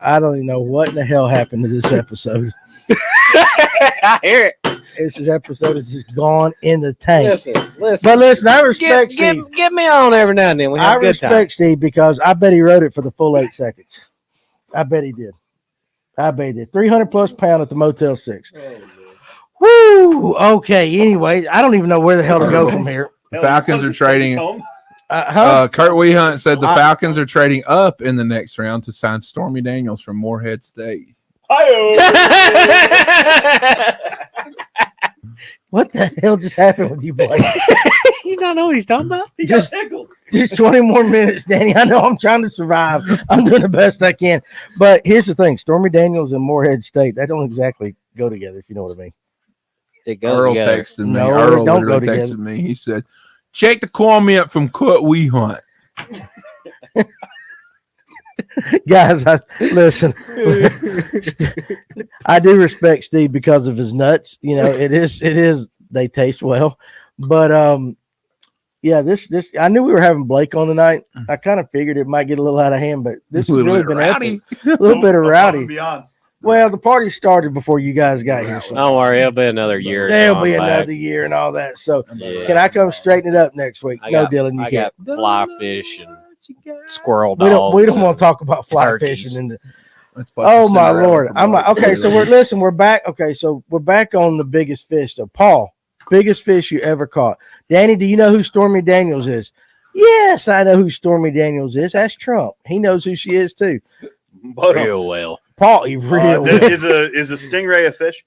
I don't even know what in the hell happened to this episode. I hear it. This episode is just gone in the tank. Listen. But listen, I respect Steve. Get me on every now and then. We have I a good respect time. Steve because I bet he wrote it for the full 8 seconds. I bet he did. 300+ pound at the Motel 6. Woo! Okay, anyway, I don't even know where the hell to go from here. The Falcons are trading. Kurt Wehunt said the Falcons are trading up in the next round to sign Stormy Daniels from Morehead State. What the hell just happened with you, Blake? You don't know what he's talking about? He got tickled. Just 20 more minutes, Danny. I know I'm trying to survive. I'm doing the best I can. But here's the thing. Stormy Daniels and Morehead State, they don't exactly go together, if you know what I mean. It goes Earl together. texted me. No, Earl they don't go literally together. texted me. He said, check the comment from Kurt Wehunt. Guys, listen. I do respect Steve because of his nuts. You know, it is they taste well. But yeah, this I knew we were having Blake on tonight. I kind of figured it might get a little out of hand, but this has really been rowdy. epic. A little bit of rowdy. Beyond. Well, the party started before you guys got here. So Don't worry, it'll be another year. there'll be on back. another year and all that. So Yeah. can I come straighten it up next week? I No, got- Dylan, you I can't. got fly fish and squirrel We dogs. don't want to talk about fly turkeys. fishing in the Let's play Oh some my Cinderella Lord. for I'm like, Blake. okay, so we're back. Okay, so we're back on the biggest fish. So Paul, biggest fish you ever caught. Danny, do you know who Stormy Daniels is? Yes, I know who Stormy Daniels is. That's Trump. He knows who she is too. real well. Paul, he real. Is a stingray a fish?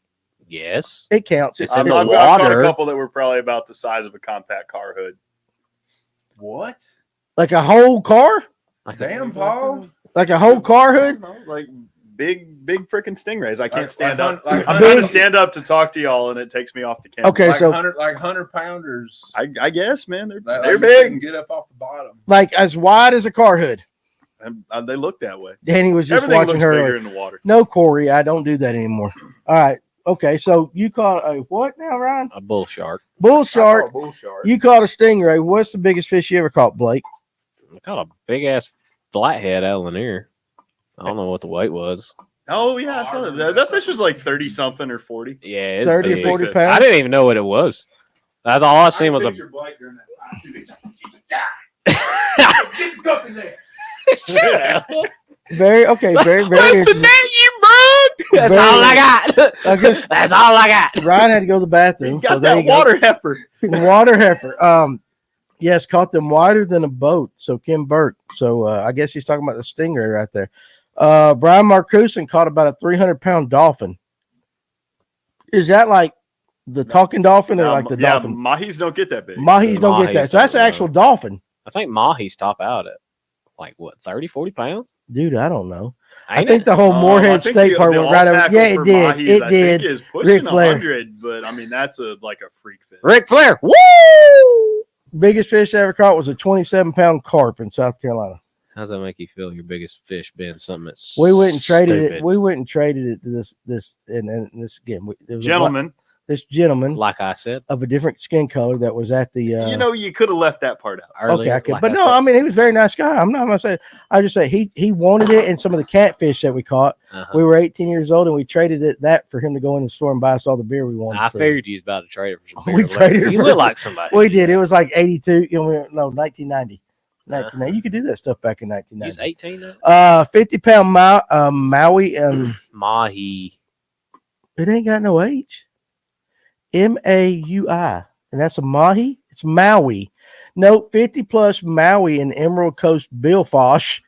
Yes. It counts. It's It's in I've the caught a water. couple that were probably about the size of a compact car hood. What? like a whole car, Like Damn, Paul. like a whole car hood. Like big freaking stingrays. I can't Like- stand like up. hun- like I'm hun- trying to stand up to talk to y'all, and it takes me off the camera. Okay, Like so 100 pounders. I guess, man, they're Like they're you couldn't big. Get up off the bottom. like as wide as a car hood. And they look that way. Danny was just Everything watching looks her. bigger earlier. in the water. No, Corey, I don't do that anymore. All right. Okay, so you caught a what now, Ryan? a bull shark. Bull shark. Bull shark. You caught a stingray. What's the biggest fish you ever caught, Blake? I caught a big ass flathead out of Lanier. I don't know what the weight was. Oh yeah, I saw that fish was like 30 something or 40. Yeah, it's 30 or big. 40 I pounds? I didn't even know what it was. I thought all I seen was a. Very, okay, very, very interesting. you, bro? That's Very- all I got. I guess That's all I got. Ryan had to go to the You bathroom. got So there that you go. water heifer. Water heifer. Yes, caught them wider than a boat. So Kim Burke. So I guess he's talking about the stingray right there. Brian Marcuson caught about a 300-pound dolphin. Is that like the talking dolphin or like the yeah, dolphin? mahis don't get that big. Mahis don't get that. Mahis So that's an don't, actual dolphin. I think mahis top out at like what 30, 40 pounds. Dude, I don't know. I Ain't think it? the whole I Morehead think State the- part the went right over. all-tackle Yeah, it for did. mahis, It I did. think is Ric pushing Flair. 100, but I mean that's like a freak fish. Ric Flair. Woo! Biggest fish I ever caught was a 27-pound carp in South Carolina. How's that make you feel? Your biggest fish being something that's We went and traded it. stupid? We went and traded it to this and this again. There was Gentlemen, this gentleman Like I said of a different skin color that was at the. you know you could have left that part out. earlier. Okay, I could, like but I no, said. I mean he was a very nice guy. I'm not gonna say. I just say he wanted it, and some of the catfish that we caught. Uh-huh. We were 18 years old, and we traded that for him to go in the store and buy us all the beer we wanted. I for. figured you was about to trade it for some beer. We Like, traded it You for- look like somebody. We did. It was like 82. You know, no, 1990. Uh-huh. 1990. You could do that stuff back in You was 1990. 18 now? 50-pound Maui, and Mahi. it ain't got no H. Maui, and that's a mahi. It's Maui. No, 50+ Maui and Emerald Coast Bill Fosh.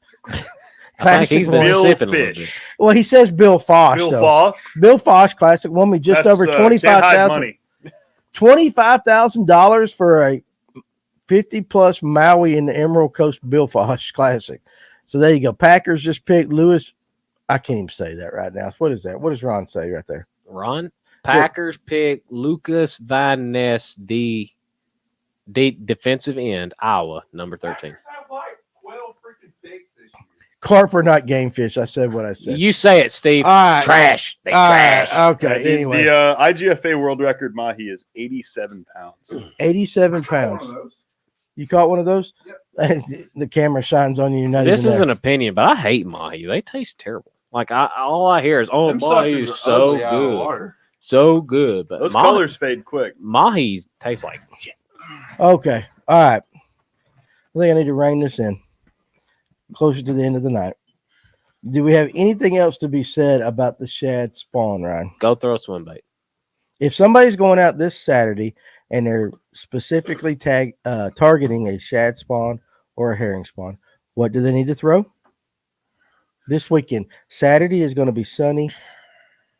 I think he's been Bill sipping a little bit. Fish. Well, he says Bill Fosh. Bill though. Fosh. Bill Fosh classic won me just That's, over can't hide money. $25,000 for a 50+ Maui and the Emerald Coast Bill Fosh classic. So there you go. Packers just picked Lewis. I can't even say that right now. What is that? What does Ron say right there? Ron Packers pick Lucas Van Ness, the defensive end, Iowa, number 13. Carp or not game fish. I said what I said. You say it, Steve. All right. Trash. They All right. trash. Okay. The Anyway, IGFA world record mahi is 87 pounds. 87 pounds. You caught one of those? The camera shines on you. You're not This even is there. an opinion, but I hate mahi. They taste terrible. Like all I hear is, "Oh, Them mahi suckers is are so ugly out of good, water. so good." But Those colors fade quick. mahi taste like shit. Okay. All right. I think I need to rein this in. Closer to the end of the night. Do we have anything else to be said about the shad spawn, Ryan? Go throw a swim bait. If somebody's going out this Saturday and they're specifically targeting a shad spawn or a herring spawn. What do they need to throw? This weekend, Saturday is going to be sunny,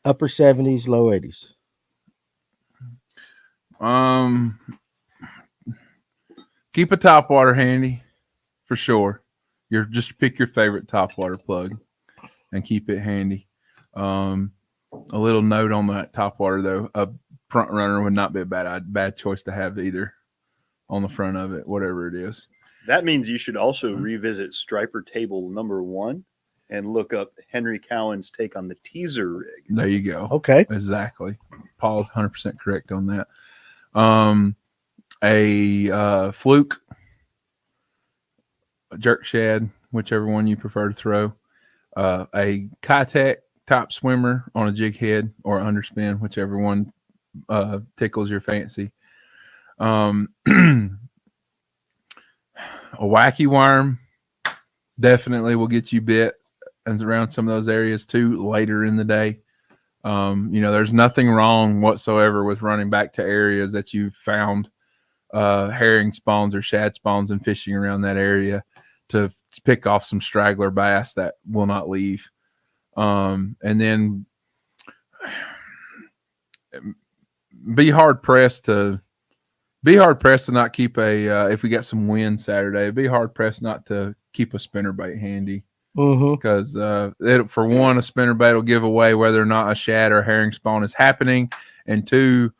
upper 70s, low 80s. Keep a top water handy for sure. Just pick your favorite top water plug and keep it handy. A little note on that top water though: a front runner would not be a bad choice to have either on the front of it, whatever it is. That means you should also revisit Striper Table number 1 and look up Henry Cowan's take on the teaser rig. There you go. Okay. Exactly. Paul's 100% correct on that. A fluke, a jerk shad, whichever one you prefer to throw, a Kitech top swimmer on a jig head or underspin, whichever one tickles your fancy. A wacky worm definitely will get you bit and around some of those areas too later in the day. There's nothing wrong whatsoever with running back to areas that you've found herring spawns or shad spawns and fishing around that area to pick off some straggler bass that will not leave. And then be hard pressed to not keep if we got some wind Saturday, be hard pressed not to keep a spinnerbait handy. Because for one, a spinnerbait will give away whether or not a shad or herring spawn is happening, and two,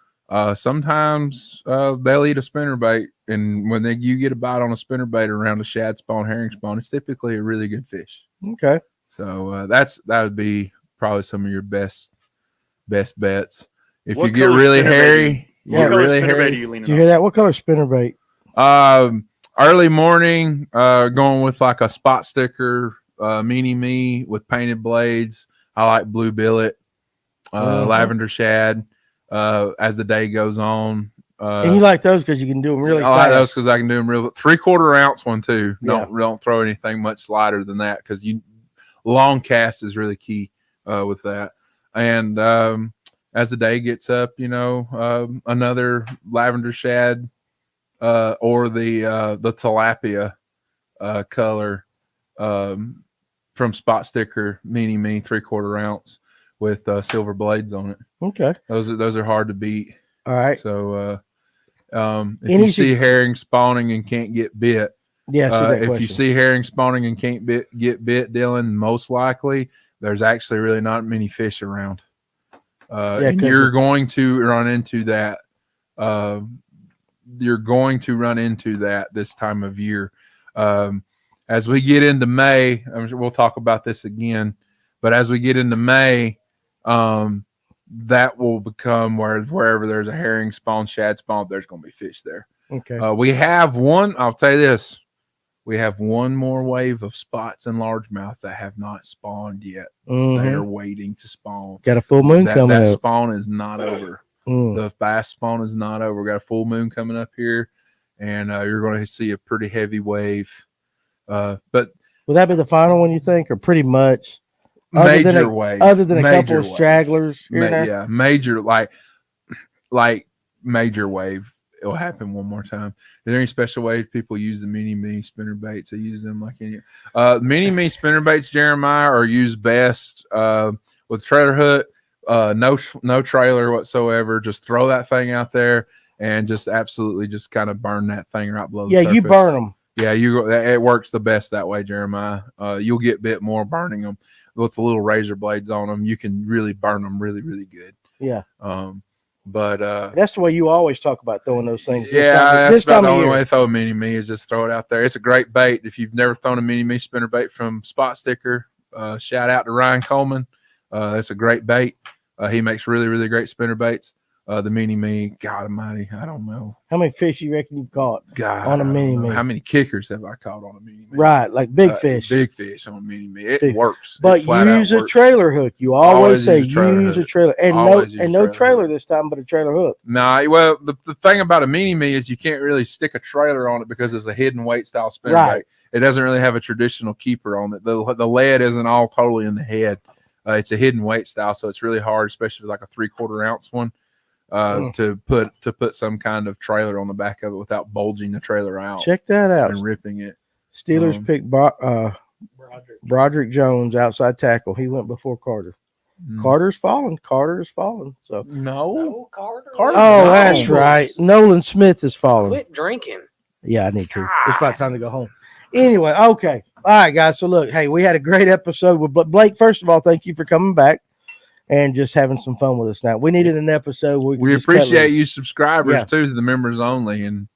sometimes they'll eat a spinnerbait, and when you get a bite on a spinnerbait around a shad spawn, herring spawn, it's typically a really good fish. Okay. So that would be probably some of your best bets. If What you get color really spinnerbait hairy, What color really spinnerbait hairy. are you leaning Did you hear on? that? What color spinnerbait? Early morning, going with like a spot sticker, mini me with painted blades. I like blue billet, lavender shad. As the day goes on, And you like those because you can do them really I fast. like those because I can do them real 3/4 ounce one too. Yeah. Don't throw anything much lighter than that because long cast is really key with that. And as the day gets up, another lavender shad or the tilapia color from Spot Sticker Mini Me 3/4 ounce with silver blades on it. Okay. Those are hard to beat. All right. So if you see herring spawning and can't get bit, Yeah, I see that if question. you see herring spawning and can't get bit, Dylan, most likely there's actually really not many fish around. And you're going to run into that. You're going to run into that this time of year. As we get into May, I'm sure we'll talk about this again, but as we get into May, that will become wherever there's a herring spawn, shad spawn, there's going to be fish there. Okay. We have one. I'll tell you this: we have one more wave of spots and largemouth that have not spawned yet. Mm-hmm. They are waiting to spawn. Got a full moon coming that up. spawn is not over. The bass spawn is not over. We got a full moon coming up here, and you're going to see a pretty heavy wave. But will that be the final one you think, or pretty much? Major wave. Other than a couple of stragglers here and there? Yeah, major like major wave. It'll happen one more time. Is there any special ways people use the mini me spinner baits? They use them like any mini me spinner baits, Jeremiah, are used best with trailer hook. No trailer whatsoever. Just throw that thing out there and just absolutely just kind of burn that thing right below the surface. You burn them. Yeah, it works the best that way, Jeremiah. You'll get bit more burning them with the little razor blades on them. You can really burn them really, really good. Yeah. But that's the way you always talk about throwing those things. That's about the only way to throw a mini me is just throw it out there. It's a great bait. If you've never thrown a mini me spinner bait from Spot Sticker, shout out to Ryan Coleman. That's a great bait. He makes really, really great spinner baits. The mini me, God Almighty, I don't know how many fish you reckon you've caught on a mini me. How many kickers have I caught on a mini me? Right, like big fish. Big fish on a mini me. It works. But use a trailer hook. You always say use a trailer, and no trailer this time, but a trailer hook. Nah, well, the thing about a mini me is you can't really stick a trailer on it because it's a hidden weight style spinner bait. It doesn't really have a traditional keeper on it. The lead isn't all totally in the head. It's a hidden weight style, so it's really hard, especially with like a 3/4 ounce one. to put some kind of trailer on the back of it without bulging the trailer out. Check that out. And ripping it. Steelers picked Broderick Jones, outside tackle. He went before Carter. Carter's fallen. So No, Carter. Oh, that's right. Nolan Smith is falling. Quit drinking. Yeah, I need to. It's about time to go home. Anyway, okay. All right, guys. So look, hey, we had a great episode with Blake. First of all, thank you for coming back and just having some fun with us. Now, we needed an episode where we appreciate you subscribers too, to the members only. And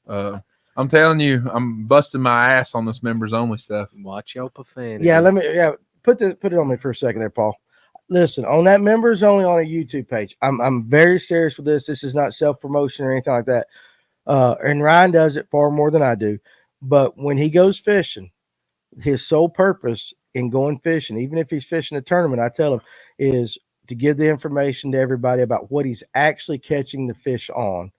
I'm telling you, I'm busting my ass on this members only stuff. Watch your profanity. Yeah, put it on me for a second there, Paul. Listen, on that members only on a YouTube page, I'm very serious with this. This is not self-promotion or anything like that. And Ryan does it far more than I do. But when he goes fishing, his sole purpose in going fishing, even if he's fishing a tournament, I tell him, is to give the information to everybody about what he's actually catching the fish on,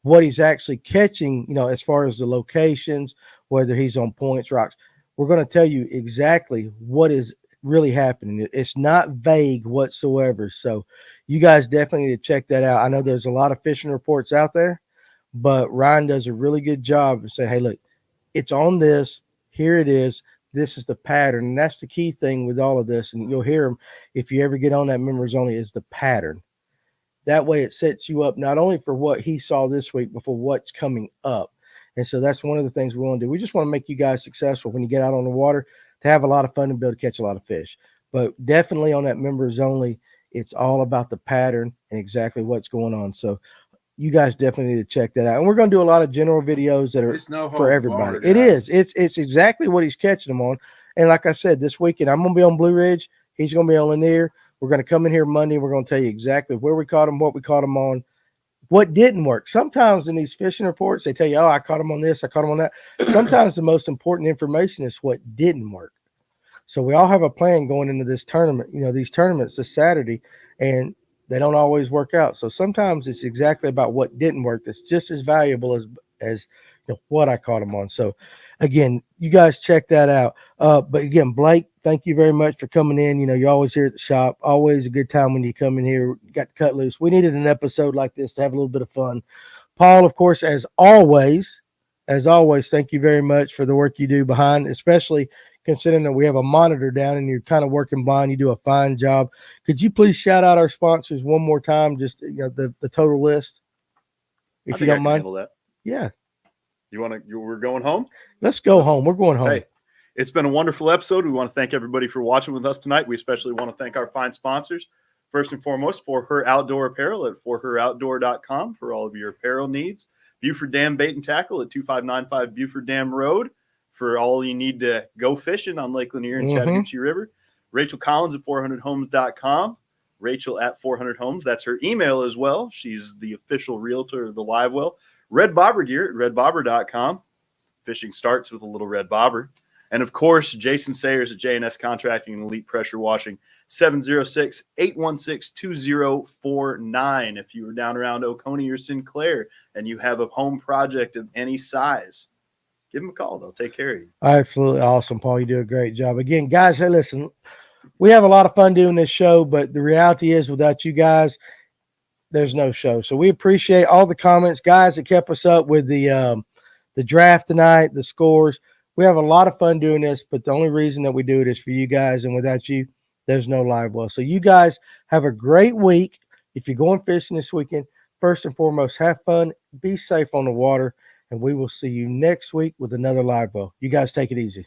what he's actually catching, as far as the locations, whether he's on points, rocks. We're going to tell you exactly what is really happening. It's not vague whatsoever. So you guys definitely need to check that out. I know there's a lot of fishing reports out there, but Ryan does a really good job of saying, hey, look, it's on this. Here it is. This is the pattern. And that's the key thing with all of this. And you'll hear him if you ever get on that members only, is the pattern. That way it sets you up not only for what he saw this week, but for what's coming up. And so that's one of the things we want to do. We just want to make you guys successful when you get out on the water, to have a lot of fun and be able to catch a lot of fish. But definitely on that members only, it's all about the pattern and exactly what's going on. So you guys definitely need to check that out. And we're going to do a lot of general videos that are for everybody. It is. It's exactly what he's catching them on. And like I said, this weekend, I'm going to be on Blue Ridge. He's going to be on Lanier. We're going to come in here Monday. We're going to tell you exactly where we caught him, what we caught him on, what didn't work. Sometimes in these fishing reports, they tell you, oh, I caught him on this, I caught him on that. Sometimes the most important information is what didn't work. So we all have a plan going into this tournament, these tournaments this Saturday, and they don't always work out. So sometimes it's exactly about what didn't work that's just as valuable as what I caught him on. So again, you guys check that out. But again, Blake, thank you very much for coming in. You're always here at the shop. Always a good time when you come in here. You got to cut loose. We needed an episode like this to have a little bit of fun. Paul, of course, as always, thank you very much for the work you do behind, especially considering that we have a monitor down and you're kind of working blind. You do a fine job. Could you please shout out our sponsors one more time, just the total list, if you don't mind? Handle that. Yeah. We're going home? Let's go home. We're going home. Hey, it's been a wonderful episode. We want to thank everybody for watching with us tonight. We especially want to thank our fine sponsors. First and foremost, For Her Outdoor Apparel at forheroutdoor.com for all of your apparel needs. Buford Dam Bait and Tackle at 2595 Buford Dam Road for all you need to go fishing on Lake Lanier and Chattahoochee River. Rachel Collins at 400homes.com. Rachel at 400 Homes. That's her email as well. She's the official realtor of the Live Well. Red Bobber gear at redbobber.com. Fishing starts with a little red bobber. And of course, Jason Sayers at J&S Contracting and Elite Pressure Washing, 706-816-2049. If you are down around Oconee or Sinclair and you have a home project of any size, give them a call. They'll take care of you. Absolutely awesome, Paul. You do a great job. Again, guys, hey, listen, we have a lot of fun doing this show, but the reality is without you guys, there's no show. So we appreciate all the comments, guys, that kept us up with the draft tonight, the scores. We have a lot of fun doing this, but the only reason that we do it is for you guys, and without you, there's no Live Well. So you guys have a great week. If you're going fishing this weekend, first and foremost, have fun, be safe on the water, and we will see you next week with another Live Well. You guys take it easy.